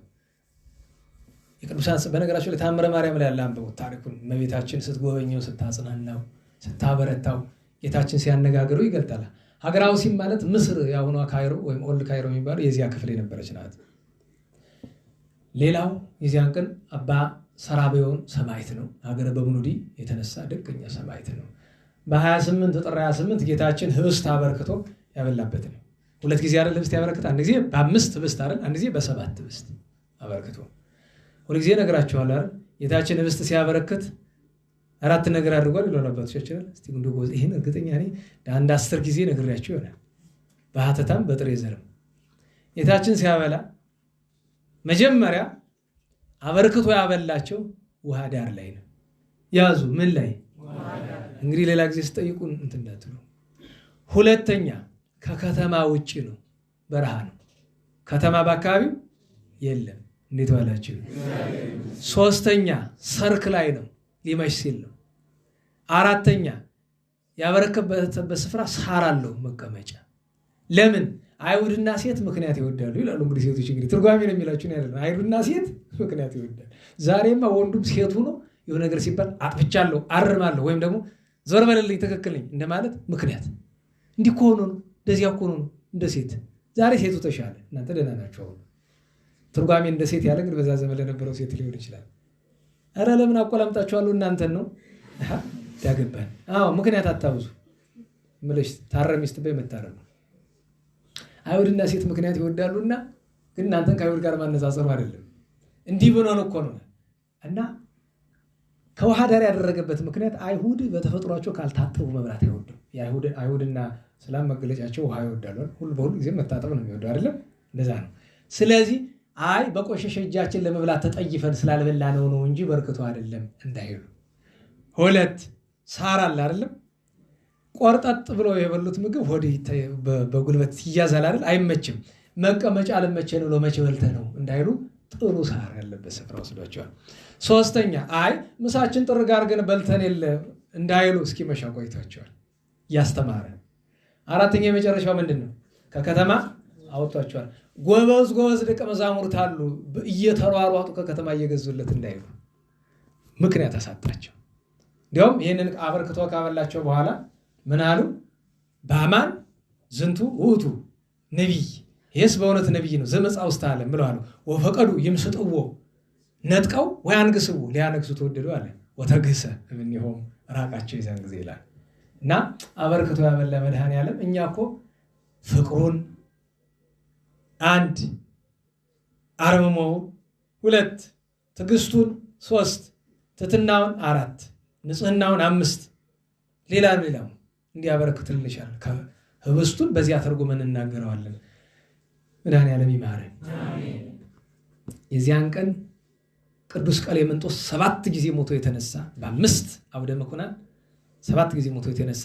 የቅዱሳን በነገራቸው ላይ ታምረ ማርያም ላይ ያለ አንብቡት ታሪኩን። እመቤታችን ስትጎበኘው፣ ስታጽናናው፣ ስታበረታው ጌታችን ሲያነጋግረው ይገልጣል። ሀገራውሲም ማለት ምስር የአሁኗ ካይሮ ወይም ኦልድ ካይሮ የሚባለው የዚያ ክፍል የነበረች ናት። ሌላው የዚያን ቀን አባ ሰራቤዮን ሰማዕት ነው። ሀገረ በብኑዲ የተነሳ ደገኛ ሰማዕት ነው። በ28 ጥር 28 ጌታችን ህብስት አበርክቶ ያበላበት ነው። 2 ጊዜ አይደል ህብስት ያበረክት? አንድ ጊዜ በ5 ህብስት አይደል? አንድ ጊዜ በ7 ህብስት አበርክቶ። 2 ጊዜ ነግራችኋለሁ አይደል? ጌታችን ህብስት ሲያበረክት 4 ነገር አድርጓል ይላል አባቶቻችን። እስቲ እንደው ይሄን እርግጠኛ ነኝ አንድ 10 ጊዜ ነግሬያችሁ ይሆናል። በሐተታም በጥሬ ዘርም ጌታችን ሲያበላ መጀመሪያ አበርክቶ ያበላቸው ውሃ ዳር ላይ ነው። ያዙ ምን ላይ? እንግዲህ ሌላ ጊዜ ስጠይቁን እንትን እንዳትሉ። ሁለተኛ ከከተማ ውጪ ነው፣ በረሃ ነው። ከተማ በአካባቢው የለም። እንዴት ዋላችሁ? ሶስተኛ ሰርክ ላይ ነው፣ ሊመሽ ሲል ነው። አራተኛ ያበረከበበት ስፍራ ሳር አለው መቀመጫ። ለምን? አይሁድና ሴት ምክንያት ይወዳሉ ይላሉ። እንግዲህ ሴቶች እንግዲህ ትርጓሜ ነው የሚላችሁ ነው አይደል? አይሁድና ሴት ምክንያት ይወዳሉ። ዛሬማ ወንዱም ሴቱ ነው የሆነ ነገር ሲባል አጥፍቻለሁ፣ አርማለሁ ወይም ደግሞ ዞር በልልኝ ትክክል ነኝ እንደማለት ምክንያት። እንዲህ እኮ ሆኖ ነው እንደዚያ እኮ ሆኖ ነው እንደ ሴት። ዛሬ ሴቱ ተሻለ፣ እናንተ ደህና ናቸው። ትርጓሜ እንደ ሴት ያለ ግን በዛ ዘመን ለነበረው ሴት ሊሆን ይችላል። ኧረ ለምን አቆላምጣችኋለሁ እናንተን ነው ያገባን። ምክንያት አታብዙ ምለሽ ታረሚ ስትበይ መታረም። አይሁድና ሴት ምክንያት ይወዳሉና ግን እናንተን ከአይሁድ ጋር ማነጻጸሩ አይደለም። እንዲህ ብሎ ነው እኮ ነው። እና ከውሃ ዳር ያደረገበት ምክንያት አይሁድ በተፈጥሯቸው ካልታጠቡ መብላት አይወዱም። አይሁድና ሰላም መገለጫቸው ውሃ ይወዳሉ። በሁሉ ጊዜ መታጠብ ነው የሚወዱ አይደለም? እንደዛ ነው። ስለዚህ በቆሸሸ እጃችን ለመብላት ተጠይፈን ስላልበላ ነው እንጂ በርክቶ አይደለም እንዳይሉ። ሁለት ሳር አለ አይደለም? ቆርጠጥ ብለው የበሉት ምግብ ሆድ በጉልበት ይያዛል አይደል? አይመችም። መቀመጫ አልመቸን ብሎ መቼ በልተህ ነው እንዳይሉ ጥሩ ሳር ያለበት ስፍራ ወስዷቸዋል። ሶስተኛ ምሳችን ጥርግ አድርገን በልተን የለ እንዳይሉ እስኪመሻ ቆይቷቸዋል እያስተማረ። አራተኛ የመጨረሻው ምንድን ነው? ከከተማ አወጧቸዋል። ጎበዝ ደቀ መዛሙርት አሉ እየተሯሯጡ ከከተማ እየገዙለት እንዳይሉ ምክንያት አሳጣቸው። እንዲያውም ይህንን አበርክቶ ካበላቸው በኋላ ምን አሉ? በአማን ዝንቱ ውእቱ ነቢይ፣ ይህስ በእውነት ነቢይ ነው ዘመፃ ውስጥ አለ ብለዋል። ወፈቀዱ ይምስጥዎ ነጥቀው ወያንግስዎ ሊያነግሱ ተወደዱ አለ። ወተግሰ እምኔሆሙ ራቃቸው የዛን ጊዜ ይላል። እና አበርክቶ ያበላ መድኃኔዓለም እኛ እኮ ፍቅሩን 1 አርምሞውን 2 ትዕግስቱን 3 ትሕትናውን 4 ንጽህናውን 5 ሌላው እንዲያበረክትልሻል። ህብስቱን በዚያ ተርጉመን እናገረዋለን። መድኃኔዓለም ይማረን። የዚያን ቀን ቅዱስ ቀሌምንጦስ 7 ጊዜ ሞቶ የተነሳ በ5 አውደ ምኩናን 7 ጊዜ ሞቶ የተነሳ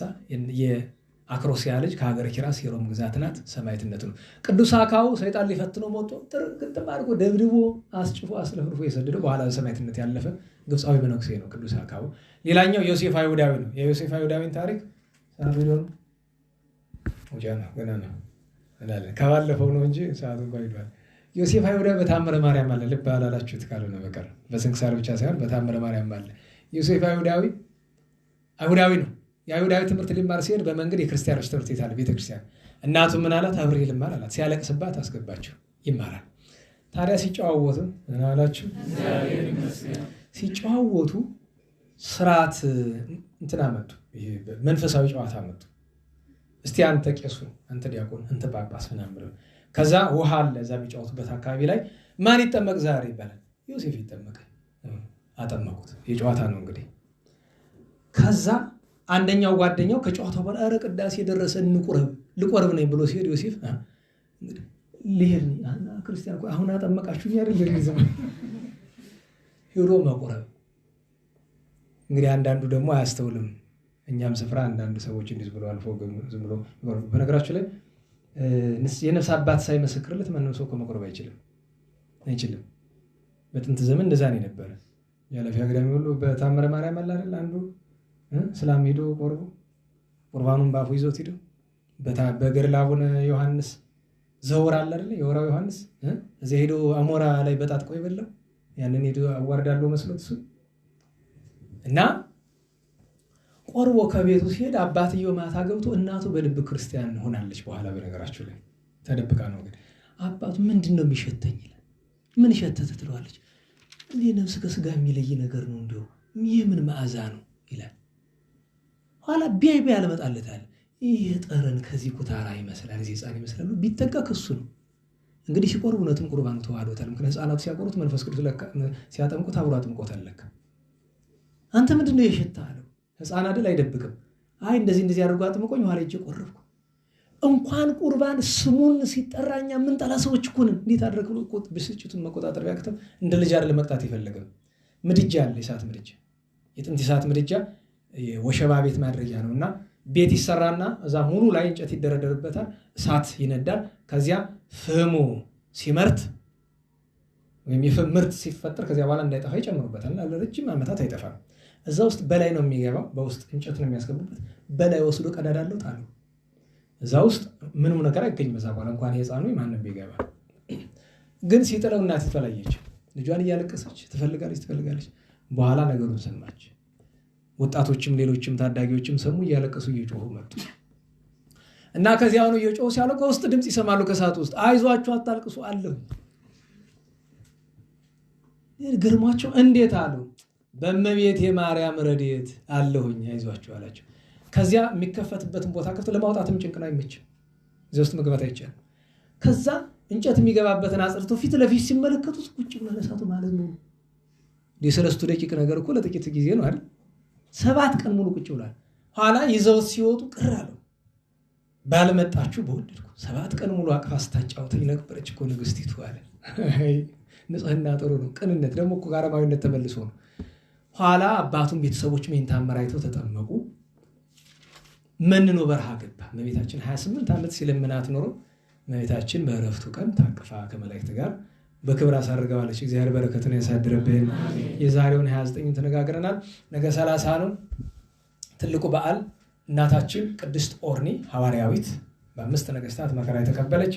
የአክሮሲያ ልጅ ከሀገረ ኪራስ የሮም ግዛት ናት። ሰማዕትነቱ ነው። ቅዱስ አካው ሰይጣን ሊፈትነው ሞቶ ጥርቅጥም አድርጎ ደብድቦ አስጭፎ አስለፍልፎ የሰደደው በኋላ ሰማዕትነት ያለፈ ግብፃዊ መነኩሴ ነው ቅዱስ አካው። ሌላኛው ዮሴፍ አይሁዳዊ ነው። የዮሴፍ አይሁዳዊን ታሪክ ገና ነው ከባለፈው ነው እንጂ ሰዓቱ እንኳ ሄዷል። ዮሴፍ አይሁዳዊ በታምረ ማርያም አለ። ልብ አላላችሁት ካልሆነ በቀር በስንክሳር ብቻ ሳይሆን በታምረ ማርያም አለ። ዮሴፍ አይሁዳዊ ነው። የአይሁዳዊ ትምህርት ሊማር ሲሄድ በመንገድ የክርስቲያኖች ትምህርት ቤት አለ፣ ቤተክርስቲያን። እናቱ ምን አላት? አብሬ ልማር አላት። ሲያለቅስባት አስገባቸው፣ ይማራል። ታዲያ ሲጨዋወቱ ምን አላችሁ? ሲጨዋወቱ ስርዓት እንትን አመጡ፣ መንፈሳዊ ጨዋታ አመጡ። እስቲ አንተ ቄሱ፣ አንተ ዲያቆን፣ አንተ ጳጳስ ምናምን ብለው ከዛ ውሃ አለ እዛ የሚጫወቱበት አካባቢ ላይ ማን ይጠመቅ ዛሬ ይባላል። ዮሴፍ ይጠመቅ፣ አጠመቁት። የጨዋታ ነው እንግዲህ። ከዛ አንደኛው ጓደኛው ከጨዋታው በኋላ ኧረ ቅዳሴ የደረሰ ልቆርብ ነኝ ብሎ ሲሄድ ዮሴፍ ልሄድ ክርስቲያን አሁን አጠመቃችሁ አይደል ዘመን ሄዶ መቁረብ። እንግዲህ አንዳንዱ ደግሞ አያስተውልም። እኛም ስፍራ አንዳንድ ሰዎች እንዲህ ብሎ አልፎ ዝም ብሎ በነገራችሁ ላይ የነፍስ አባት ሳይመሰክርለት ማንም ሰው ከመቁረብ አይችልም። በጥንት ዘመን እንደዛ ነው የነበረ። ያለፊያ ገዳሚ ሁሉ በታምረ ማርያም አለ አይደል? አንዱ ስላም ሄዶ ቁርባኑን ባፉ ይዞት ሄዶ በገድለ አቡነ ዮሐንስ ዘውር አለ አይደል? የወራው ዮሐንስ እዚያ ሄዶ አሞራ ላይ በጣጥቆ ይበላው ያንን ሄዶ አዋርዳለሁ መስሎት እሱ እና ቆርቦ ከቤቱ ሲሄድ አባትየው ማታ ገብቶ እናቱ በልብ ክርስቲያን ሆናለች። በኋላ በነገራችሁ ላይ ተደብቃ ነው ግን አባቱ ምንድን ነው የሚሸተኝ ይላል። ምን ሸተተ ትለዋለች። እንዴ ነፍስ ከስጋ የሚለይ ነገር ነው እንዲሁ ይህ ምን መዓዛ ነው ይላል። ኋላ ቢያይ ያለመጣለታል። ይህ ጠረን ከዚህ ኩታራ ይመስላል፣ እዚህ ሕፃን ይመስላሉ። ቢጠጋ ከሱ ነው እንግዲህ ሲቆርቡ እውነትም ቁርባኑ ተዋህዶታል። ምክንያቱም ሕፃናቱ ሲያቆሩት መንፈስ ቅዱስ ሲያጠምቁት አብሮ አጥምቆታል። ለካ አንተ ምንድን ነው የሸታ አለው። ሕፃን አይደል አይደብቅም። እንደዚህ አድርጎ አጥምቆኝ ኋላ እጄ ቆረብኩ። እንኳን ቁርባን ስሙን ሲጠራኛ ምን ጠላ ሰዎች እኮ ነን። እንዴት አድርገው ብሎ ብስጭቱን መቆጣጠር ቢያቅተው እንደ ልጅ አይደል መቅጣት ይፈልጋል። ምድጃ አለ፣ የእሳት ምድጃ፣ የጥንት የእሳት ምድጃ ወሸባ ቤት ማድረጊያ ነውና ቤት ይሰራና እዛ ሙሉ ላይ እንጨት ይደረደርበታል፣ እሳት ይነዳል። ከዚያ ፍሙ ሲመርት ወይም የፍም ምርት ሲፈጠር ከዚያ በኋላ እንዳይጠፋ ይጨምሩበታል። ለረጅም ዓመታት አይጠፋም። እዛ ውስጥ በላይ ነው የሚገባው። በውስጥ እንጨት ነው የሚያስገቡበት። በላይ ወስዶ ቀዳዳ አለው ጣሉ። እዛ ውስጥ ምንም ነገር አይገኝም። በዛ በኋላ እንኳን የሕፃኑ ማንም ቢገባ ግን ሲጥለው እናት ተለየች። ልጇን እያለቀሰች ትፈልጋለች። በኋላ ነገሩን ሰማች። ወጣቶችም ሌሎችም ታዳጊዎችም ሰሙ። እያለቀሱ እየጮሁ መጡ እና ከዚያ ሆነው እየጮሁ ሲያሉ ከውስጥ ድምፅ ይሰማሉ። ከእሳቱ ውስጥ አይዟችሁ አታልቅሱ አለሁ። ግርማቸው እንዴት አሉ። በእመቤቴ ማርያም ረድኤት አለሁኝ አይዟችሁ አላቸው። ከዚያ የሚከፈትበትን ቦታ ከፍቶ ለማውጣትም ጭንቅ ነው፣ አይመችም። እዚያ ውስጥ መግባት አይቻልም። ከዛ እንጨት የሚገባበትን አጽርቶ ፊት ለፊት ሲመለከቱት ቁጭ ብሏል እሳቱ ማለት ነው። የሰለስቱ ደቂቅ ነገር እኮ ለጥቂት ጊዜ ነው አይደል? 7 ቀን ሙሉ ቁጭ ብሏል። ኋላ ይዘውት ሲወጡ ቅር አለው። ባልመጣችሁ በወደድኩ 7 ቀን ሙሉ አቅፋ ስታጫውተኝ ነበረች እኮ ንግስቲቱ አለ። ንጽህና ጥሩ ነው። ቅንነት ደግሞ እኮ ጋራማዊነት ተመልሶ ነው። ኋላ አባቱን ቤተሰቦች ምን ታመራይተው ተጠመቁ። መንኖ በረሃ ገባ። እመቤታችን 28 ዓመት ሲለምናት ኖሮ እመቤታችን በእረፍቱ ቀን ታቅፋ ከመላእክት ጋር በክብር አሳርገዋለች። እግዚአብሔር በረከቱን ያሳድርብን። የዛሬውን 29 ተነጋግረናል። ነገ 30 ነው ትልቁ በዓል። እናታችን ቅድስት ኦርኒ ሐዋርያዊት በ5 ነገስታት መከራ የተቀበለች፣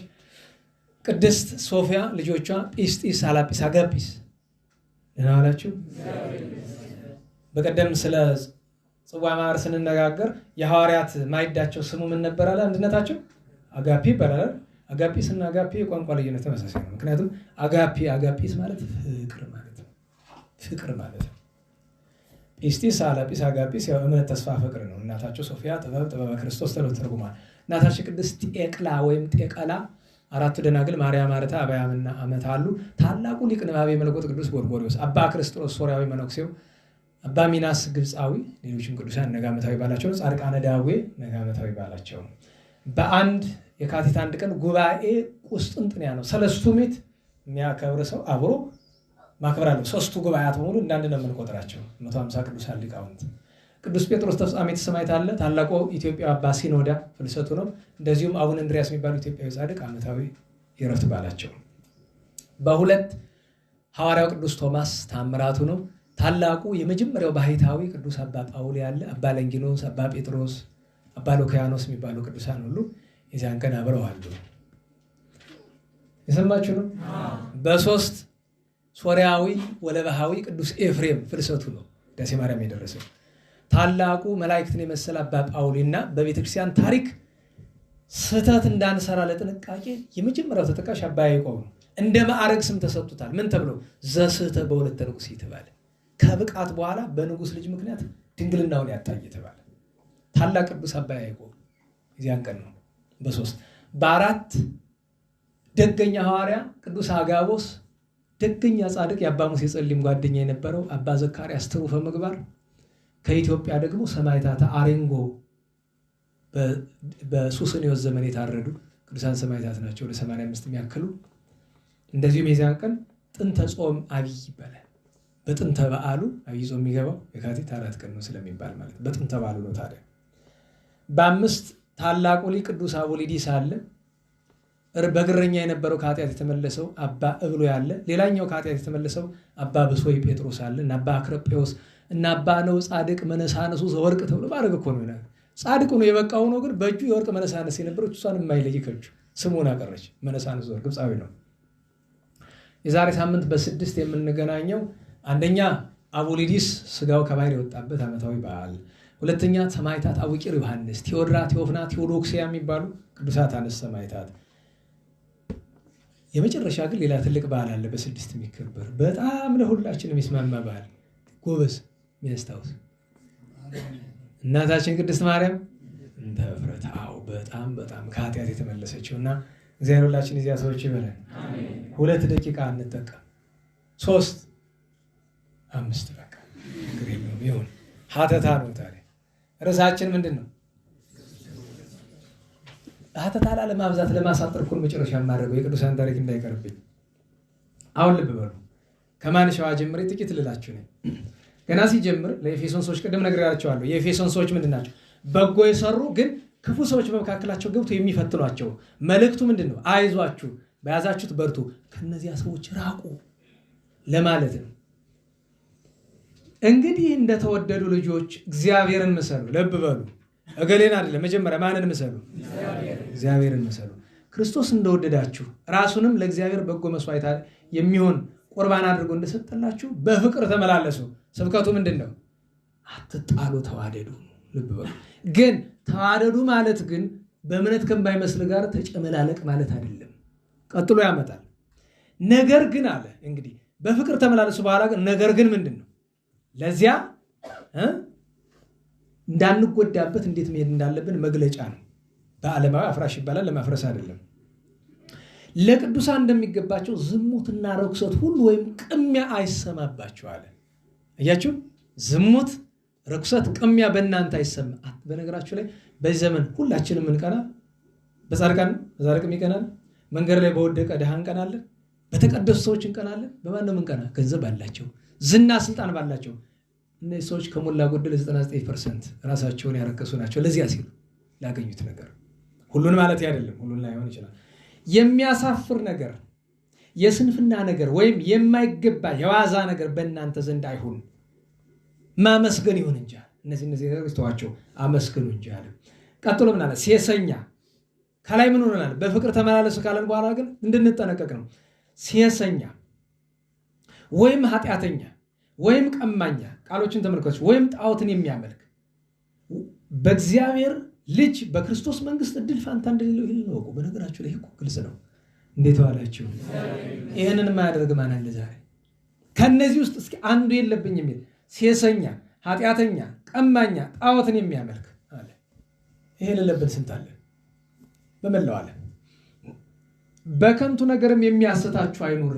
ቅድስት ሶፊያ ልጆቿ ጲስጢስ፣ አላጲስ፣ አጋጲስ ደህና ዋላችሁ። በቀደም ስለ ጽዋ ማር ስንነጋገር የሐዋርያት ማይዳቸው ስሙ ምን ነበር አለ? አንድነታቸው አጋፒ ይባላል። አጋጲስ እና አጋፒ የቋንቋ ልዩነት ተመሳሳይ ነው። ምክንያቱም አጋጲስ ማለት ፍቅር ማለት ነው። ፍቅር ማለት ነው። ጲስጢስ፣ አላጲስ፣ አጋጲስ ያው እምነት፣ ተስፋ፣ ፍቅር ነው። እናታቸው ሶፊያ ጥበበ ክርስቶስ ተብሎ ተርጉሟል። እናታቸው ቅድስት ጤቅላ ወይም ጤቀላ 4 ደናግል ማርያም፣ ማርታ፣ አብያምና አመት አሉ። ታላቁ ሊቅ ንባቤ መለኮት ቅዱስ ጎርጎርዮስ፣ አባ ክርስቶስ ሶርያዊ መነኩሴው፣ አባ ሚናስ ግብፃዊ፣ ሌሎችም ቅዱሳን ነጋመታዊ ባላቸው፣ ጻድቃነ ዳዌ ነጋመታዊ ባላቸው። በአንድ የካቲት 1 ቀን ጉባኤ ቁስጥንጥንያ ነው። 3ቱ ምዕት የሚያከብር ሰው አብሮ ማክበር አለው። 3ቱ ጉባኤያት በሙሉ እንዳንድ ነው የምንቆጥራቸው። 150 ቅዱሳን ሊቃውንት። ቅዱስ ጴጥሮስ ተፍጻሜተ ሰማዕት አለ። ታላቁ ኢትዮጵያ አባ ሲኖዳ ፍልሰቱ ነው። እንደዚሁም አቡነ እንድርያስ የሚባሉ ኢትዮጵያዊ ጻድቅ ዓመታዊ የዕረፍት በዓላቸው። በ2 ሐዋርያው ቅዱስ ቶማስ ታምራቱ ነው። ታላቁ የመጀመሪያው ባህታዊ ቅዱስ አባ ጳውሊ ያለ፣ አባ ለንጊኖስ፣ አባ ጴጥሮስ፣ አባ ሉኪያኖስ የሚባሉ ቅዱሳን ሁሉ የዚያን ቀን አብረው አሉ። የሰማችሁ ነው። በ3 ሶርያዊ ወለባሃዊ ቅዱስ ኤፍሬም ፍልሰቱ ነው ዳሴ ማርያም የደረሰው። ታላቁ መላእክትን የመሰለ አባ ጳውሊና በቤተክርስቲያን ታሪክ ስህተት እንዳንሰራ ለጥንቃቄ የመጀመሪያው ተጠቃሽ አባ ያዕቆብ ነው። እንደ ማዕረግ ስም ተሰጥቶታል። ምን ተብሎ? ዘስህተ በወለተ ንጉሥ የተባለ ከብቃት በኋላ በንጉሥ ልጅ ምክንያት ድንግልናውን ያጣ የተባለ ታላቅ ቅዱስ አባ ያዕቆብ እዚያን ቀን ነው። በ3 በ4 ደገኛ ሐዋርያ ቅዱስ አጋቦስ፣ ደገኛ ጻድቅ የአባ ሙሴ ጸሊም ጓደኛ የነበረው አባ ዘካርያስ ትሩፈ ምግባር፣ ከኢትዮጵያ ደግሞ ሰማዕታተ አሬንጎ በሱስንዮስ ዘመን የታረዱ ቅዱሳን ሰማዕታት ናቸው። ወደ 85 የሚያክሉ። እንደዚሁም የዚያን ቀን ጥንተ ጾም አብይ ይባላል። በጥንተ በዓሉ አብይ ጾም የሚገባው የካቲት 4 ቀን ነው ስለሚባል ማለት በጥንተ በዓሉ ነው። ታዲያ በ5 ታላቁ ሊቅ ቅዱስ አቡሊዲስ አለ። በግረኛ የነበረው ከኃጢአት የተመለሰው አባ እብሎ ያለ። ሌላኛው ከኃጢአት የተመለሰው አባ ብሶይ ጴጥሮስ አለ እና አባ አክረጴዎስ እና አባ ነው ጻድቅ መነሳነሱ ዘወርቅ ተብሎ ባረገ እኮ ነው ይላል። ጻድቅ ነው የበቃው ነው፣ ግን በእጁ የወርቅ መነሳነስ የነበረች እሷን የማይለይ ከእጁ ስሙን አቀረች። መነሳነሱ ዘወርቅ ግብፃዊ ነው። የዛሬ ሳምንት በ6 የምንገናኘው አንደኛ አቡሊዲስ ስጋው ከባህር የወጣበት ዓመታዊ በዓል፣ ሁለተኛ ሰማዕታት አቡቂር ዮሐንስ፣ ቴዎድራ፣ ቴዎፍና፣ ቴዎዶክሲያ የሚባሉ ቅዱሳት አንስት ሰማዕታት። የመጨረሻ ግን ሌላ ትልቅ በዓል አለ በ6 የሚከበር በጣም ለሁላችን የሚስማማ በዓል ጎበዝ የሚያስታውስ እናታችን ቅድስት ማርያም እንተ ዕፍረት። በጣም ከኃጢአት የተመለሰችው እና እግዚአብሔር ሁላችን እዚያ ሰዎች ይበለን። 2 ደቂቃ እንጠቀም፣ 3 5 በቃ ይሁን። ሀተታ ነው። ታዲያ ርዕሳችን ምንድን ነው? ሀተታ ለማብዛት ለማሳጠር እኮ መጨረሻ የማደርገው የቅዱሳን ታሪክ እንዳይቀርብኝ። አሁን ልብ በሉ። ከማን ሸዋ ጀምሬ ጥቂት ልላችሁ ነኝ። ገና ሲጀምር ለኤፌሶን ሰዎች ቅድም ነግሬያቸዋለሁ። የኤፌሶን ሰዎች ምንድን ናቸው? በጎ የሰሩ ግን ክፉ ሰዎች በመካከላቸው ገብቶ የሚፈትኗቸው። መልእክቱ ምንድን ነው? አይዟችሁ፣ በያዛችሁት በርቱ፣ ከነዚያ ሰዎች ራቁ ለማለት ነው። እንግዲህ እንደተወደዱ ልጆች እግዚአብሔርን ምሰሉ። ልብ በሉ፣ እገሌን አይደለም። መጀመሪያ ማንን ምሰሉ? እግዚአብሔርን ምሰሉ። ክርስቶስ እንደወደዳችሁ ራሱንም ለእግዚአብሔር በጎ መስዋዕት የሚሆን ቁርባን አድርጎ እንደሰጠላችሁ በፍቅር ተመላለሱ። ስብከቱ ምንድን ነው? አትጣሉ፣ ተዋደዱ። ልብ በሉ። ግን ተዋደዱ ማለት ግን በእምነት ከማይመስል ጋር ተጨመላለቅ ማለት አይደለም። ቀጥሎ ያመጣል። ነገር ግን አለ እንግዲህ በፍቅር ተመላለሱ በኋላ ግን ነገር ግን ምንድን ነው? ለዚያ እንዳንጎዳበት እንዴት መሄድ እንዳለብን መግለጫ ነው። በዓለማዊ አፍራሽ ይባላል፣ ለማፍረስ አይደለም። ለቅዱሳን እንደሚገባቸው ዝሙትና ርኩሰት ሁሉ ወይም ቅሚያ አይሰማባቸው አለ። እያችሁ ዝሙት፣ ርኩሰት፣ ቅሚያ በእናንተ አይሰማ። በነገራችሁ ላይ በዚህ ዘመን ሁላችንም እንቀና። በጻድቃን በጻድቅም ይቀናል። መንገድ ላይ በወደቀ ድሃ እንቀናለን። በተቀደሱ ሰዎች እንቀናለን። በማን ነው እንቀና? ገንዘብ ባላቸው፣ ዝና፣ ስልጣን ባላቸው። እነዚህ ሰዎች ከሞላ ጎደል 99% ራሳቸውን ያረከሱ ናቸው። ለዚያ ሲሉ ላገኙት ነገር ሁሉን ማለት አይደለም፣ ሁሉን ላይሆን ይችላል። የሚያሳፍር ነገር፣ የስንፍና ነገር ወይም የማይገባ የዋዛ ነገር በእናንተ ዘንድ አይሁን፣ ማመስገን ይሁን እንጂ። እነዚህ ነገሮች ተዋቸው፣ አመስግኑ እንጂ አለ። ቀጥሎ ምን አለ? ሴሰኛ። ከላይ ምን ሆነናል? በፍቅር ተመላለሱ ካለን በኋላ ግን እንድንጠነቀቅ ነው። ሴሰኛ ወይም ኃጢአተኛ ወይም ቀማኛ፣ ቃሎችን ተመልከቱ፣ ወይም ጣዖትን የሚያመልክ በእግዚአብሔር ልጅ በክርስቶስ መንግስት እድል ፋንታ እንደሌለው ይህን ነው። በነገራችሁ ላይ ግልጽ ነው። እንዴት ዋላችሁ? ይህንን የማያደርግ ማን አለ ዛሬ? ከነዚህ ውስጥ እስኪ አንዱ የለብኝ የሚል ሴሰኛ፣ ኃጢአተኛ፣ ቀማኛ፣ ጣዖትን የሚያመልክ አለ። ይሄ የሌለብን ስንት አለ በመላው ዓለም። በከንቱ ነገርም የሚያስታችሁ አይኑር፣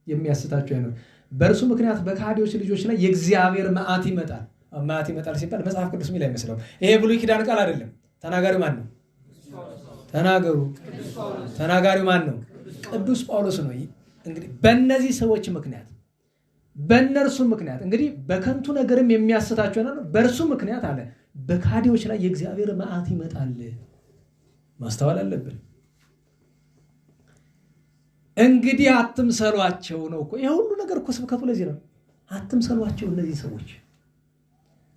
የሚያስታችሁ አይኑር። በእርሱ ምክንያት በካዲዎች ልጆች ላይ የእግዚአብሔር መዓት ይመጣል። መዓት ይመጣል ሲባል መጽሐፍ ቅዱስ የሚል አይመስለው። ይሄ ብሉይ ኪዳን ቃል አይደለም። ተናጋሪው ማን ነው? ተናገሩ። ተናጋሪው ማን ነው? ቅዱስ ጳውሎስ ነው። እንግዲህ በእነዚህ ሰዎች ምክንያት፣ በእነርሱ ምክንያት እንግዲህ በከንቱ ነገርም የሚያስታችሁ ነው። በእርሱ ምክንያት አለ በካዲዎች ላይ የእግዚአብሔር መዓት ይመጣል። ማስተዋል አለብን። እንግዲህ አትምሰሏቸው ነው እኮ። ይሄ ሁሉ ነገር እኮ ስብከቱ ለዚህ ነው። አትምሰሏቸው እነዚህ ሰዎች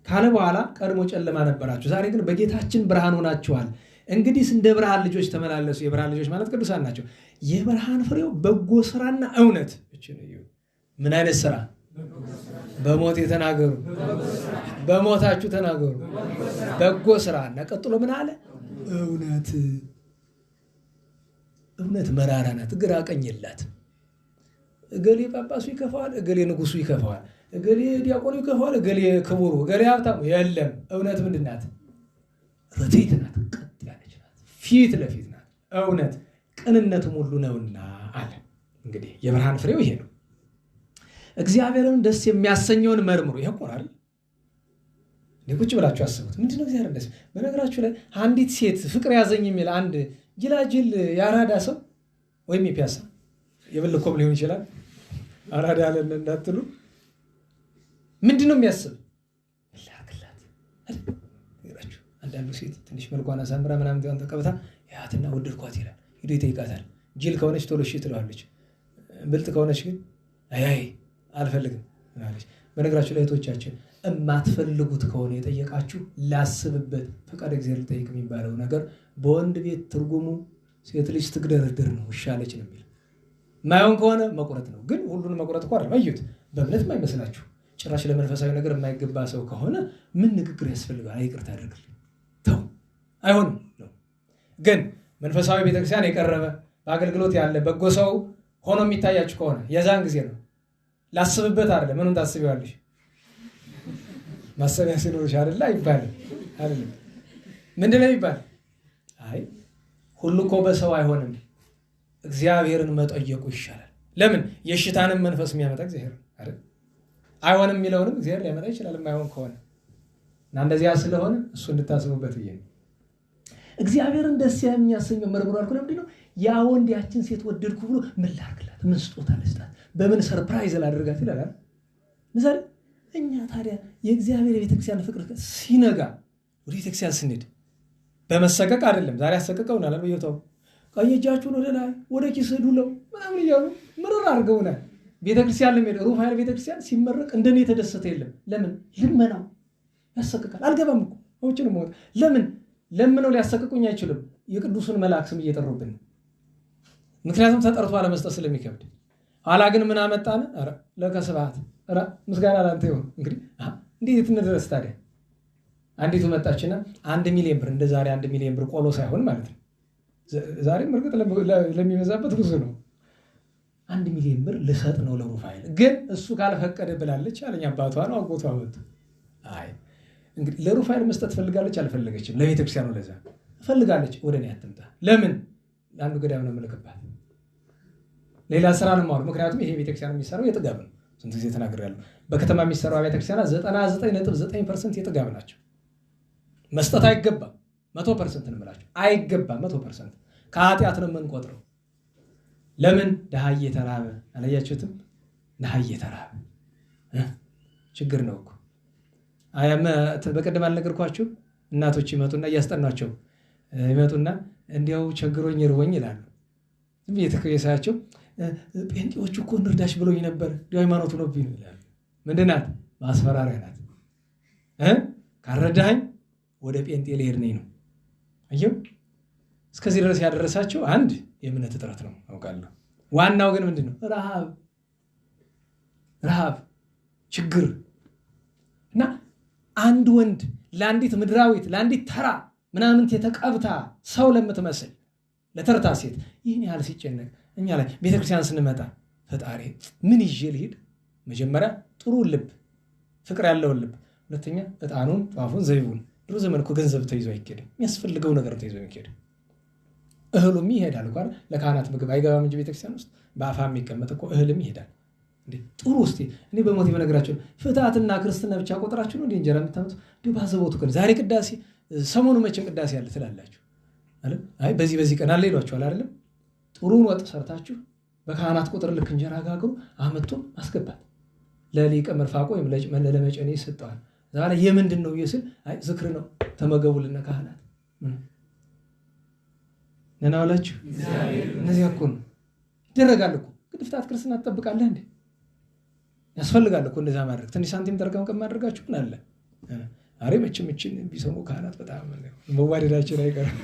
ካለ በኋላ ቀድሞ ጨለማ ነበራችሁ፣ ዛሬ ግን በጌታችን ብርሃን ሆናችኋል። እንግዲህ እንደ ብርሃን ልጆች ተመላለሱ። የብርሃን ልጆች ማለት ቅዱሳን ናቸው። የብርሃን ፍሬው በጎ ስራና እውነት። ምን አይነት ስራ? በሞት የተናገሩ፣ በሞታችሁ ተናገሩ። በጎ ስራና ቀጥሎ ምን አለ? እውነት። እውነት መራራ ናት፣ ግራ ቀኝ የላት። እገሌ ጳጳሱ ይከፋዋል፣ እገሌ ንጉሱ ይከፋዋል፣ እገሌ ዲያቆኑ ይከፋዋል፣ እገሌ ክቡሩ፣ እገሌ ሀብታሙ። የለም። እውነት ምንድን ናት? ርትዕት ናት፣ ቀጥ ያለች ናት፣ ፊት ለፊት ናት። እውነት ቅንነትም ሁሉ ነውና አለ። እንግዲህ የብርሃን ፍሬው ይሄ ነው። እግዚአብሔርን ደስ የሚያሰኘውን መርምሩ። ይሄ እኮ አይደል? ቁጭ ብላችሁ አስቡት። ምንድነው እግዚአብሔር ደስ? በነገራችሁ ላይ አንዲት ሴት ፍቅር ያዘኝ የሚል አንድ ጅላጅል የአራዳ ሰው ወይም የፒያሳ የብልኮም ሊሆን ይችላል፣ አራዳ ያለን እንዳትሉ፣ ምንድነው የሚያስብ? ላክላት። አንዳንዱ ሴት ትንሽ መልኳን አሳምራ ምናምን ተቀብታ ያትና ወደድኳት ይላል። ሂዶ ይጠይቃታል። ጅል ከሆነች ቶሎ እሺ ትለዋለች። ብልጥ ከሆነች ግን አይ አልፈልግም ትላለች። በነገራችሁ ላይ እህቶቻችን እማትፈልጉት ከሆነ የጠየቃችሁ ላስብበት፣ ፈቃደ እግዚአብሔር ልጠይቅ የሚባለው ነገር በወንድ ቤት ትርጉሙ ሴት ልጅ ትግደረድር ነው፣ ይሻለች ነው የሚል። ማይሆን ከሆነ መቁረጥ ነው። ግን ሁሉን መቁረጥ እኮ አይደለም። እዩት፣ በእምነት የማይመስላችሁ ጭራሽ ለመንፈሳዊ ነገር የማይገባ ሰው ከሆነ ምን ንግግር ያስፈልጋል? ይቅርታ አድርግልኝ፣ ተው፣ አይሆንም ነው። ግን መንፈሳዊ ቤተክርስቲያን የቀረበ በአገልግሎት ያለ በጎ ሰው ሆኖ የሚታያችሁ ከሆነ የዛን ጊዜ ነው። ላስብበት አይደለም። ምኑን ታስቢዋለሽ? ማሰቢያ ሲኖርሽ አይደለ አይባልም። አይደለም ምንድን ነው ይባል? አይ ሁሉ እኮ በሰው አይሆንም፣ እግዚአብሔርን መጠየቁ ይሻላል። ለምን? የሽታንም መንፈስ የሚያመጣ እግዚአብሔር አይደል? አይሆንም የሚለውንም እግዚአብሔር ሊያመጣ ይችላል የማይሆን ከሆነ እና እንደዚያ ስለሆነ እሱ እንድታስቡበት ብዬ ነው። እግዚአብሔርን ደስ የሚያሰኘው መርምሩ አልኩ። ለምንድን ነው ያ ወንድ ያችን ሴት ወደድኩ ብሎ ምን ላድርግላት? ምን ስጦታ ልስጣት? በምን ሰርፕራይዝ ላድርጋት ይላል። ምሳሌ እኛ ታዲያ የእግዚአብሔር የቤተክርስቲያን ፍቅር ሲነጋ ወደ ቤተክርስቲያን ስንሄድ በመሰቀቅ አይደለም። ዛሬ አሰቀቀውናል። በየታው ቀኝ እጃችሁን ወደ ላይ ወደ ኪስ ዱለው ምናምን እያሉ ምርር አድርገውናል። ቤተክርስቲያን ለሚሄድ ሩፋኤል ቤተክርስቲያን ሲመረቅ እንደኔ የተደሰተ የለም። ለምን? ልመናው ያሰቅቃል። አልገባም እኮ ውጭ ነው ሞት። ለምን? ለምነው ሊያሰቅቁኝ አይችልም። የቅዱሱን መልአክ ስም እየጠሩብን፣ ምክንያቱም ተጠርቶ አለመስጠት ስለሚከብድ። ኋላ ግን ምን አመጣን? ኧረ ለከስብሐት፣ ኧረ ምስጋና ላንተ ይሁን። እንግዲህ እንዴት እንድረስ ታዲያ? አንዲቱ መጣችና 1 ሚሊዮን ብር፣ እንደ ዛሬ 1 ሚሊዮን ብር ቆሎ ሳይሆን ማለት ነው። ዛሬም እርግጥ ለሚበዛበት ብዙ ነው። 1 ሚሊዮን ብር ልሰጥ ነው ለሩፋኤል፣ ግን እሱ ካልፈቀደ ብላለች አለኝ። አባቷ ነው አጎቷ መጡ። አይ እንግዲህ ለሩፋኤል መስጠት ፈልጋለች አልፈለገችም? ለቤተክርስቲያኑ ለዛ ፈልጋለች። ወደ እኔ አትምጣ። ለምን? አንዱ ገዳም ነው የምልክባት፣ ሌላ ስራ ነው የማወራው። ምክንያቱም ይሄ ቤተክርስቲያን የሚሰራው የጥጋብ ነው። ስንት ጊዜ ተናግሬያለሁ። በከተማ የሚሰራው ቤተክርስቲያናት 99.9% የጥጋብ ናቸው። መስጠት አይገባም። 100% እንምላቸው አይገባም። 100% ከኃጢአት ነው የምንቆጥረው። ለምን? ድሃ እየተራበ አላያችሁትም? ድሃ እየተራበ ችግር ነው እኮ። በቀደም አልነገርኳችሁ? እናቶች ይመጡና እያስጠኗቸው ይመጡና እንዲያው ቸግሮኝ እርቦኝ ይላሉ። ቤተክርስቲያናቸው ጴንጤዎቹ እኮ እንርዳሽ ብሎኝ ነበር፣ እንዲያው ሃይማኖቱ ነው ቢሉ ይላሉ። ምንድን ናት? ማስፈራሪያ ናት። ካልረዳኸኝ ወደ ጴንጤ ልሄድ ነኝ ነው። አየው፣ እስከዚህ ድረስ ያደረሳቸው አንድ የእምነት እጥረት ነው አውቃለሁ። ዋናው ግን ምንድን ነው? ረሃብ፣ ችግር እና አንድ ወንድ ለአንዲት ምድራዊት ለአንዲት ተራ ምናምንት የተቀብታ ሰው ለምትመስል ለተርታ ሴት ይህን ያህል ሲጨነቅ እኛ ላይ ቤተክርስቲያን ስንመጣ ፈጣሪ ምን ይዤ ልሂድ? መጀመሪያ ጥሩ ልብ፣ ፍቅር ያለውን ልብ፣ ሁለተኛ ዕጣኑን፣ ጧፉን፣ ዘይቡን። ድሮ ዘመን እኮ ገንዘብ ተይዞ አይኬድም። የሚያስፈልገው ነገር ተይዞ የሚኬድ እህሉም ይሄዳል እኮ ለካህናት ምግብ አይገባም እንጂ ቤተክርስቲያን ውስጥ በአፋ የሚቀመጥ እኮ እህልም ይሄዳል። ጥሩ ውስጥ እኔ በሞት በነገራችሁ ፍትሐትና ክርስትና ብቻ ቆጥራችሁ ነው እንጀራ የምታመጡ? ባዘቦቱ ቀን ዛሬ ቅዳሴ፣ ሰሞኑ መቼ ቅዳሴ ያለ ትላላችሁ? አይ በዚህ ቀን አለ ይሏችኋል አይደለም? ጥሩን ወጥ ሰርታችሁ በካህናት ቁጥር ልክ እንጀራ ጋግሩ አመጡ ማስገባት። ለሊቀ መርፋቆ ወይም ለመጨኔ ይሰጠዋል። ዛሬ የምንድን ነው ይስል? አይ ዝክር ነው ተመገቡልና ካህናት ነና ዋላችሁ። እነዚህ እኮ ነው ይደረጋል እኮ። ግን ፍትሐት ክርስትና ትጠብቃለህ እንዴ? ያስፈልጋል እኮ እንደዛ ማድረግ። ትንሽ ሳንቲም ተርቀም ከማድረጋችሁ ምን አለ? አሬ መቼም እችን ቢሰሙ ካህናት በጣም መዋደዳችን አይቀርም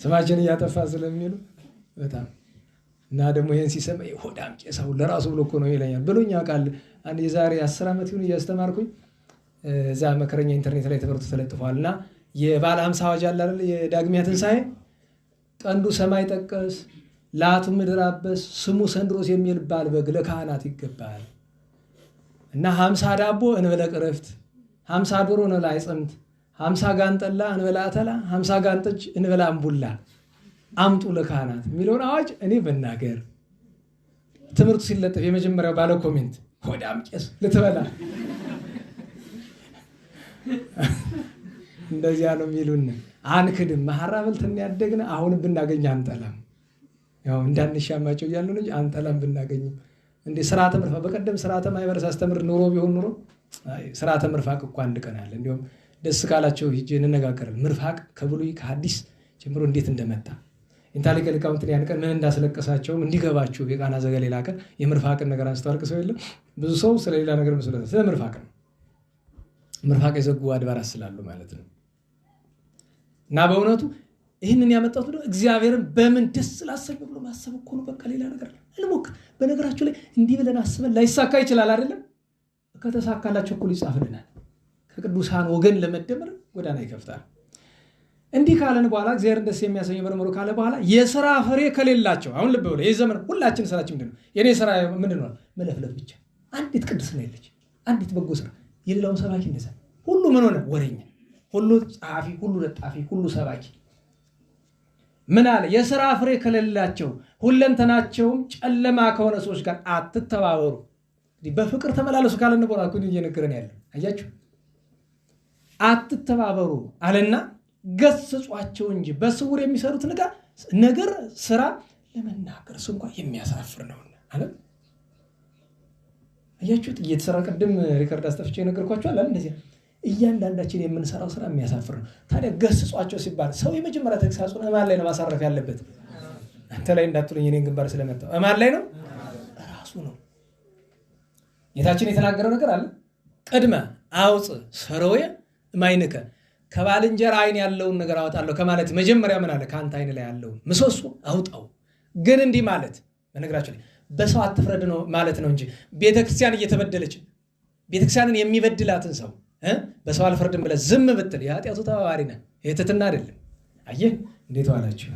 ስማችን እያጠፋ ስለሚሉ በጣም እና ደግሞ ይሄን ሲሰማ ሆዳም ቄሳው ለራሱ ብሎ እኮ ነው ይለኛል ብሎኛ ቃል አንድ የዛሬ 10 ዓመት ይሁን እያስተማርኩኝ እዛ መከረኛ ኢንተርኔት ላይ ተበርቶ ተለጥፏልና የባለ 50 አዋጅ አለ አይደል? የዳግሚያ ትንሣኤ ቀንዱ ሰማይ ጠቀስ ላቱ ምድር አበስ ስሙ ሰንድሮስ የሚባል በግ ለካህናት ይገባል እና 50 ዳቦ እንበለ ቅረፍት 50 ዶሮ እንበላ አይጸምት 50 ጋንጠላ እንበላ አተላ 50 ጋንጠጅ እንበላ አምቡላ አምጡ ለካህናት የሚለውን አዋጅ እኔ በናገር ትምህርቱ ሲለጠፍ የመጀመሪያው ባለ ኮሜንት ሆዳም ቄስ ልትበላ እንደዚያ ነው የሚሉን። አንክድም መሐራ በልተን ያደግን አሁን ብናገኝ አንጠላም። ያው እንዳንሻማቸው እያሉ ነው አንጠላም ብናገኝም እንደ ስርዓተ ምርፋቅ በቀደም ስርዓተ ማህበር ሳስተምር ኑሮ ቢሆን ኑሮ ስርዓተ ምርፋቅ እኮ አንድ ቀን አለ። እንዲሁም ደስ ካላቸው ሂጅ እንነጋገራለን። ምርፋቅ ከብሉይ ከሐዲስ ጀምሮ እንዴት እንደመጣ ኢንታሊከ ሊቃውንትን ያን ቀን ምን እንዳስለቀሳቸውም እንዲገባችሁ የቃና ዘገሊላ ቀን የምርፋቅን ነገር አንስተው አልቅሰው የለም። ብዙ ሰው ስለሌላ ነገር መስሎታል። ስለ ምርፋቅ ነው። ምርፋቅ የዘጉ አድባራት ስላሉ ማለት ነው። እና በእውነቱ ይህንን ያመጣሁት ነው እግዚአብሔርን በምን ደስ ላሰኝ ብሎ ማሰብ እኮ ነው። በቃ ሌላ ነገር አልሞክር። በነገራችሁ ላይ እንዲህ ብለን አስበን ላይሳካ ይችላል አይደለም? ከተሳካላቸው እኮ ይጻፍልናል። ከቅዱሳን ወገን ለመደመር ጎዳና ይከፍታል። እንዲህ ካለን በኋላ እግዚአብሔርን ደስ የሚያሰኘው መርምሩ ካለ በኋላ የሥራ ፍሬ ከሌላቸው አሁን ልብ ብለው ይህ ዘመን ሁላችን ስራችን ምንድን ነው? የኔ ስራ ምንድን ነው? መለፍለፍ ብቻ። አንዲት ቅድስና የለች፣ አንዲት በጎ ስራ። የሌላውን ሰባኪ እንደዛ ሁሉ ምን ሆነ? ወሬኛ፣ ሁሉ ጸሐፊ፣ ሁሉ ለጣፊ፣ ሁሉ ሰባኪ። ምን አለ? የሥራ ፍሬ ከሌላቸው ሁለንተናቸውም ጨለማ ከሆነ ሰዎች ጋር አትተባበሩ፣ በፍቅር ተመላለሱ ካለን በኋላ እኮ እየነገረን ያለ አያችሁ። አትተባበሩ አለና ገስጿቸው እንጂ በስውር የሚሰሩት ነገር ስራ ለመናገር እንኳን የሚያሳፍር ነውና አለ። አያችሁት? እየተሰራ ቅድም ሪከርድ አስተፍቼ ነገርኳችሁ አለ። እንደዚህ እያንዳንዳችን የምንሰራው ስራ የሚያሳፍር ነው። ታዲያ ገስጿቸው ሲባል ሰው የመጀመሪያ ተግሳጹን እማን ላይ ነው ማሳረፍ ያለበት? አንተ ላይ እንዳትሉኝ እኔን ግንባር ስለመጣው እማን ላይ ነው? ራሱ ነው። ጌታችን የተናገረው ነገር አለ። ቅድመ አውፅ ሰረወየ እማይንከ ከባልንጀራ አይን ያለውን ነገር አወጣለሁ ከማለት መጀመሪያ ምን አለ? ከአንተ አይን ላይ ያለውን ምሰሶ አውጣው። ግን እንዲህ ማለት በነገራችን ላይ በሰው አትፍረድ ነው ማለት ነው እንጂ ቤተክርስቲያን እየተበደለች ቤተክርስቲያንን የሚበድላትን ሰው በሰው አልፈርድም ብለህ ዝም ብትል የኃጢአቱ ተባባሪ ነህ። ትሕትና አይደለም። አየህ እንዴት ዋላችሁ?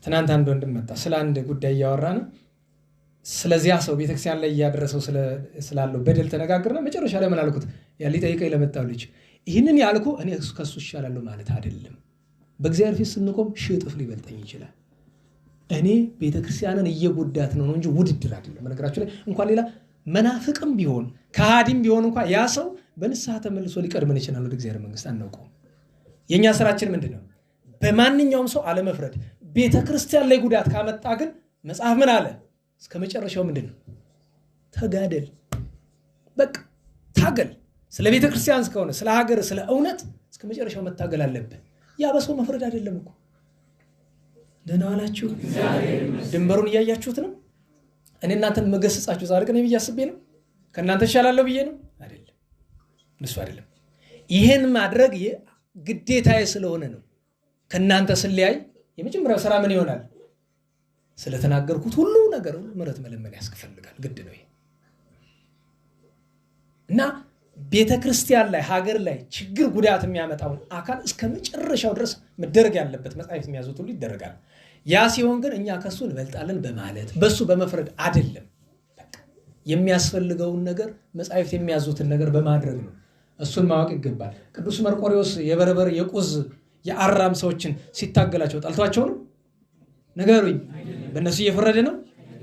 ትናንት አንድ ወንድም መጣ። ስለ አንድ ጉዳይ እያወራን ስለዚያ ሰው ቤተክርስቲያን ላይ እያደረሰው ስላለው በደል ተነጋግረን መጨረሻ ላይ ምን አልኩት? ሊጠይቀኝ ለመጣው ልጅ ይህንን ያልኩ እኔ ከሱ ይሻላለሁ ማለት አይደለም። በእግዚአብሔር ፊት ስንቆም ሺህ እጥፍ ሊበልጠኝ ይችላል። እኔ ቤተክርስቲያንን እየጎዳት ነው እንጂ ውድድር አይደለም። በነገራችሁ ላይ እንኳን ሌላ መናፍቅም ቢሆን ከሃዲም ቢሆን እንኳን ያ ሰው በንስሐ ተመልሶ ሊቀድመን ይችላል ወደ እግዚአብሔር መንግስት። አናውቀውም። የኛ ስራችን ምንድነው? በማንኛውም ሰው አለመፍረድ። ቤተክርስቲያን ላይ ጉዳት ካመጣ ግን መጽሐፍ ምን አለ? እስከ መጨረሻው ምንድነው? ተጋደል። በቃ ታገል። ስለ ቤተክርስቲያን እስከሆነ ስለ ሀገር ስለ እውነት እስከ መጨረሻው መታገል አለብን። ያ በሰው መፍረድ አይደለም እኮ። ደህና ዋላችሁ? ድንበሩን እያያችሁት ነው። እኔ እናንተን መገሰጻችሁ ዛሬ ቀን ብዬ አስቤ ነው? ከእናንተ እሻላለሁ ብዬ ነው? አይደለም። እሱ አይደለም። ይሄን ማድረግ ግዴታዬ ስለሆነ ነው። ከእናንተ ስለያይ የመጀመሪያው ስራ ምን ይሆናል? ስለተናገርኩት ሁሉ ነገር ምሕረት መለመን ያስፈልጋል። ግድ ነው። እና ቤተክርስቲያን ላይ ሀገር ላይ ችግር ጉዳት የሚያመጣውን አካል እስከ መጨረሻው ድረስ መደረግ ያለበት መጻሕፍት የሚያዙት ሁሉ ይደረጋል። ያ ሲሆን ግን እኛ ከሱ እንበልጣለን በማለት በሱ በመፍረድ አይደለም። በቃ የሚያስፈልገውን ነገር መጻሕፍት የሚያዙትን ነገር በማድረግ ነው። እሱን ማወቅ ይገባል። ቅዱስ መርቆሬዎስ የበርበር የቁዝ የአራም ሰዎችን ሲታገላቸው ጠልቷቸው ነው? ነገሩኝ። በእነሱ እየፈረደ ነው?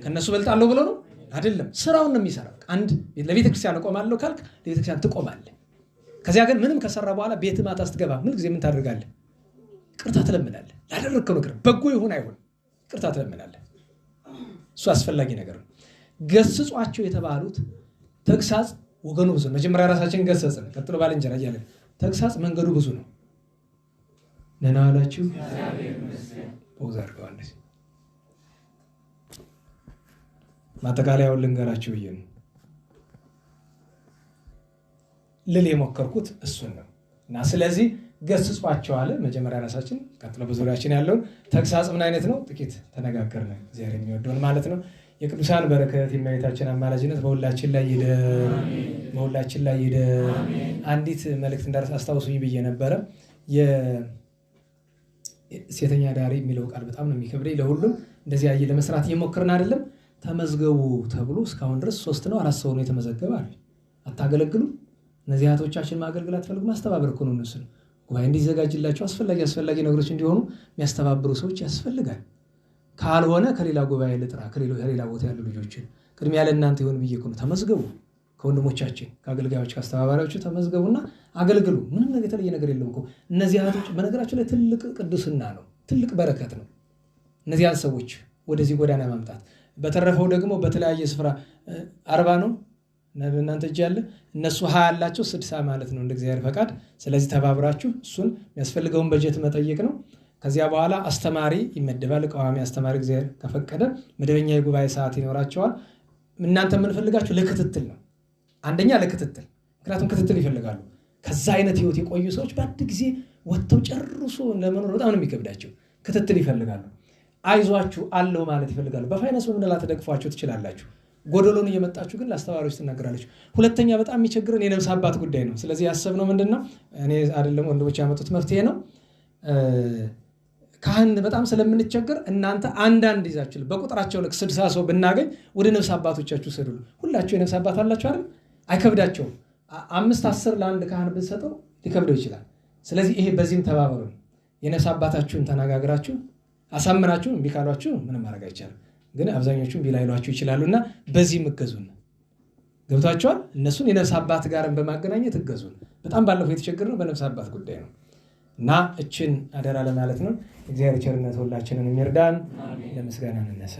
ከእነሱ በልጣለሁ ብሎ ነው? አይደለም። ስራውን ነው የሚሰራው። አንድ ለቤተክርስቲያን እቆማለሁ ካልክ ለቤተክርስቲያን ትቆማለህ። ከዚያ ግን ምንም ከሰራ በኋላ ቤት ማታ ስትገባ ምን ጊዜ ምን ታደርጋለህ? ቅርታ ትለምናለህ። ላደረግከው ነገር በጎ ይሁን አይሁን ቅርታ ትለምናለህ። እሱ አስፈላጊ ነገር ነው። ገስጿቸው የተባሉት ተግሳጽ ወገኑ ብዙ። መጀመሪያ ራሳችን ገሰጽን፣ ቀጥሎ ባልንጀራ እያለን ተግሳጽ መንገዱ ብዙ ነው። ደህና ዋላችሁ? ፖዝ አድርገዋል። ማጠቃለያውን ልንገራችሁ ብዬ ነው ልል የሞከርኩት እሱን ነው። እና ስለዚህ ገስጿቸው አለ መጀመሪያ ራሳችን፣ ቀጥሎ በዙሪያችን ያለውን ተግሳጽ ምን አይነት ነው? ጥቂት ተነጋገርን። እግዚአብሔር የሚወደውን ማለት ነው። የቅዱሳን በረከት የእመቤታችን አማላጅነት በሁላችን ላይ ይደር፣ በሁላችን ላይ ይደር። አንዲት መልእክት እንዳርስ አስታውሱኝ ብዬ ነበረ። ሴተኛ ዳሪ የሚለው ቃል በጣም ነው የሚከብደኝ። ለሁሉም እንደዚህ ያየ ለመስራት እየሞከርን አይደለም። ተመዝገቡ ተብሎ እስካሁን ድረስ 3 ነው 4 ሰው ነው የተመዘገበ አለ። አታገለግሉ? እነዚህ እህቶቻችን ማገልገል አትፈልጉ? ማስተባበር እኮ ነው። እነሱን ጉባኤ እንዲዘጋጅላቸው አስፈላጊ ነገሮች እንዲሆኑ የሚያስተባብሩ ሰዎች ያስፈልጋል። ካልሆነ ከሌላ ጉባኤ ልጥራ፣ ከሌላ ቦታ ያሉ ልጆችን ቅድሚያ ለእናንተ ይሆን ብዬ እኮ ነው። ተመዝገቡ። ከወንድሞቻችን ከአገልጋዮች ከአስተባባሪዎች ተመዝገቡና አገልግሉ። ምንም ነገር የተለየ ነገር የለም እኮ። እነዚህ እህቶች በነገራቸው ላይ ትልቅ ቅዱስና ነው፣ ትልቅ በረከት ነው እነዚያን ሰዎች ወደዚህ ጎዳና ማምጣት። በተረፈው ደግሞ በተለያየ ስፍራ 40 ነው እናንተ እጅ ያለ እነሱ 20 ያላቸው 60 ማለት ነው እንደ እግዚአብሔር ፈቃድ። ስለዚህ ተባብራችሁ እሱን የሚያስፈልገውን በጀት መጠየቅ ነው። ከዚያ በኋላ አስተማሪ ይመደባል። ቋሚ አስተማሪ እግዚአብሔር ከፈቀደ መደበኛ የጉባኤ ሰዓት ይኖራቸዋል። እናንተ የምንፈልጋችሁ ለክትትል ነው። አንደኛ ለክትትል፣ ምክንያቱም ክትትል ይፈልጋሉ። ከዛ አይነት ህይወት የቆዩ ሰዎች በአንድ ጊዜ ወጥተው ጨርሶ ለመኖር በጣም ነው የሚከብዳቸው። ክትትል ይፈልጋሉ። አይዟችሁ አለው ማለት ይፈልጋሉ። በፋይናንስ በምንላ ተደግፏችሁ ትችላላችሁ። ጎደሎን እየመጣችሁ ግን ለአስተባባሪዎች ትናገራለች። ሁለተኛ በጣም የሚቸግረን የነፍስ አባት ጉዳይ ነው። ስለዚህ ያሰብነው ምንድነው? እኔ አይደለም ወንድሞች ያመጡት መፍትሄ ነው። ካህን በጣም ስለምንቸገር እናንተ አንዳንድ ይዛችሁ በቁጥራቸው ልክ 60 ሰው ብናገኝ ወደ ነፍስ አባቶቻችሁ ሰዱሉ። ሁላችሁ የነፍስ አባት አላችሁ አይደል? አይከብዳቸውም። 5-10 ለአንድ ካህን ብትሰጠው ሊከብደው ይችላል። ስለዚህ ይሄ በዚህም ተባበሩ። የነፍስ አባታችሁን ተነጋግራችሁ አሳምናችሁ እምቢ ካሏችሁ ምንም ማድረግ አይቻልም። ግን አብዛኞቹም ቢላይሏችሁ ይችላሉና በዚህ እገዙን። ገብታችኋል? እነሱን የነፍስ አባት ጋርም በማገናኘት እገዙን። በጣም ባለፈው የተቸገርነው በነፍስ አባት ጉዳይ ነው እና እችን አደራ ለማለት ነው። እግዚአብሔር ቸርነት ሁላችንን የሚርዳን። ለምስጋና እንነሳ።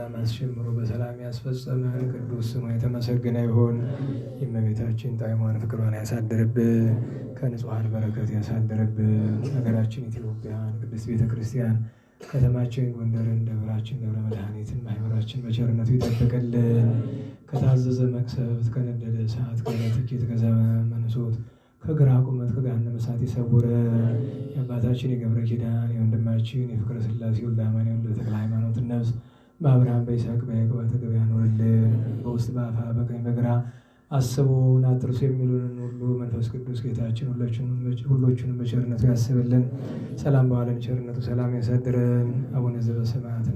በሰላም አስጀምሮ በሰላም ያስፈጸመን ቅዱስ ስሙ የተመሰገነ ይሁን። የእመቤታችን ጣዕሟን ፍቅሯን ያሳድርብን፣ ከንጹሐን በረከት ያሳድርብን። ሀገራችን ኢትዮጵያን፣ ቅድስት ቤተ ክርስቲያን፣ ከተማችን ጎንደርን፣ ደብራችን ደብረ መድኃኒትን፣ ማህበራችን በቸርነቱ ይጠብቅልን። ከታዘዘ መቅሰፍት፣ ከነደደ እሳት፣ ከትኪት፣ ከዘመነ ሶት፣ ከግራ ቁመት፣ ከገሃነመ እሳት ይሰውረን። የአባታችን የገብረ ኪዳን የወንድማችን የፍቅረ ሥላሴ ወልደ አማኑኤል ወልደ ተክለ ሃይማኖት ነፍስ በአብርሃም በይስሐቅ በያዕቆብ አጠገብ ያኖርልን። በውስጥ በአፋ በቀኝ በግራ አስቡን አትርሱ የሚሉንን ሁሉ መንፈስ ቅዱስ ጌታችን ሁሎቹንም በቸርነቱ ያስብልን። ሰላም በዋለን ቸርነቱ ሰላም ያሳድረን። አቡነ ዘበሰማያት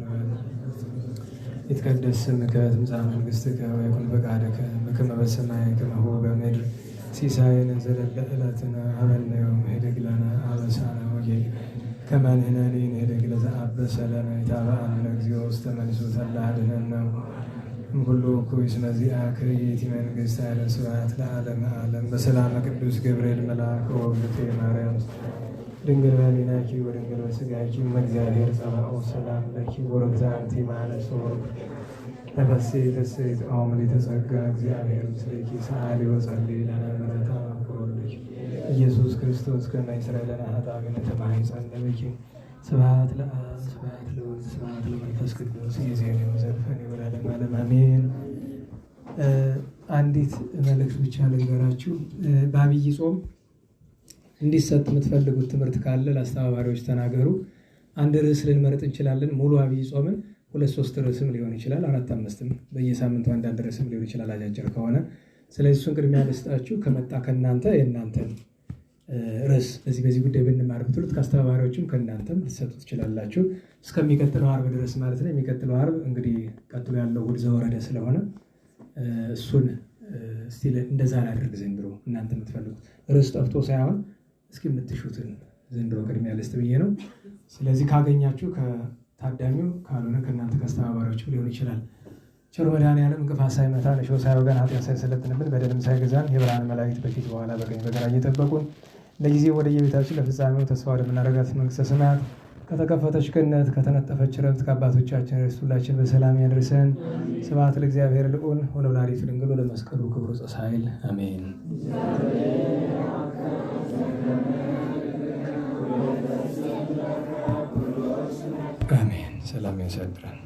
ይትቀደስ ስምከ ትምጻእ መንግሥትከ ወይኩን ፈቃድከ በከመ በሰማይ ከማሁ በምድር ሲሳየነ ዘለለ ዕለትነ ሀበነ ዮም ኅድግ ለነ አበሳነ ወጌጋየነ ከመ ንሕነኒ ንኅድግ ለዘአበሰ ለነ ኢታብአነ እግዚኦ ውስተ መንሱት እለ አድኅነነ እምኩሉ እኩይ እስመ ዚአከ ይእቲ መንግሥት ኃይለ ስብሐት ለዓለመ ዓለም። በሰላመ ቅዱስ ገብርኤል መልአክ ወእግዝእትየ ማርያም ድንግል በኅሊናኪ ወድንግል በሥጋኪ እምእግዚአብሔር ጸባኦት ሰላም ለኪ ወርግዛ አንቲ እምአንስቶ ተፈሥሒ ፍሥሕት ኦ ምልዕተ ጸጋ እግዚአብሔር ምስሌኪ ሰአሊ ወጸልዪ ለነ ምሕረተ ወወልድኪ ኢየሱስ ክርስቶስ ከመ ይስረይ ለነ ኃጣውኢነ ተማኅፀነ በኪ። ስብሐት ለአብ ስብሐት ለወልድ ስብሐት ለመንፈስ ቅዱስ ይእዜሰ ወዘልፈኒ ወለዓለመ ዓለም አሜን። አንዲት መልእክት ብቻ ልንገራችሁ። በዐቢይ ጾም እንዲሰጥ የምትፈልጉት ትምህርት ካለ ለአስተባባሪዎች ተናገሩ። አንድ ርዕስ ልንመርጥ እንችላለን። ሙሉ ዐቢይ ጾምን 2-3 ርዕስም ሊሆን ይችላል፣ 4-5ም በየሳምንቱ አንዳንድ ርዕስም ሊሆን ይችላል አጫጭር ከሆነ። ስለዚህ እሱን ቅድሚያ ልስጣችሁ። ከመጣ ከእናንተ የእናንተን ርዕስ በዚህ ጉዳይ ብንማር ብትሉት ከአስተባባሪዎችም ከእናንተም ልትሰጡ ትችላላችሁ። እስከሚቀጥለው ዓርብ ድረስ ማለት ነው። የሚቀጥለው ዓርብ እንግዲህ ቀጥሎ ያለው እሑድ ዘወረደ ስለሆነ እሱን እስቲ እንደዛ ላድርግ ዘንድሮ። እናንተ የምትፈልጉት ርዕስ ጠፍቶ ሳይሆን እስኪ የምትሹትን ዘንድሮ ቅድሚያ ልስጥ ብዬ ነው። ስለዚህ ካገኛችሁ ከታዳሚው፣ ካልሆነ ከእናንተ ከአስተባባሪዎችም ሊሆን ይችላል። ቸሩ መድኃኔዓለም እንቅፋት ሳይመታን እሾህ ሳይወጋን ኃጢአት ሳይሰለጥንብን በደልም ሳይገዛን የብርሃን መላእክት በፊት በኋላ በቀኝ በግራ እየጠበቁን ለጊዜው ወደ የቤታችን ለፍጻሜው ተስፋ ወደምናደርጋት መንግሥተ ሰማያት ከተከፈተች ገነት ከተነጠፈች ዕረፍት ከአባቶቻችን ርስት ሁላችን በሰላም ያድርሰን። ስብሐት ለእግዚአብሔር ልዑል ወለወላዲቱ ድንግል ወለመስቀሉ ክቡር ዘ ኃይል አሜን። አሜን። ሰላም ያሳድረን።